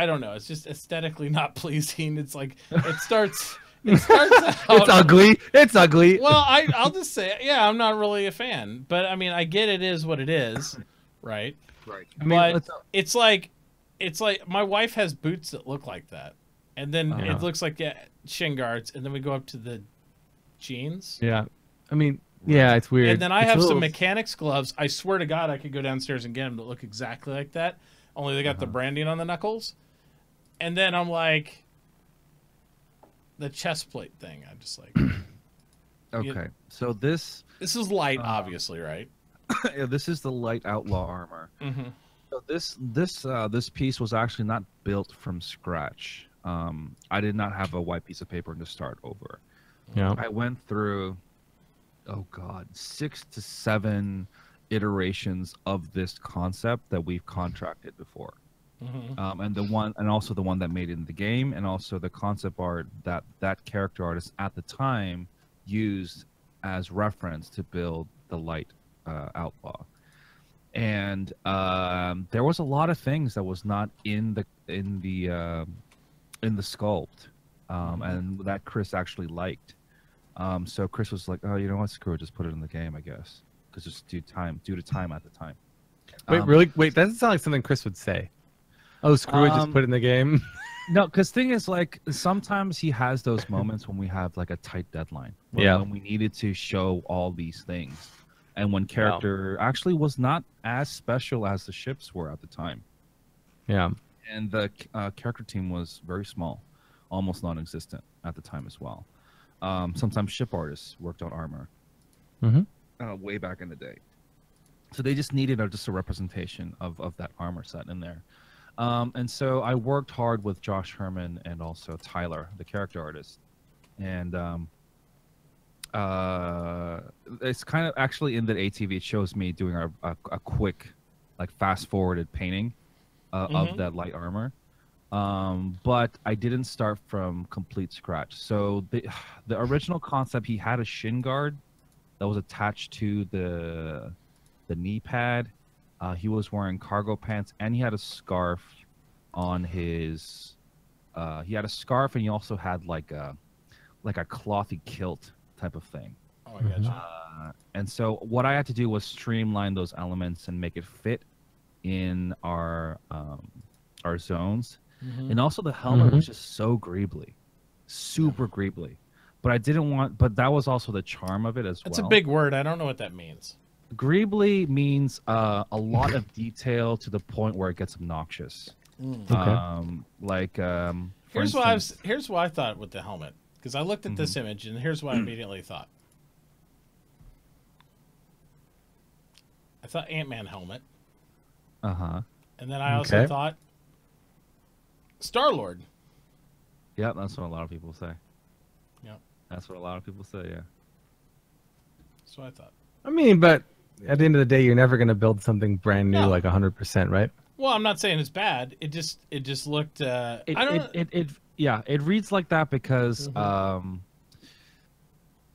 don't know. It's just aesthetically not pleasing. It's like it starts out. It's ugly. It's ugly. Well, I'll just say, yeah, I'm not really a fan, but I mean, I get it is what it is, right? Right. I mean, but it's like my wife has boots that look like that, and then it looks like shin guards, and then we go up to the jeans. Yeah. I mean, yeah, it's weird. And then I have some mechanics gloves. I swear to God, I could go downstairs and get them that look exactly like that. Only they got the branding on the knuckles. And then I'm like, the chest plate thing. I'm just like, okay. So this is light, obviously, right? Yeah, this is the light outlaw armor. Mm-hmm. So this piece was actually not built from scratch. I did not have a white piece of paper to start over. Yeah. I went through, oh God, 6 to 7 iterations of this concept that we've contracted before. And also the one that made it in the game, and also the concept art that character artist at the time used as reference to build the light outlaw. And there was a lot of things that was not in the sculpt, and that Chris actually liked. So Chris was like, "Oh, you know what? Screw it, just put it in the game, I guess, because it's due to time at the time." Wait, really? Wait, that doesn't sound like something Chris would say. Oh, screw it, just put it in the game. No, because thing is, like, sometimes he has those moments when we have like a tight deadline. When we needed to show all these things, and when character actually was not as special as the ships were at the time. Yeah. And the character team was very small, almost non-existent at the time as well. Sometimes ship artists worked on armor way back in the day. So they just needed just a representation of that armor set in there. And so I worked hard with Josh Herman and also Tyler, the character artist. And it's kind of actually in the ATV, it shows me doing a quick, like, fast-forwarded painting of that light armor. But I didn't start from complete scratch. So the original concept, he had a shin guard that was attached to the knee pad. He was wearing cargo pants, and he had a scarf on his. He had a scarf, and he also had like a clothy kilt type of thing. Oh, I gotcha. And so what I had to do was streamline those elements and make it fit in our zones. And also the helmet was just so greebly, super greebly. But I didn't want. But that was also the charm of it as well. It's a big word. I don't know what that means. Greebly means a lot of detail to the point where it gets obnoxious. Here's what I thought with the helmet, because I looked at this image, and here's what I immediately thought. I thought Ant-Man helmet. And then I also thought Star-Lord. Yeah, that's what a lot of people say. Yeah, that's what a lot of people say. Yeah, that's what I thought. I mean, but at the end of the day, you're never going to build something brand new like 100%, right? Well, I'm not saying it's bad. It just looked. It reads like that because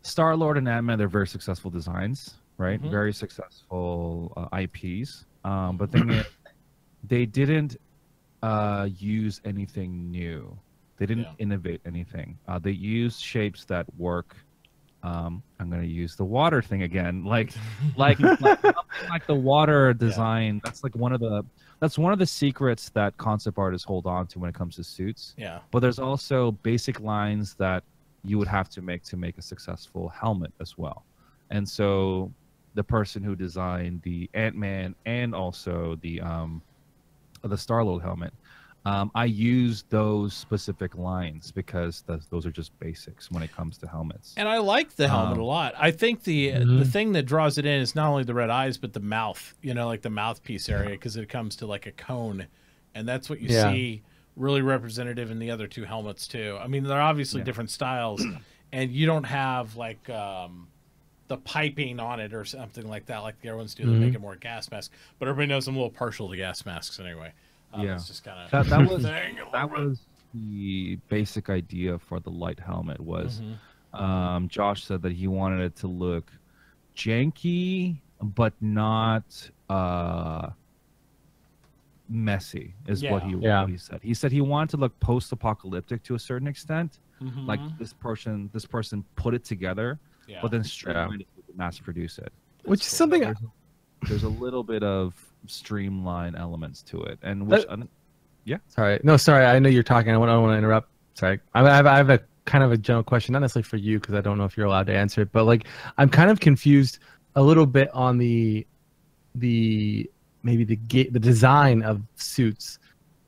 Star-Lord and Ant-Man, they're very successful designs, right? Very successful IPs. But the thing is, they didn't use anything new. They didn't innovate anything. They used shapes that work. I'm gonna use the water thing again, like the water design. That's like one of the secrets that concept artists hold on to when it comes to suits. Yeah. But there's also basic lines that you would have to make a successful helmet as well. And so the person who designed the Ant-Man and also the Star-Lord helmet, I use those specific lines because those are just basics when it comes to helmets. And I like the helmet a lot. I think the thing that draws it in is not only the red eyes, but the mouth, like the mouthpiece area, because it comes to like a cone. And that's what you see really representative in the other two helmets too. I mean, they're obviously different styles, and you don't have like the piping on it or something like that, like the other ones do, that make it more gas mask. But everybody knows I'm a little partial to gas masks anyway. It's just kind of that was the basic idea for the light helmet. Was Josh said that he wanted it to look janky but not messy, is what he said. He said he wanted to look post-apocalyptic to a certain extent, like this person put it together, but then streamlined it to mass produce it. Which is something. There's a little bit of streamline elements to it, and which sorry, I know you're talking. I don't want to interrupt. Sorry, I have a kind of a general question, not necessarily for you because I don't know if you're allowed to answer it, but like I'm kind of confused a little bit on the design of suits,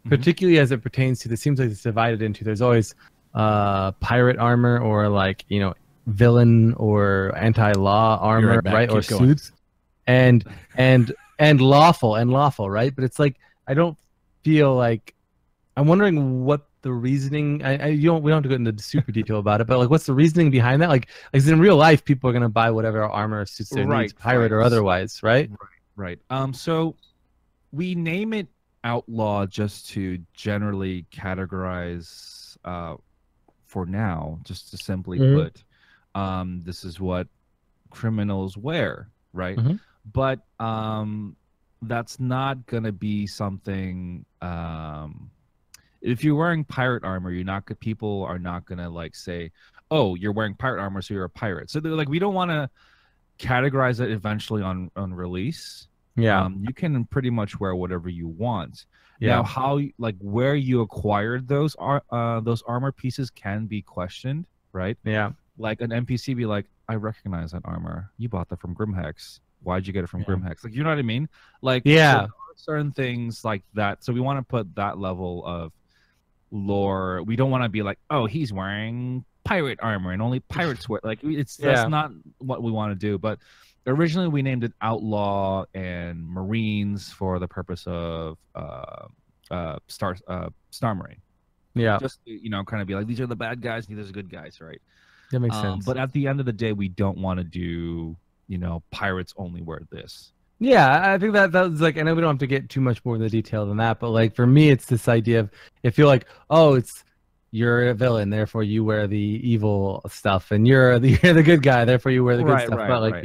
particularly as it pertains to. It seems like it's divided into. There's always pirate armor, or like villain or anti-law armor, right? Or suits, and lawful, right? But it's like I don't feel like. I'm wondering what the reasoning? We don't have to go into super detail about it, but like, what's the reasoning behind that? Like in real life, people are gonna buy whatever armor suits their needs, pirate or otherwise, right? Right. So we name it outlaw just to generally categorize, for now, just to simply put, this is what criminals wear, right? But that's not gonna be something. If you're wearing pirate armor, people are not gonna like say, "Oh, you're wearing pirate armor, so you're a pirate." So they're like, we don't want to categorize it eventually on release. Yeah, you can pretty much wear whatever you want. Now, where you acquired those armor pieces can be questioned, right? Yeah, like an NPC be like, "I recognize that armor. You bought that from Grimhex. Why'd you get it from Grimhex?" Like, you know what I mean? Like, so there are certain things like that. So we want to put that level of lore. We don't want to be like, "Oh, he's wearing pirate armor and only pirates wear." Like, that's not what we want to do. But originally we named it Outlaw and Marines for the purpose of Star Marine. Yeah, just kind of be like, these are the bad guys, these are the good guys, right? That makes sense. But at the end of the day, we don't want to do pirates only wear this. Yeah, I think that was like, I know we don't have to get too much more in the detail than that, but like for me, it's this idea of, if you're like, oh, you're a villain, therefore you wear the evil stuff, and you're the good guy, therefore you wear the good stuff. But like,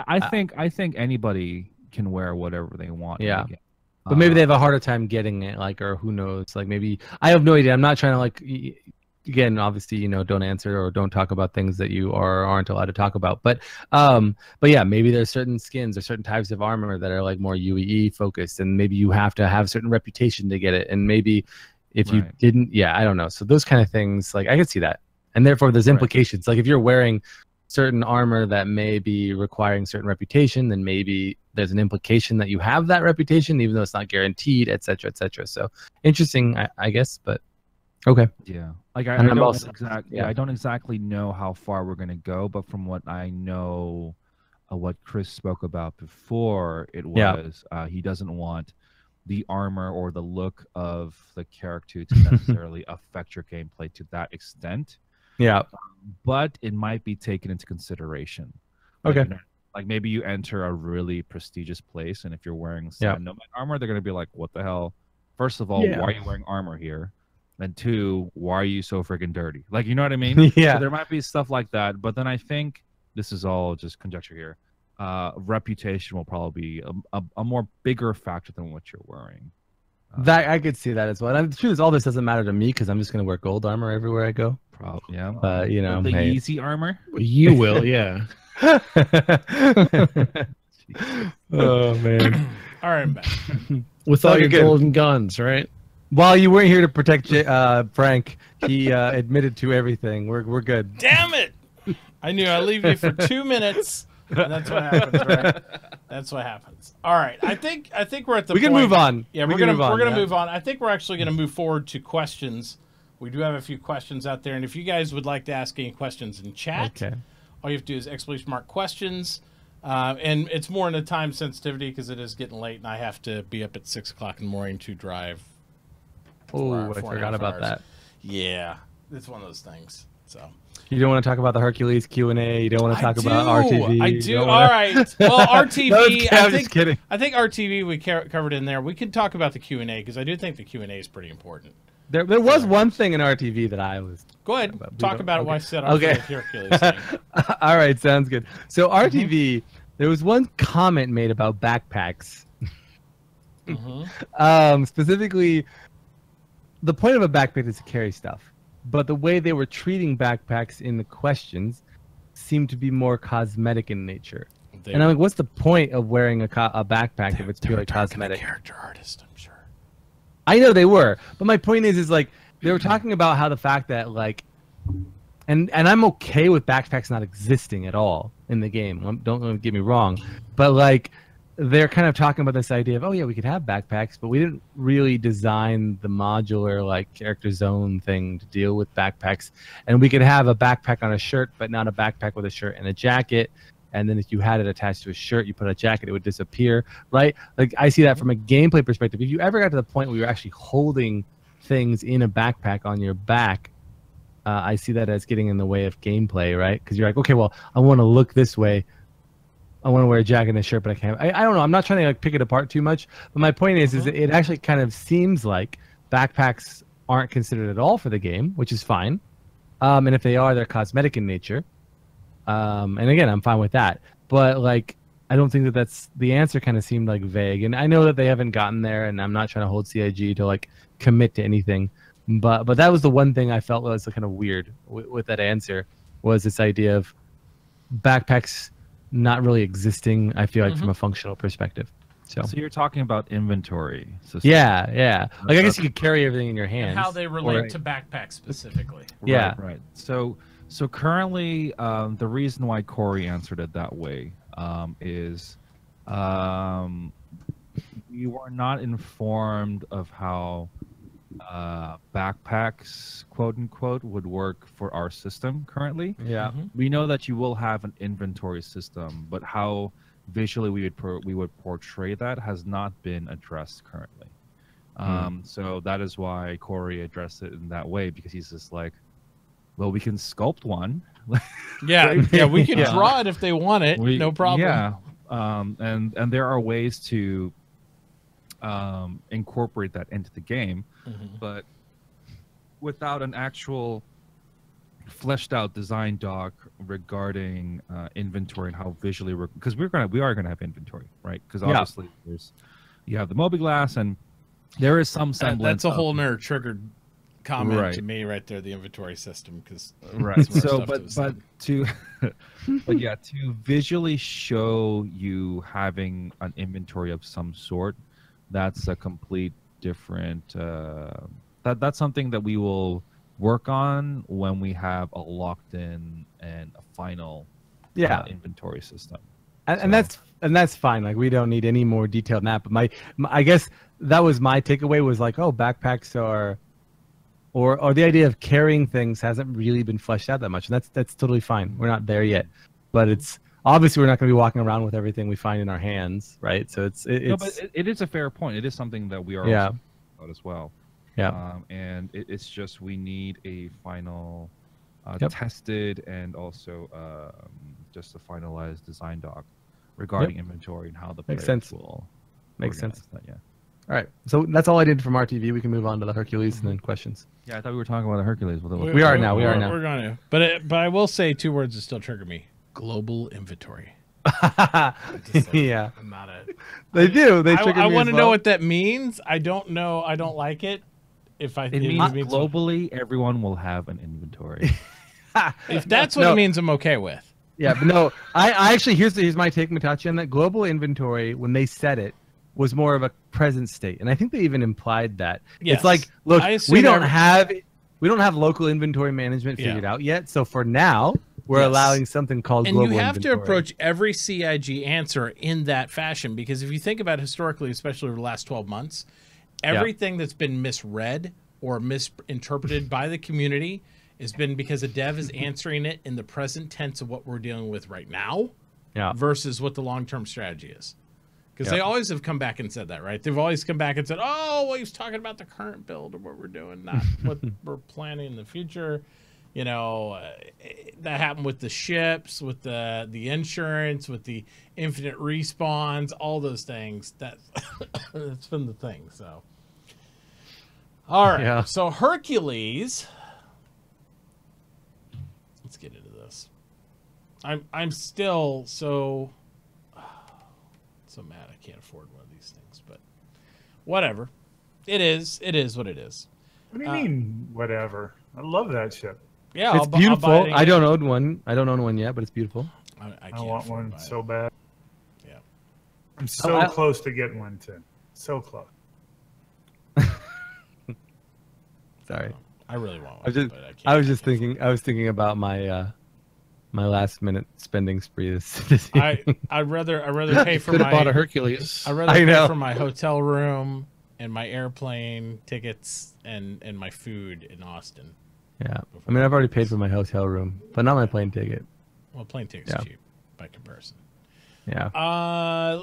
I think anybody can wear whatever they want. Yeah, but maybe they have a harder time getting it, like, or who knows? Like, maybe I have no idea. I'm not trying to like. Again, obviously, don't answer or don't talk about things that you aren't allowed to talk about. But yeah, maybe there's certain skins or certain types of armor that are like more UEE focused, and maybe you have to have certain reputation to get it. And maybe if you didn't, I don't know. So those kind of things, like, I could see that, and therefore there's implications. Like, if you're wearing certain armor that may be requiring certain reputation, then maybe there's an implication that you have that reputation, even though it's not guaranteed, etc., etc. So interesting, I guess, but. Okay. Yeah. Like I don't exactly know how far we're gonna go, but from what I know, what Chris spoke about before, it was he doesn't want the armor or the look of the character to necessarily affect your gameplay to that extent. Yeah. But it might be taken into consideration. Okay. Like maybe you enter a really prestigious place, and if you're wearing nomad armor, they're gonna be like, "What the hell? First of all, why are you wearing armor here? And two, why are you so freaking dirty?" Like, you know what I mean? Yeah. So there might be stuff like that, but then I think this is all just conjecture here. Reputation will probably be a more bigger factor than what you're wearing. That I could see that as well. And the truth is, all this doesn't matter to me because I'm just gonna wear gold armor everywhere I go. Probably, yeah. The easy armor. You will, yeah. Oh man! All right, I'm back. With all your golden guns, right? While you weren't here to protect Frank, he admitted to everything. We're good. Damn it! I knew I'd leave you for 2 minutes. And that's what happens, right? That's what happens. All right, I think we're at the. We can move on. Yeah, we're gonna move on. I think we're actually gonna move forward to questions. We do have a few questions out there, and if you guys would like to ask any questions in chat, all you have to do is !mark questions, and it's more in a time sensitivity because it is getting late, and I have to be up at 6 o'clock in the morning to drive. Oh, I forgot about that. Yeah, it's one of those things. So you don't want to talk about the Hercules Q&A. You don't want to talk about RTV. I do. All right. Well, RTV. I'm just kidding. I think RTV we covered in there. We could talk about the Q&A because I do think the Q&A is pretty important. There was one thing in RTV that I was. Go ahead. Talk about it while I sit on the Hercules thing. All right, sounds good. So RTV, there was one comment made about backpacks. Specifically, the point of a backpack is to carry stuff, but the way they were treating backpacks in the questions seemed to be more cosmetic in nature. And I'm like, what's the point of wearing a backpack if it's purely cosmetic? Character artist, I'm sure. I know they were, but my point is like they were talking about how the fact that like, and I'm okay with backpacks not existing at all in the game. Don't get me wrong, but like. They're kind of talking about this idea of, oh yeah, we could have backpacks, but we didn't really design the modular like character zone thing to deal with backpacks. And we could have a backpack on a shirt, but not a backpack with a shirt and a jacket. And then if you had it attached to a shirt, you put a jacket, it would disappear, right? Like I see that from a gameplay perspective. If you ever got to the point where you're actually holding things in a backpack on your back, I see that as getting in the way of gameplay, right? Because you're like, okay, well, I want to look this way. I want to wear a jacket and a shirt, but I can't. I don't know. I'm not trying to like pick it apart too much. But my point is it actually kind of seems like backpacks aren't considered at all for the game, which is fine. And if they are, they're cosmetic in nature. And again, I'm fine with that. But like, I don't think that that's the answer. Kind of seemed like vague, and I know that they haven't gotten there, and I'm not trying to hold CIG to like commit to anything. But that was the one thing I felt was kind of weird with that answer, was this idea of backpacks not really existing, I feel like, from a functional perspective. So you're talking about inventory system. Yeah. Like, I guess you could carry everything in your hands. And how they relate to backpacks specifically. Yeah. Right. So currently, the reason why Corey answered it that way is we were not informed of how backpacks, quote unquote, would work for our system currently. Yeah. We know that you will have an inventory system, but how visually we would portray that has not been addressed currently. So that is why Corey addressed it in that way, because he's just like, well, we can sculpt one. Yeah, we can draw it if they want it. No problem. Yeah, and there are ways to incorporate that into the game, but without an actual fleshed out design doc regarding inventory and how visually we're, because we are gonna have inventory, right? Because obviously you have the mobiGlas, and there is some semblance. That's a whole nerd triggered comment to me right there, the inventory system, because so but to visually show you having an inventory of some sort, that's a complete different that's something that we will work on when we have a locked in and a final inventory system. And that's fine. Like, we don't need any more detail than that. But my I guess that was my takeaway, was like, oh, backpacks are, or the idea of carrying things hasn't really been fleshed out that much, and that's totally fine. We're not there yet, but it's obviously we're not going to be walking around with everything we find in our hands, right? So it's no, but it is a fair point. It is something that we are also about as well. Yeah. And it's just we need a final tested and also just a finalized design doc regarding inventory and how the players will Makes sense. That, yeah. All right. So that's all I did from RTV. We can move on to the Hercules and then questions. Yeah, I thought we were talking about the Hercules. We are now. We're going to. But I will say two words that still trigger me: global inventory. Yeah. I'm not a. They do. They trigger me. I want to know what that means. I don't know. I don't like it. It means globally, everyone will have an inventory. If that's what it means, I'm okay with. Yeah, but no, I actually, here's my take, Mitauchi, on that. Global inventory, when they said it, was more of a present state, and I think they even implied that. Yes. It's like, look, we don't have local inventory management figured out yet, so for now, we're allowing something called global inventory. And you have to approach every CIG answer in that fashion, because if you think about it historically, especially over the last 12 months, everything that's been misread or misinterpreted by the community has been because a dev is answering it in the present tense of what we're dealing with right now versus what the long-term strategy is. Because they always have come back and said that, right? They've always come back and said, oh, well, he's talking about the current build or what we're doing, not what we're planning in the future. You know, that happened with the ships, with the insurance, with the infinite respawns, all those things. That's been the thing, so. All right, so Hercules. Let's get into this. I'm still so mad I can't afford one of these things, but whatever. It is what it is. What do you mean, whatever? I love that ship. Yeah, it's beautiful. I don't own one. I don't own one yet, but it's beautiful. I want one so bad. Yeah, I'm so close to getting one too. So close. Sorry, I really want one. I was thinking about my my last minute spending spree this I'd rather pay for could have bought a Hercules. I'd rather pay for my hotel room and my airplane tickets and my food in Austin. Yeah, I mean, I've already paid for my hotel room, but not my plane ticket. Well, plane ticket's cheap by comparison. Yeah.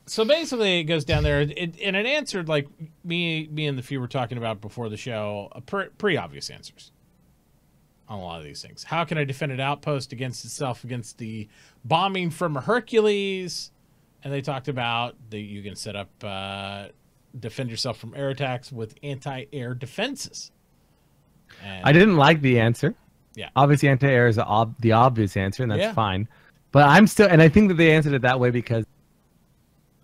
So basically, it goes down there, and it answered like me and the few were talking about before the show, pretty obvious answers on a lot of these things. How can I defend an outpost against itself against the bombing from a Hercules? And they talked about that you can set up defend yourself from air attacks with anti-air defenses. And I didn't like the answer. Yeah, obviously anti-air is the obvious answer, and that's fine. But I'm still, and I think that they answered it that way because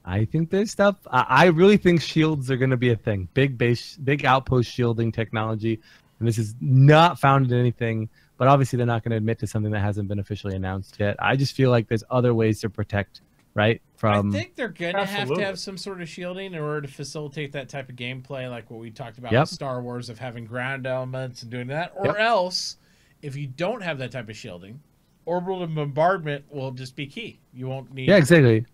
I think there's stuff. I really think shields are going to be a thing. Big outpost shielding technology, and this is not found in anything. But obviously, they're not going to admit to something that hasn't been officially announced yet. I just feel like there's other ways to protect, right? From I think they're going to have to have some sort of shielding in order to facilitate that type of gameplay, like what we talked about with Star Wars of having ground elements and doing that. Or else, if you don't have that type of shielding, orbital bombardment will just be key. You won't need. Yeah, exactly.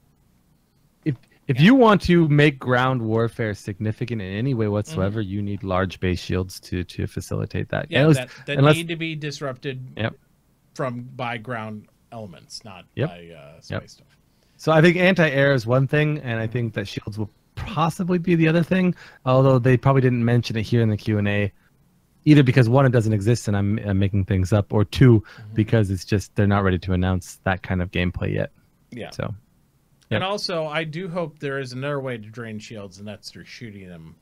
If you want to make ground warfare significant in any way whatsoever, you need large base shields to facilitate that. Yeah, that need to be disrupted by ground elements, not by space stuff. So I think anti-air is one thing, and I think that shields will possibly be the other thing, although they probably didn't mention it here in the Q&A, either because one, it doesn't exist and I'm making things up, or two, because it's just they're not ready to announce that kind of gameplay yet. Yeah. So. And also, I do hope there is another way to drain shields, and that's through shooting them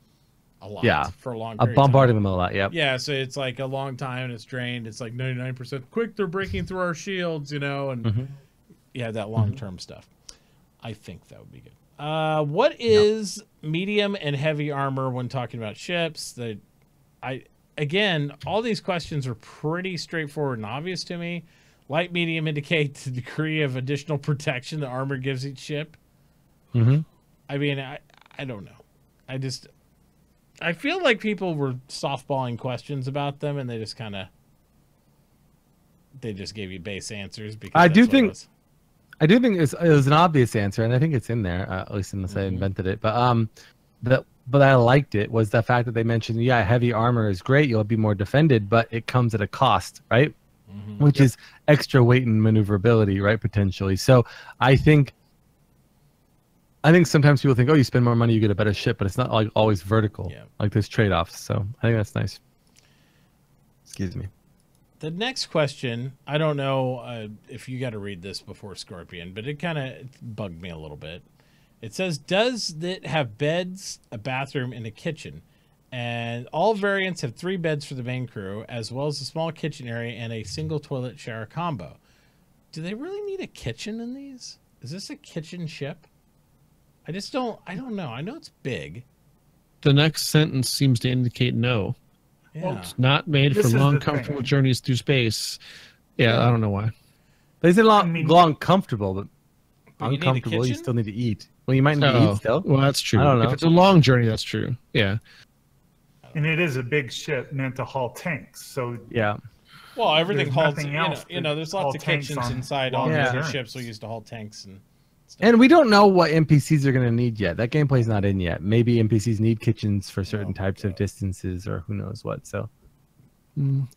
a lot for a long period bombarding of time. them a lot, Yeah, so it's like a long time, and it's drained. It's like 99% quick, they're breaking through our shields, you know, and that long-term stuff. I think that would be good. What is medium and heavy armor when talking about ships? Again, all these questions are pretty straightforward and obvious to me. Light, medium indicate the degree of additional protection the armor gives each ship. I mean, I don't know. I feel like people were softballing questions about them, and they just gave you base answers. Because I do think it was an obvious answer, and I think it's in there, at least unless I invented it. But I liked it was the fact that they mentioned, heavy armor is great, you'll be more defended, but it comes at a cost, right? Which is extra weight and maneuverability, right? Potentially. So I think sometimes people think, oh, you spend more money, you get a better ship, but it's not like always vertical. Like there's trade-offs. So I think that's nice. Excuse me. The next question, I don't know if you got to read this before Scorpion, but it kind of bugged me a little bit. It says, does it have beds, a bathroom, and a kitchen? And all variants have 3 beds for the main crew, as well as a small kitchen area and a single toilet shower combo. Do they really need a kitchen in these? Is this a kitchen ship? I don't know. I know it's big. The next sentence seems to indicate no. Yeah. Well, it's not made for long, comfortable journeys through space. Yeah, I don't know why. But is it long comfortable, but uncomfortable, you still need to eat. Well, you might need to eat still. Well, that's true. I don't know. If it's a long journey, that's true. Yeah. And it is a big ship meant to haul tanks. So well, everything hauls. There's lots of kitchens inside all the other ships we used to haul tanks and stuff. And we don't know what NPCs are going to need yet. That gameplay's not in yet. Maybe NPCs need kitchens for certain types of distances, or who knows what. So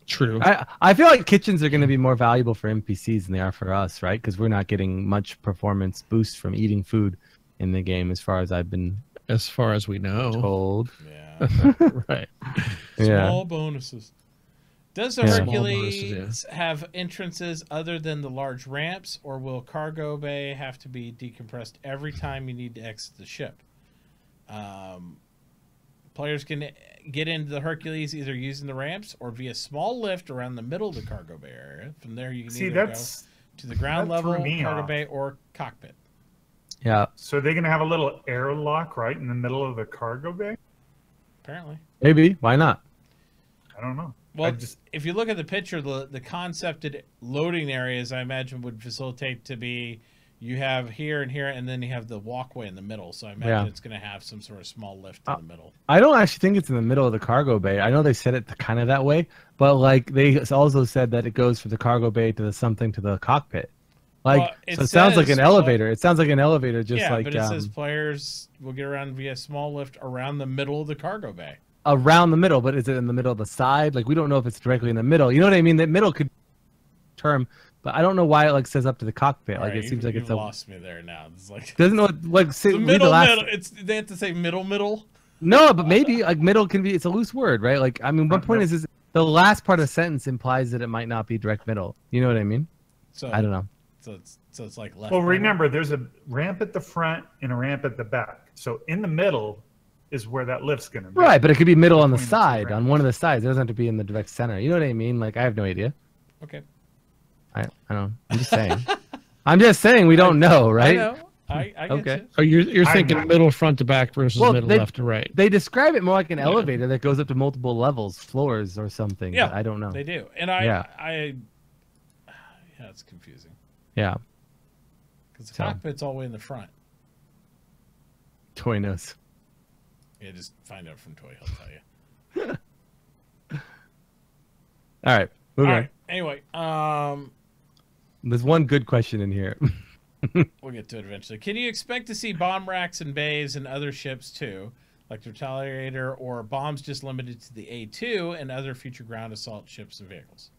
true. I feel like kitchens are going to be more valuable for NPCs than they are for us, right? Because we're not getting much performance boost from eating food in the game, as far as we know. Told. Yeah. Right. Small bonuses. Does the Hercules have entrances other than the large ramps, or will cargo bay have to be decompressed every time you need to exit the ship? Players can get into the Hercules either using the ramps or via small lift around the middle of the cargo bay area. From there, you can either go to the ground level, cargo bay, or cockpit. Yeah. So they're going to have a little airlock right in the middle of the cargo bay? Apparently. Maybe. Why not? I don't know. Well, if you look at the picture, the concepted loading areas, I imagine, would facilitate to be you have here and here, and then you have the walkway in the middle. So I imagine it's going to have some sort of small lift in the middle. I don't actually think it's in the middle of the cargo bay. I know they said it kind of that way, but like they also said that it goes from the cargo bay to the cockpit. Like, so it sounds like an elevator. It sounds like an elevator, just like. Yeah, but it says players will get around via small lift around the middle of the cargo bay. Around the middle, but is it in the middle of the side? Like, we don't know if it's directly in the middle. You know what I mean? That middle could term but I don't know why it like says up to the cockpit. All Like right, it seems like you've it's a lost me there now. It's like doesn't know what like say, the read middle the last. middle. They have to say middle. No, but maybe like middle can be. It's a loose word, right? Like I mean, one point is the last part of the sentence implies that it might not be direct middle. You know what I mean? So I don't know. So it's like left. Well, middle. remember, there's a ramp at the front and a ramp at the back. So in the middle is where that lift's going to be. Right, but it could be middle on the Between the two side, on ramps. one of the sides. It doesn't have to be in the direct center. You know what I mean? Like I have no idea. Okay. I don't. I'm just saying. I'm just saying we don't know, right? I know. I get Okay. you. Oh, you're I thinking know. middle front to back versus middle left to right. They describe it more like an elevator that goes up to multiple levels, floors, or something. Yeah, but I don't know. They do, and Yeah. yeah, it's confusing Yeah. because the So. cockpit's all the way in the front. Toy knows. Yeah, just find out from Toy. He'll tell you. All right. Moving All on. right. Anyway, There's one good question in here. we'll get to it eventually. Can you expect to see bomb racks and bays and other ships too, like the Retaliator, or bombs just limited to the A2 and other future ground assault ships and vehicles?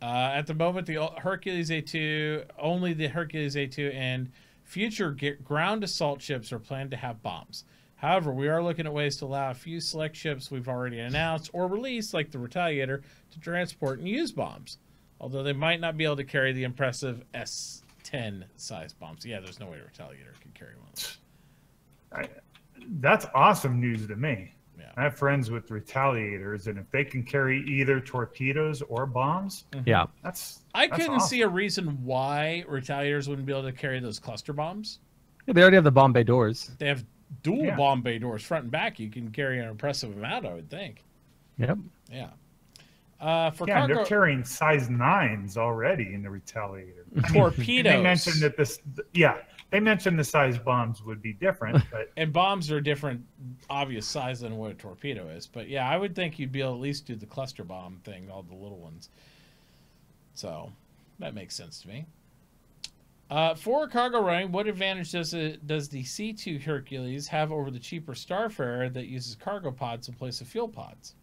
At the moment, the Hercules A2, only the Hercules A2 and future ground assault ships are planned to have bombs. However, we are looking at ways to allow a few select ships we've already announced or released, like the Retaliator, to transport and use bombs. Although they might not be able to carry the impressive S-10 size bombs. Yeah, there's no way a Retaliator can carry one of those. That's awesome news to me. Yeah. I have friends with Retaliators, and if they can carry either torpedoes or bombs, Yeah. that's I that's couldn't awesome. see a reason why Retaliators wouldn't be able to carry those cluster bombs. Yeah, they already have the bomb bay doors. They have dual Yeah. bomb bay doors, front and back. You can carry an impressive amount, I would think. Yep. Yeah. For Yeah, cargo they're carrying size 9s already in the Retaliator. I mean, torpedoes, they mentioned that they mentioned the size bombs would be different, but and bombs are different, obvious size than what a torpedo is. But yeah, I would think you'd be able to at least do the cluster bomb thing, all the little ones. So that makes sense to me. For cargo running, what advantage does the C2 Hercules have over the cheaper Starfarer that uses cargo pods in place of fuel pods?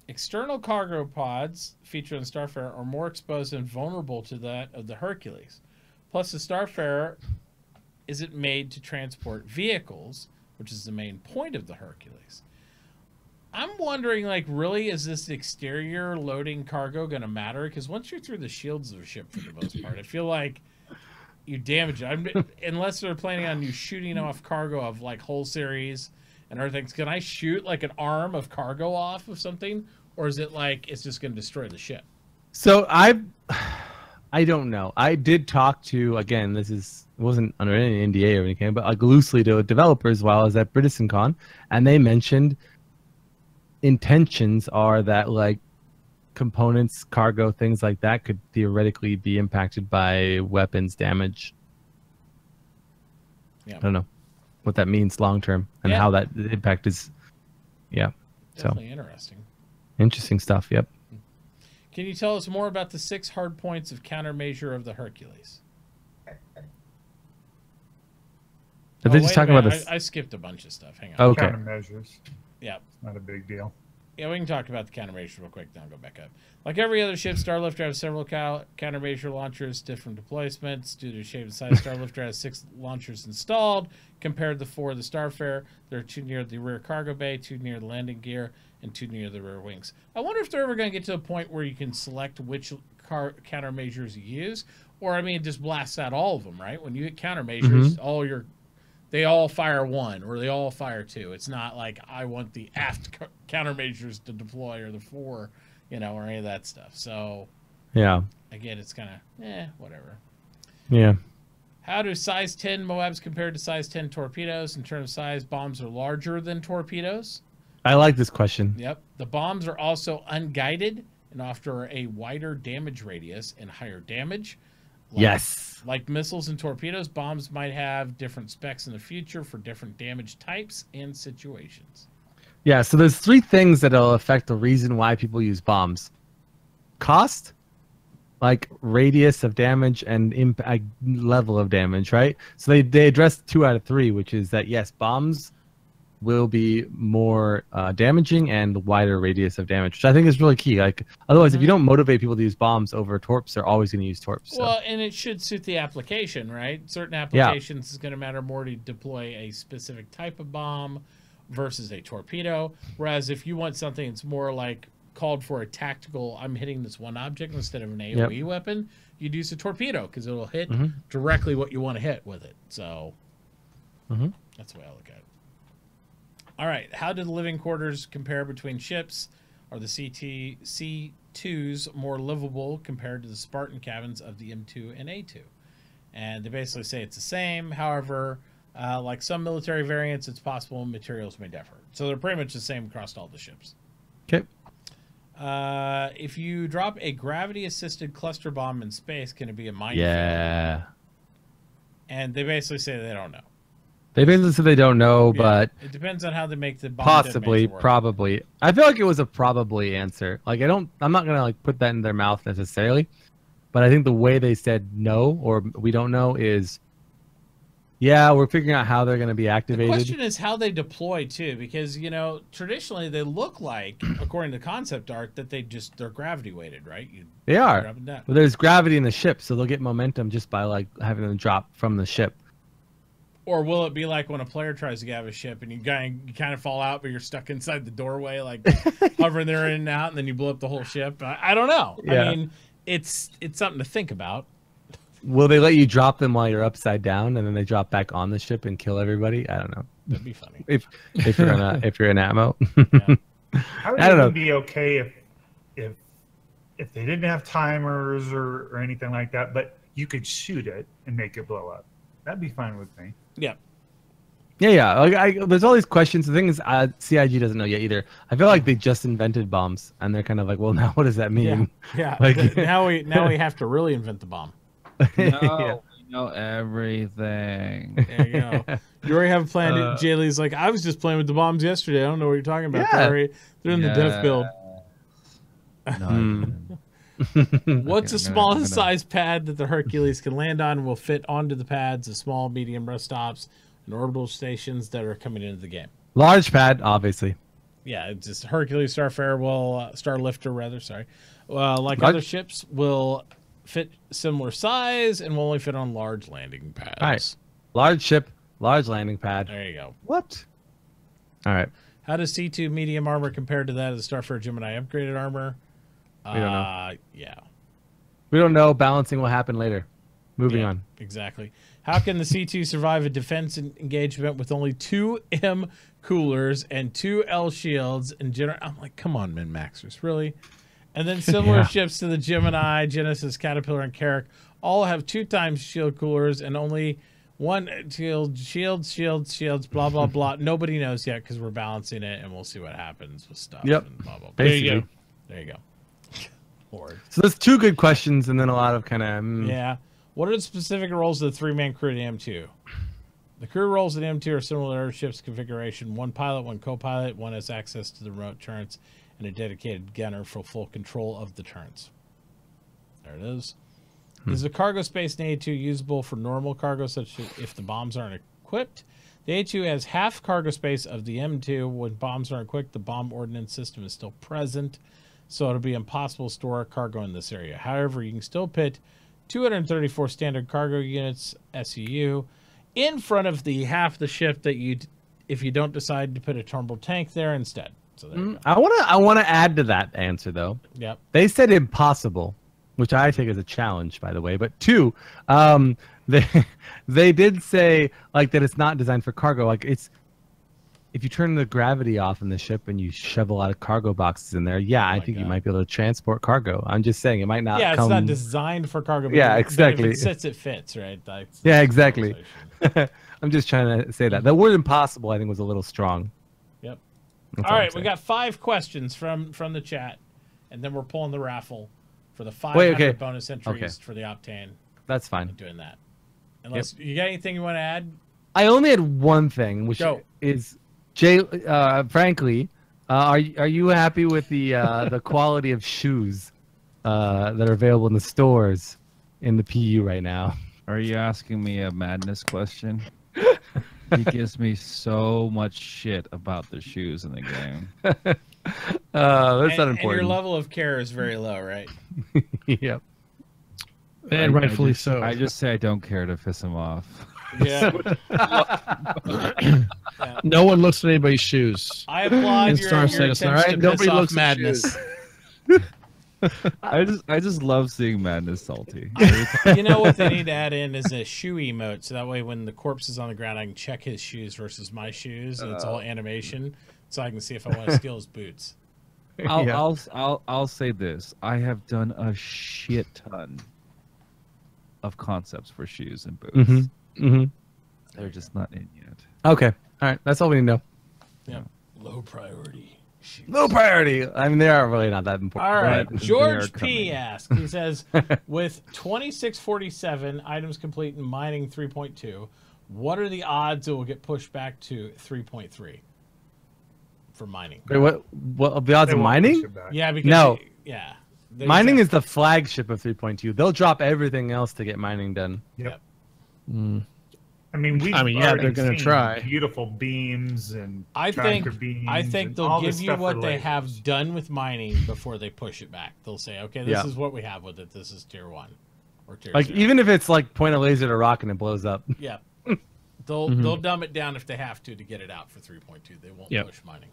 External cargo pods featured on Starfarer are more exposed and vulnerable to that of the Hercules. Plus, the Starfarer isn't made to transport vehicles, which is the main point of the Hercules. I'm wondering, like, really, is this exterior loading cargo going to matter? Because once you're through the shields of a ship, for the most part, I feel like you damage it. Unless they're planning on you shooting off cargo of, like, whole series and everything. Can I shoot, like, an arm of cargo off of something? Or is it, like, it's just going to destroy the ship? So I don't know. I did talk to, again, it wasn't under any NDA or anything, but like loosely to developers while I was at BritisonCon, and they mentioned intentions are that like components, cargo, things like that could theoretically be impacted by weapons damage. Yeah. I don't know what that means long term and Yeah. how that impact is. Yeah. Definitely interesting. Interesting stuff. Yep. Can you tell us more about the 6 hard points of countermeasure of the Hercules? Are they just wait a talking about minute. this? I skipped a bunch of stuff. Hang on. Okay. countermeasures. Yeah. Not a big deal. Yeah, we can talk about the countermeasure real quick, then I'll go back up. Like every other ship, Starlifter has several countermeasure launchers, different deployments. Due to the shape and size, Starlifter has 6 launchers installed, compared to 4 of the Starfarer. There are 2 near the rear cargo bay, 2 near the landing gear, and 2 near the rear wings. I wonder if they're ever going to get to a point where you can select which countermeasures you use, or, I mean, just blast out all of them, right? When you hit countermeasures, they all fire 1 or they all fire 2. It's not like I want the aft countermeasures to deploy or the 4, or any of that stuff. So, Yeah. again, it's kind of, whatever. Yeah. How do size 10 Moabs compare to size 10 torpedoes? In terms of size, bombs are larger than torpedoes. I like this question. Yep. The bombs are also unguided and offer a wider damage radius and higher damage. Yes. Like missiles and torpedoes, bombs might have different specs in the future for different damage types and situations. Yeah, so there's 3 things that'll affect the reason why people use bombs. Cost, like radius of damage, and impact level of damage, right? So they address 2 out of 3, which is that, yes, bombs will be more damaging and wider radius of damage, which I think is really key. Like, otherwise, if you don't motivate people to use bombs over torps, they're always going to use torps. So. Well, and it should suit the application, right? Certain applications is going to matter more to deploy a specific type of bomb versus a torpedo. Whereas if you want something that's more like called for a tactical, I'm hitting this one object instead of an AoE weapon, you'd use a torpedo because it'll hit directly what you want to hit with it. So that's the way I look at it. All right, how do the living quarters compare between ships? Are the C2s more livable compared to the Spartan cabins of the M2 and A2? And they basically say it's the same. However, like some military variants, it's possible materials may differ. So they're pretty much the same across all the ships. Okay. If you drop a gravity-assisted cluster bomb in space, can it be a minefield? Yeah. And they basically say they don't know. They basically said they don't know, but it depends on how they make the bomb possibly, work. probably. I feel like it was a probably answer. Like I'm not gonna like put that in their mouth necessarily, but I think the way they said no or we don't know is, yeah, we're figuring out how they're gonna be activated. The question is how they deploy too, because traditionally they look like, according to concept art, that they're gravity weighted, right? They are. Well, there's gravity in the ship, so they'll get momentum just by like having them drop from the ship. Or will it be like when a player tries to get out of a ship and you kind of fall out, but you're stuck inside the doorway, like hovering there in and out, and then you blow up the whole ship? I don't know. Yeah. I mean, it's something to think about. Will they let you drop them while you're upside down, and then they drop back on the ship and kill everybody? I don't know. That'd be funny. If you're in ammo. Yeah. I would even be okay if they didn't have timers or anything like that, but you could shoot it and make it blow up. That'd be fine with me. Yeah. Yeah. Like there's all these questions. The thing is, CIG doesn't know yet either. I feel like they just invented bombs, and they're kind of like, well, now what does that mean? Yeah. Like, now we have to really invent the bomb. No, we know everything. There you go. You already have a plan. Jaylee's like, I was just playing with the bombs yesterday. I don't know what you're talking about. Yeah. They're in the death build. No, What's the smallest size pad that the Hercules can land on and will fit onto the pads of small, medium rest stops and orbital stations that are coming into the game? Large pad, obviously. Yeah, it's just Hercules Starlifter rather, sorry. Other ships will fit similar size and will only fit on large landing pads. All right. Large ship, large landing pad. There you go. What? All right. How does C2 medium armor compare to that of the Starfarer Gemini upgraded armor? We don't know. Yeah. We don't know. Balancing will happen later. Moving on. Exactly. How can the C2 survive a defense engagement with only 2 M coolers and 2 L shields? And I'm like, come on, Min-Maxers, really? And then similar ships to the Gemini, Genesis, Caterpillar, and Carrack all have 2 times shield coolers and only 1 shields, blah, blah, blah. Nobody knows yet because we're balancing it, and we'll see what happens with stuff. Yep. And blah, blah, blah. Basically. There you go. Lord. So there's 2 good questions and then a lot of kind of... Yeah. What are the specific roles of the 3-man crew of the M2? The crew roles of the M2 are similar to ship's configuration. 1 pilot, 1 co-pilot, 1 has access to the remote turrets, and a dedicated gunner for full control of the turrets. There it is. Is the cargo space in the A2 usable for normal cargo, such as if the bombs aren't equipped? The A2 has half cargo space of the M2. When bombs aren't equipped, the bomb ordnance system is still present, so it'll be impossible to store cargo in this area. However, you can still put 234 standard cargo units, SUU, in front of the half the ship that if you don't decide to put a turbo tank there instead. So there you go. I wanna add to that answer though. Yep. They said impossible, which I take as a challenge, by the way. But 2, they did say like that it's not designed for cargo. Like if you turn the gravity off in the ship and you shove a lot of cargo boxes in there, I think you might be able to transport cargo. I'm just saying it might not. Yeah, it's not designed for cargo. Yeah, exactly. If it sits, it fits, right? Yeah, exactly. I'm just trying to say that. The word impossible, I think, was a little strong. Yep. That's all right, we got 5 questions from the chat, and then we're pulling the raffle for the 500 bonus entries for the Octane. That's fine. Doing that. Unless you got anything you want to add? I only had one thing, which is Jay. Frankly, are you happy with the quality of shoes that are available in the stores in the PU right now? Are you asking me a madness question? He gives me so much shit about the shoes in the game. That's not important. And your level of care is very low, right? Yep. And rightfully so. I just say I don't care to piss him off. Yeah. No one looks at anybody's shoes. I applaud In your Star attempt Citizen, all right? to Nobody piss off looks at madness. I just love seeing Madness salty. You know what they need to add in is a shoe emote, so that way when the corpse is on the ground, I can check his shoes versus my shoes, and it's all animation, so I can see if I want to steal his boots. I'll say this: I have done a shit ton of concepts for shoes and boots. Mm-hmm. Mm-hmm. They're just not in yet. Okay. All right. That's all we need to know. Yeah. Low priority. Shoes. Low priority. I mean, they are really not that important. All right. But George they are P. coming. asks, he says, with 2647 items complete in mining 3.2, what are the odds it will get pushed back to 3.3 for mining? Wait, what the odds They of won't push mining? it back. Yeah, because No. yeah. Mining is the flagship of 3.2. They'll drop everything else to get mining done. Yep. Mm. I mean, Yeah, already they're gonna seen try. beautiful beams and I tractor beams think and they'll all this give you stuff what for they lasers. have done with mining before they push it back. They'll say, okay, this Yeah. is what we have with it. This is tier 1 or tier Like 0. even if it's like point a laser to rock and it blows up. Yeah. They'll dumb it down if they have to get it out for 3.2. They won't Yep. push mining.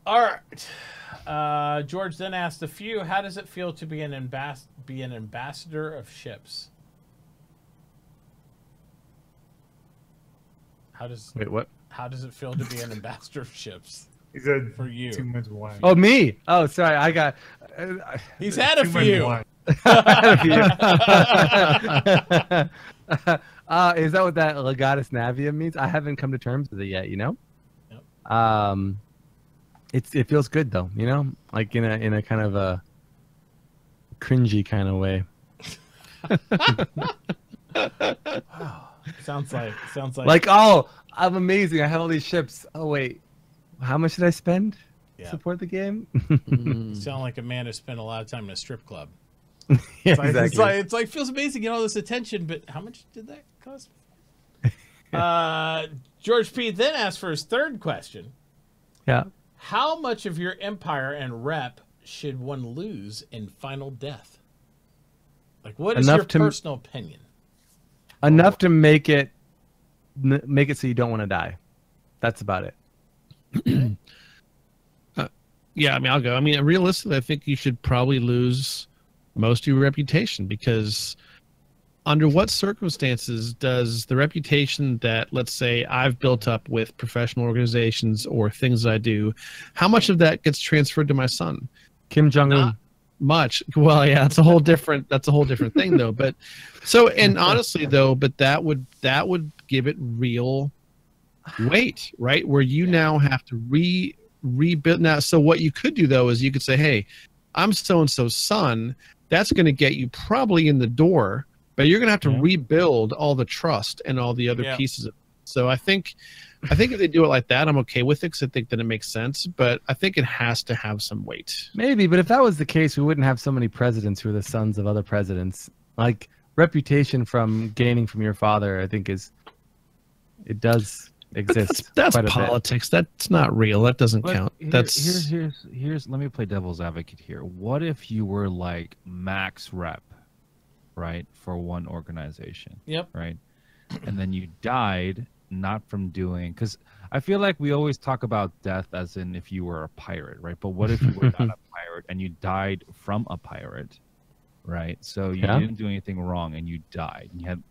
All right. George then asked a few, how does it feel to be an ambassador of ships? Wait, what? How does it feel to be an ambassador of ships? He said For you. 2 months wine. Oh, me. Oh, sorry. I got. He's had a 2 months few. wine. Is that what that legatus navia means? I haven't come to terms with it yet. You know. Yep. It feels good though. You know, like in a kind of a cringy kind of way. Sounds like Like, oh, I'm amazing. I have all these ships. Oh wait, how much did I spend to Yeah. support the game? you sound like a man who spent a lot of time in a strip club. Yeah, It's like, exactly. it's like feels amazing, all this attention, but how much did that cost? George P. then asked for his third question. Yeah. How much of your empire and rep should one lose in final death? Like, what is Enough your to- personal opinion? Enough to make it so you don't want to die. That's about it. Yeah, I mean, I'll go. I mean, realistically, I think you should probably lose most of your reputation, because under what circumstances does the reputation that, let's say, I've built up with professional organizations or things that I do, how much of that gets transferred to my son? Kim Jong-un. Not much. Well, yeah, that's a whole different thing though. But so, and honestly though, but that would give it real weight, right? Where you now have to rebuild. Now, so what you could do though is you could say, hey, I'm so-and-so's son. That's going to get you probably in the door, but you're going to have to rebuild all the trust and all the other pieces of it. So I think if they do it like that, I'm okay with it, because I think that it makes sense. But I think it has to have some weight. Maybe, but if that was the case, we wouldn't have so many presidents who are the sons of other presidents. Like, reputation from gaining from your father, I think it does exist. That's quite a bit. politics. That's not real. That doesn't count. That's Here's let me play devil's advocate here. What if you were like max rep, right, for one organization? Yep. Right, and then you died not from doing, because I feel like we always talk about death as in if you were a pirate, right? But what if you were not a pirate and you died from a pirate, right? So you didn't do anything wrong and you died. And you had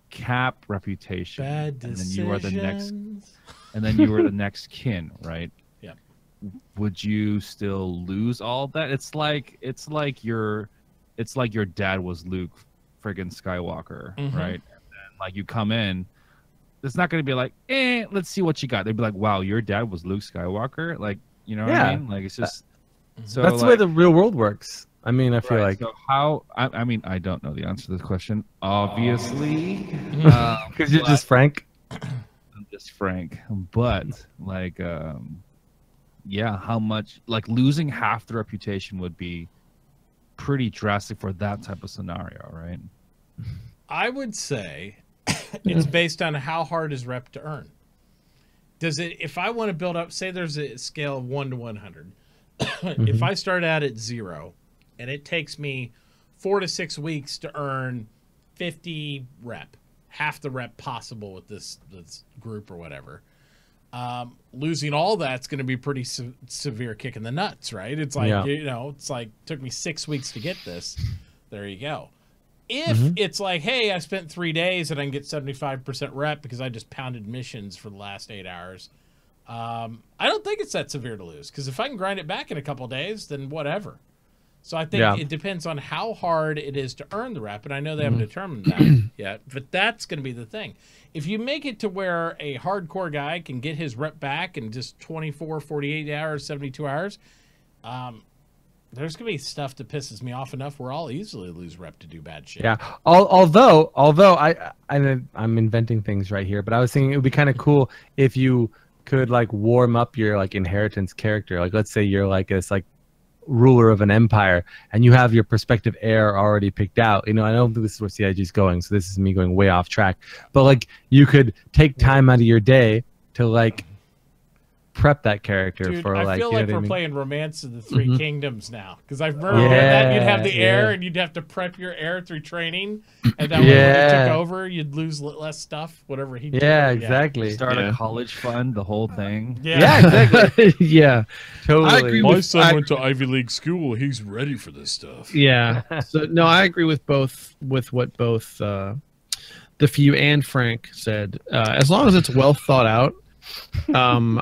cap reputation, Bad and decisions. then you were the next kin, right? Yep. Would you still lose all of that? It's like your dad was Luke friggin' Skywalker, right? And then like you come in, it's not going to be like, let's see what you got. They'd be like, wow, your dad was Luke Skywalker? Like, you know what I mean? Like, it's just... So that's the way the real world works. I mean, I feel like... So how... I mean, I don't know the answer to this question, obviously. Because you're just Frank. I'm just Frank. But, like, yeah, how much... Like, losing half the reputation would be pretty drastic for that type of scenario, right? I would say It's based on how hard is rep to earn. Does it? If I want to build up, say there's a scale of 1 to 100. If I start out at 0, and it takes me 4 to 6 weeks to earn 50 rep, half the rep possible with this group or whatever. Losing all that's going to be pretty severe kick in the nuts, right? It's like, it's like, took me 6 weeks to get this. There you go. If it's like, hey, I spent 3 days and I can get 75% rep because I just pounded missions for the last 8 hours, I don't think it's that severe to lose, because if I can grind it back in a couple of days, then whatever. So I think it depends on how hard it is to earn the rep, and I know they haven't determined that yet, but that's going to be the thing. If you make it to where a hardcore guy can get his rep back in just 24, 48 hours, 72 hours, there's going to be stuff that pisses me off enough where I'll easily lose rep to do bad shit. Yeah. Although I'm inventing things right here, but I was thinking it would be kind of cool if you could like warm up your like inheritance character. Like, let's say you're like this like ruler of an empire and you have your prospective heir already picked out. I don't think this is where CIG is going, so this is me going way off track. But like, you could take time out of your day to like prep that character. Dude, for like, I feel like we're playing Romance of the Three Kingdoms now, because I remember that you'd have the heir and you'd have to prep your heir through training, and that way when he took over you'd lose less stuff, whatever he did. Exactly. Start a college fund, the whole thing. Exactly. Totally. I agree. My son went to Ivy League school. He's ready for this stuff. Yeah. So no, I agree with what both the Few and Frank said. As long as it's well thought out, I'm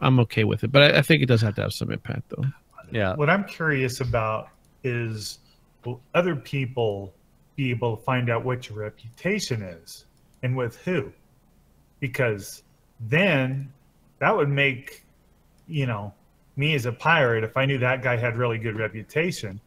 okay with it. But I think it does have to have some impact, though. Yeah. What I'm curious about is, will other people be able to find out what your reputation is and with who? Because then that would make, me as a pirate, if I knew that guy had really good reputation,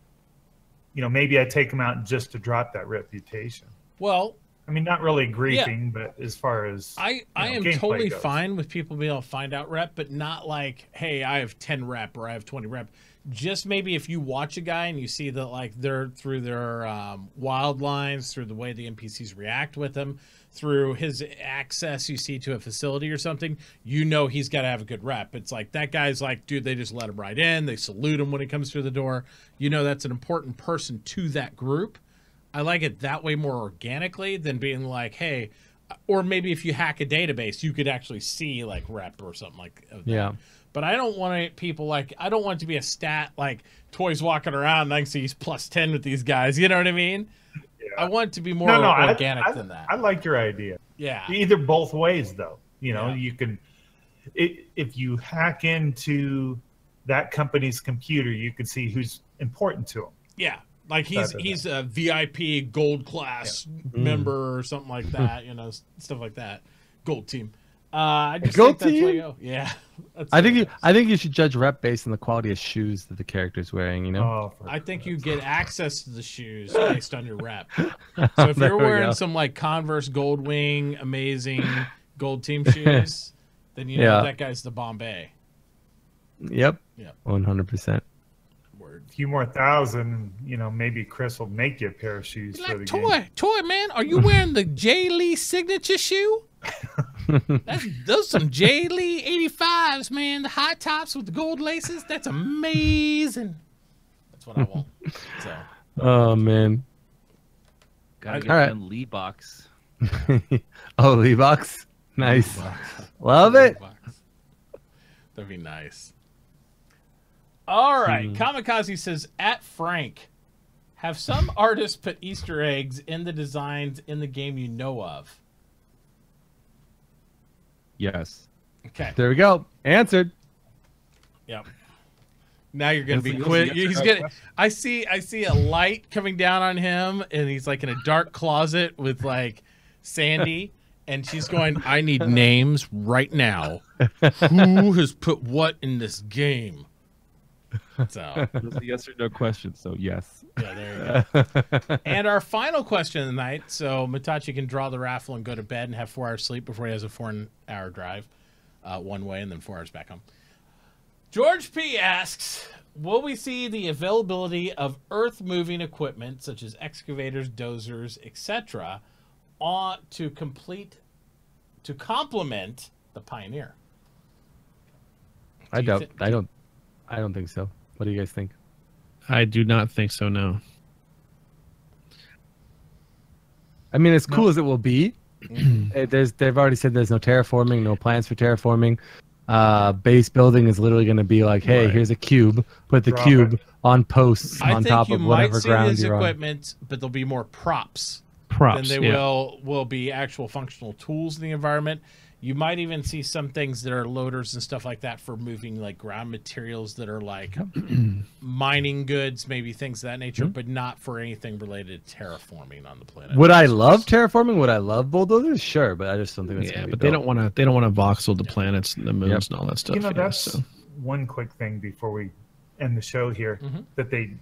maybe I'd take him out just to drop that reputation. Well, I mean, not really griefing, but as far as I am totally fine with people being able to find out rep, but not like, hey, I have 10 rep or I have 20 rep. Just maybe if you watch a guy and you see that like they're through their wild lines, through the way the NPCs react with him, through his access you see to a facility or something, he's got to have a good rep. It's like that guy's like, dude, they just let him right in. They salute him when he comes through the door. That's an important person to that group. I like it that way more organically than being like, hey, or maybe if you hack a database, you could actually see like rep or something like that. Yeah. But I don't want people like, I don't want it to be a stat like Toy's walking around and I can see he's plus 10 with these guys. You know what I mean? Yeah. I want it to be more organic than that. I like your idea. Yeah. Either both ways, though. You can, if you hack into that company's computer, you can see who's important to them. Yeah. Like he's a VIP gold class member or something like that, stuff like that. Gold team. I just gold think that's team? where you go. Yeah. I think you should judge rep based on the quality of shoes that the character's wearing, I think you get access to the shoes based on your rep. So if you're wearing some like Converse Gold Wing amazing gold team shoes, then that guy's the Bombay. Yep. 100%. A few more thousand, maybe Chris will make you a pair of shoes for the game. Toy man, are you wearing the J Lee signature shoe? Those some J Lee 85s, man. The high tops with the gold laces. That's amazing. That's what I want. So. Oh man. Gotta get them Lee box. Lee box. Nice. Love it. That'd be nice. All right. Kamikaze says, at Frank, have some artists put Easter eggs in the designs in the game you know of? Yes. Okay. There we go. Answered. Yep. Now you're gonna be quick. He's gonna. I see a light coming down on him, and he's like in a dark closet with like Sandy, and she's going, "I need names right now. Who has put what in this game?" So it's a yes or no question. So yes. Yeah, there you go. And our final question of the night. So Mitauchi can draw the raffle and go to bed and have 4 hours sleep before he has a 4-hour drive one way and then 4 hours back home. George P asks, will we see the availability of earth moving equipment such as excavators, dozers, etc. to complement the Pioneer. I don't think so. What do you guys think? I do not think so. No. I mean, as cool as it will be, they've already said there's no terraforming, no plans for terraforming. Base building is literally going to be like, hey, here's a cube. Put the cube on posts on top of whatever ground you're on. Equipment, but there'll be more props than they will be actual functional tools in the environment. You might even see some things that are loaders and stuff like that for moving like ground materials that are like mining goods, maybe things of that nature, but not for anything related to terraforming on the planet. Would I love terraforming? Would I love bulldozers? Sure, but I just don't think that's but they don't want to. They don't want to voxel the planets and the moons and all that stuff. You know, that's one quick thing before we end the show here that they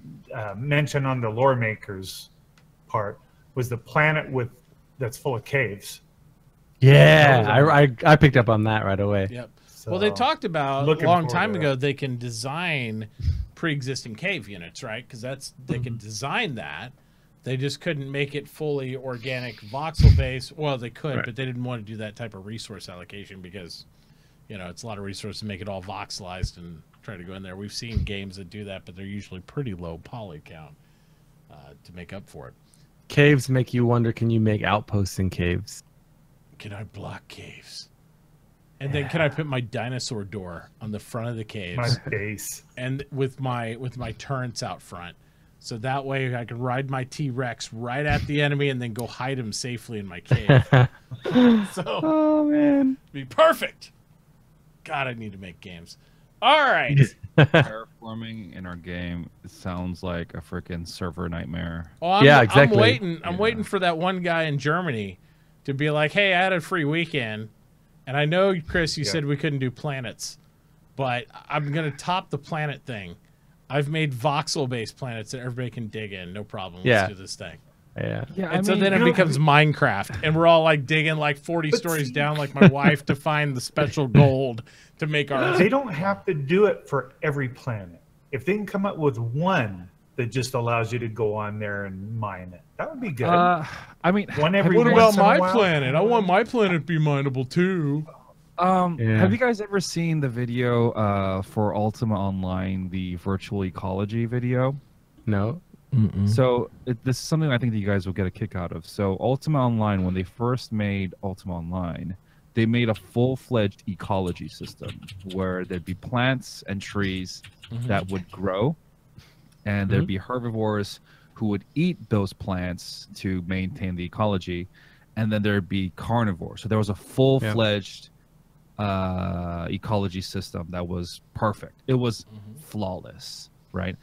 mentioned on the lore makers part was the planet that's full of caves. Yeah, I picked up on that right away. Yep. So, well, they talked about a long time ago they can design pre-existing cave units, right? Because they can design that. They just couldn't make it fully organic voxel base. Well, they could, but they didn't want to do that type of resource allocation because, you know, it's a lot of resources to make it all voxelized and try to go in there. We've seen games that do that, but they're usually pretty low poly count to make up for it. Caves make you wonder, can you make outposts in caves? Can I block caves? And then can I put my dinosaur door on the front of the caves? My base. And with my turrets out front. So that way I can ride my T-Rex right at the enemy and then go hide him safely in my cave. Oh man. Be perfect. God, I need to make games. All right. Terraforming in our game sounds like a freaking server nightmare. Oh, yeah, exactly. I'm waiting for that one guy in Germany to be like, hey, I had a free weekend, and I know, Chris, you said we couldn't do planets, but I'm going to top the planet thing. I've made voxel-based planets that everybody can dig in. No problem. Let's do this thing. Yeah. And so then it becomes Minecraft, and we're all like digging like 40 stories down like my wife to find the special gold to make our... They don't have to do it for every planet. If they can come up with one that just allows you to go on there and mine it, that would be good. I mean, what about my planet? I want my planet to be mineable too. Have you guys ever seen the video for Ultima Online, the virtual ecology video? No. So this is something I think that you guys will get a kick out of. So Ultima Online, when they first made Ultima Online, they made a full-fledged ecology system where there'd be plants and trees that would grow, and there'd be herbivores who would eat those plants to maintain the ecology, and then there'd be carnivores. So there was a full-fledged ecology system that was perfect. It was flawless, right?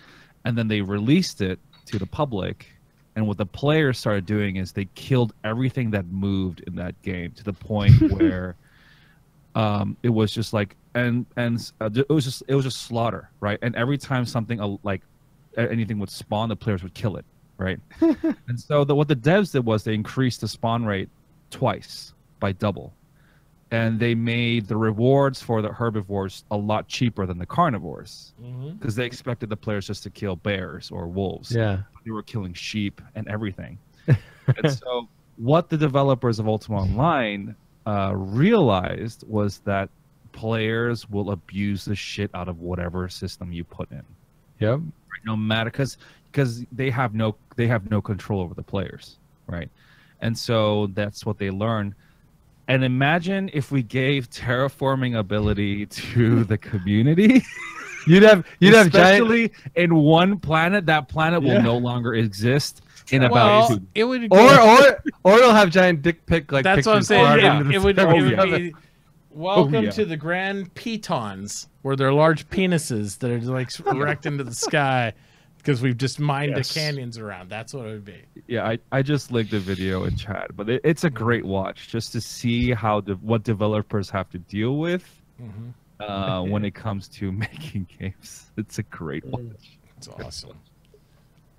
And then they released it to the public, and what the players started doing is they killed everything that moved in that game to the point where it was just like it was just slaughter, right? And every time something like anything would spawn, the players would kill it, right? And so what the devs did was they increased the spawn rate twice by double, and they made the rewards for the herbivores a lot cheaper than the carnivores because they expected the players just to kill bears or wolves. Yeah, but they were killing sheep and everything. And so what the developers of Ultima Online realized was that players will abuse the shit out of whatever system you put in. Yep. No matter, because they have no control over the players, right? And so that's what they learned. And imagine if we gave terraforming ability to the community. you'd have especially in one planet. That planet will no longer exist in about it would or it'll have giant dick pic like. That's what I'm saying. It would be welcome yeah. to the Grand Pitons, where there are large penises that are like erect into the sky because we've just mined the canyons around. That's what it would be. Yeah, I just linked the video in chat, but it's a great watch just to see how what developers have to deal with when it comes to making games. It's a great watch. It's awesome.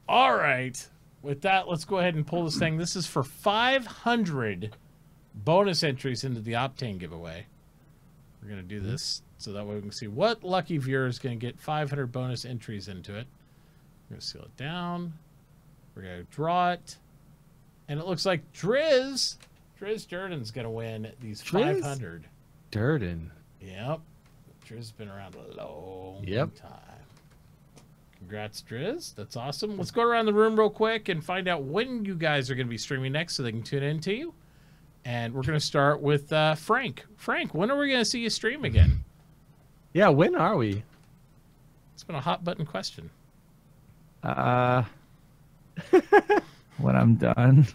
All right. With that, let's go ahead and pull this thing. This is for 500 bonus entries into the Optane giveaway. We're going to do this so that way we can see what lucky viewer is going to get 500 bonus entries into it. We're going to seal it down. We're going to draw it. And it looks like Driz Durden's going to win these 500. Durden. Yep. Driz been around a long time. Congrats, Driz. That's awesome. Let's go around the room real quick and find out when you guys are going to be streaming next so they can tune in to you. And we're going to start with Frank. Frank, when are we going to see you stream again? Yeah, when are we? It's been a hot button question. When I'm done.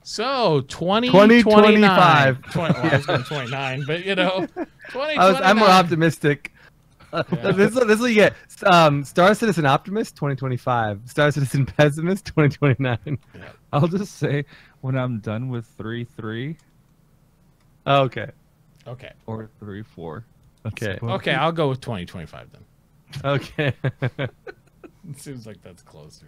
So 2025. Well, I was going 29, but you know, 2029. I'm more optimistic. This is what you get. Star Citizen Optimist 2025. Star Citizen Pessimist 2029. Yeah. I'll just say when I'm done with 3.3. Okay. Okay. Or 3.4. Okay. Okay, I'll go with 2025 then. Okay. It seems like that's closer.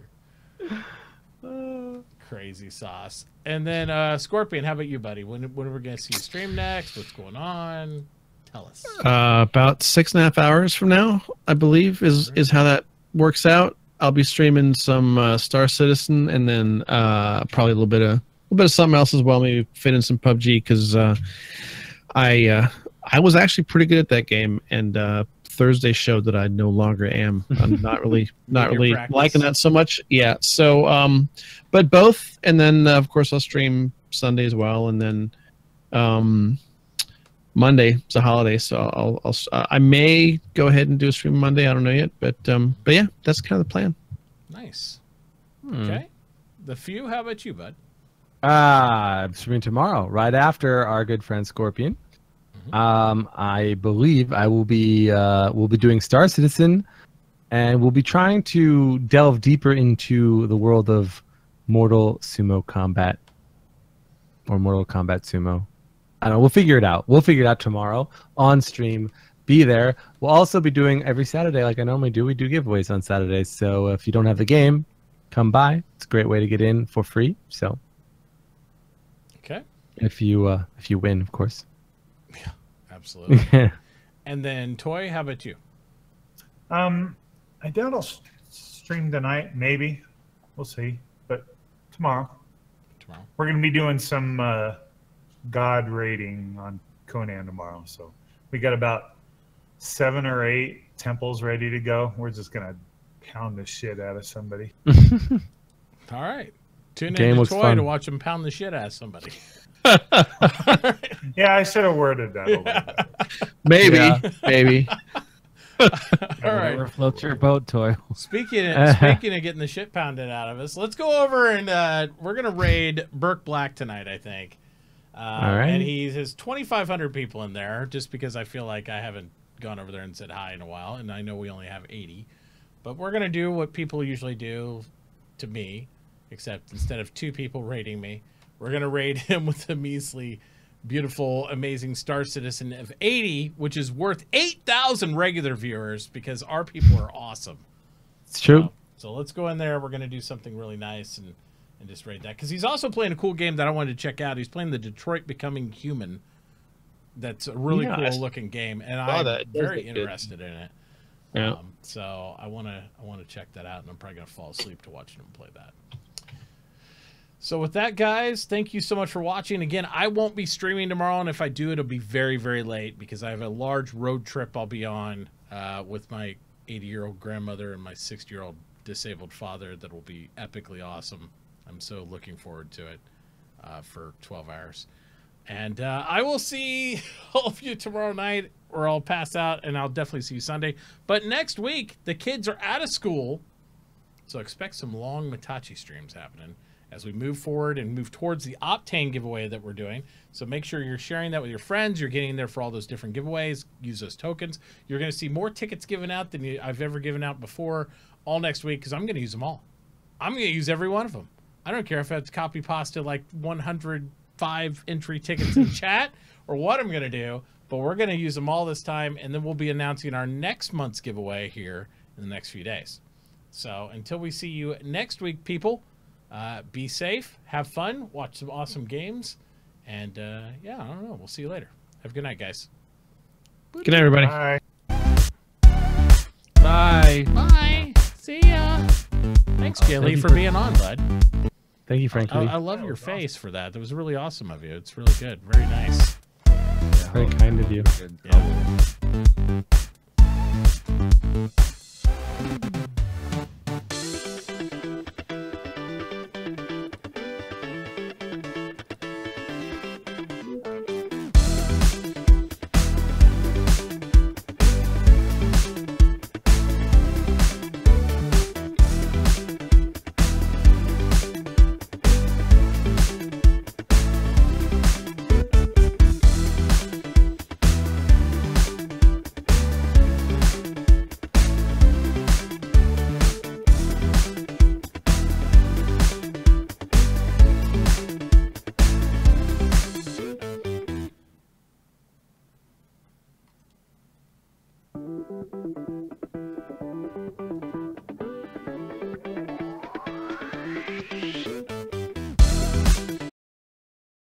Crazy sauce. And then Scorpion, how about you, buddy? When are we going to see you stream next? What's going on? Tell us. About 6.5 hours from now, I believe, is how that works out. I'll be streaming some Star Citizen, and then probably a little bit of something else as well. Maybe fit in some PUBG because I was actually pretty good at that game, and Thursday showed that I no longer am. I'm not really liking that so much. Yeah. So, but both, and then of course I'll stream Sunday as well, and then Monday is a holiday, so I may go ahead and do a stream Monday. I don't know yet, but yeah, that's kind of the plan. Nice. Okay. The Few, how about you, bud? I'm streaming tomorrow, right after our good friend Scorpion. I believe I will be we'll be doing Star Citizen, and we'll be trying to delve deeper into the world of Mortal Sumo Combat or Mortal Kombat Sumo. I don't know. We'll figure it out. We'll figure it out tomorrow on stream. Be there. We'll also be doing every Saturday, like I normally do. We do giveaways on Saturdays. So if you don't have the game, come by. It's a great way to get in for free. So okay, if you win, of course. Yeah, absolutely. And then Toy, how about you? I doubt I'll stream tonight. Maybe we'll see. But tomorrow we're gonna be doing some God rating on Conan tomorrow. So we got about 7 or 8 temples ready to go. We're just gonna pound the shit out of somebody. All right, tune in to Toy to watch him pound the shit out of somebody. Yeah, I should have worded that a little bit. Maybe. All right. Float your boat, Toy. Speaking of getting the shit pounded out of us, let's go over and we're gonna raid Burke Black tonight, I think. All right. And he has 2,500 people in there, just because I feel like I haven't gone over there and said hi in a while, and I know we only have 80. But we're gonna do what people usually do to me, except instead of 2 people raiding me, we're gonna raid him with a measly, beautiful, amazing Star Citizen of 80, which is worth 8,000 regular viewers because our people are awesome. It's true. So let's go in there. We're gonna do something really nice and just raid that, because he's also playing a cool game that I wanted to check out. He's playing the Detroit Becoming Human. That's a really cool looking game, and I'm very interested in it. Yeah. So I want to check that out, and I'm probably gonna fall asleep to watching him play that. So with that, guys, thank you so much for watching. Again, I won't be streaming tomorrow, and if I do, it'll be very, very late because I have a large road trip I'll be on with my 80-year-old grandmother and my 60-year-old disabled father that will be epically awesome. I'm so looking forward to it for 12 hours. And I will see all of you tomorrow night, or I'll pass out, and I'll definitely see you Sunday. But next week, the kids are out of school, so expect some long Mitauchi streams happening as we move forward and move towards the Optane giveaway that we're doing. So make sure you're sharing that with your friends. You're getting there for all those different giveaways. Use those tokens. You're going to see more tickets given out than I've ever given out before all next week, because I'm going to use them all. I'm going to use every one of them. I don't care if I have to copy pasta like 105 entry tickets in chat or what I'm going to do, but we're going to use them all this time, and then we'll be announcing our next month's giveaway here in the next few days. So until we see you next week, people, be safe, have fun, watch some awesome games, and yeah, I don't know. We'll see you later. Have a good night, guys. Good night, everybody. Bye. Bye. Bye. See ya. Thanks, Jilly, for being on, bud. Thank you, Frankie. I love your face for that. That was really awesome of you. It's really good. Very nice. Very kind of you. Yeah.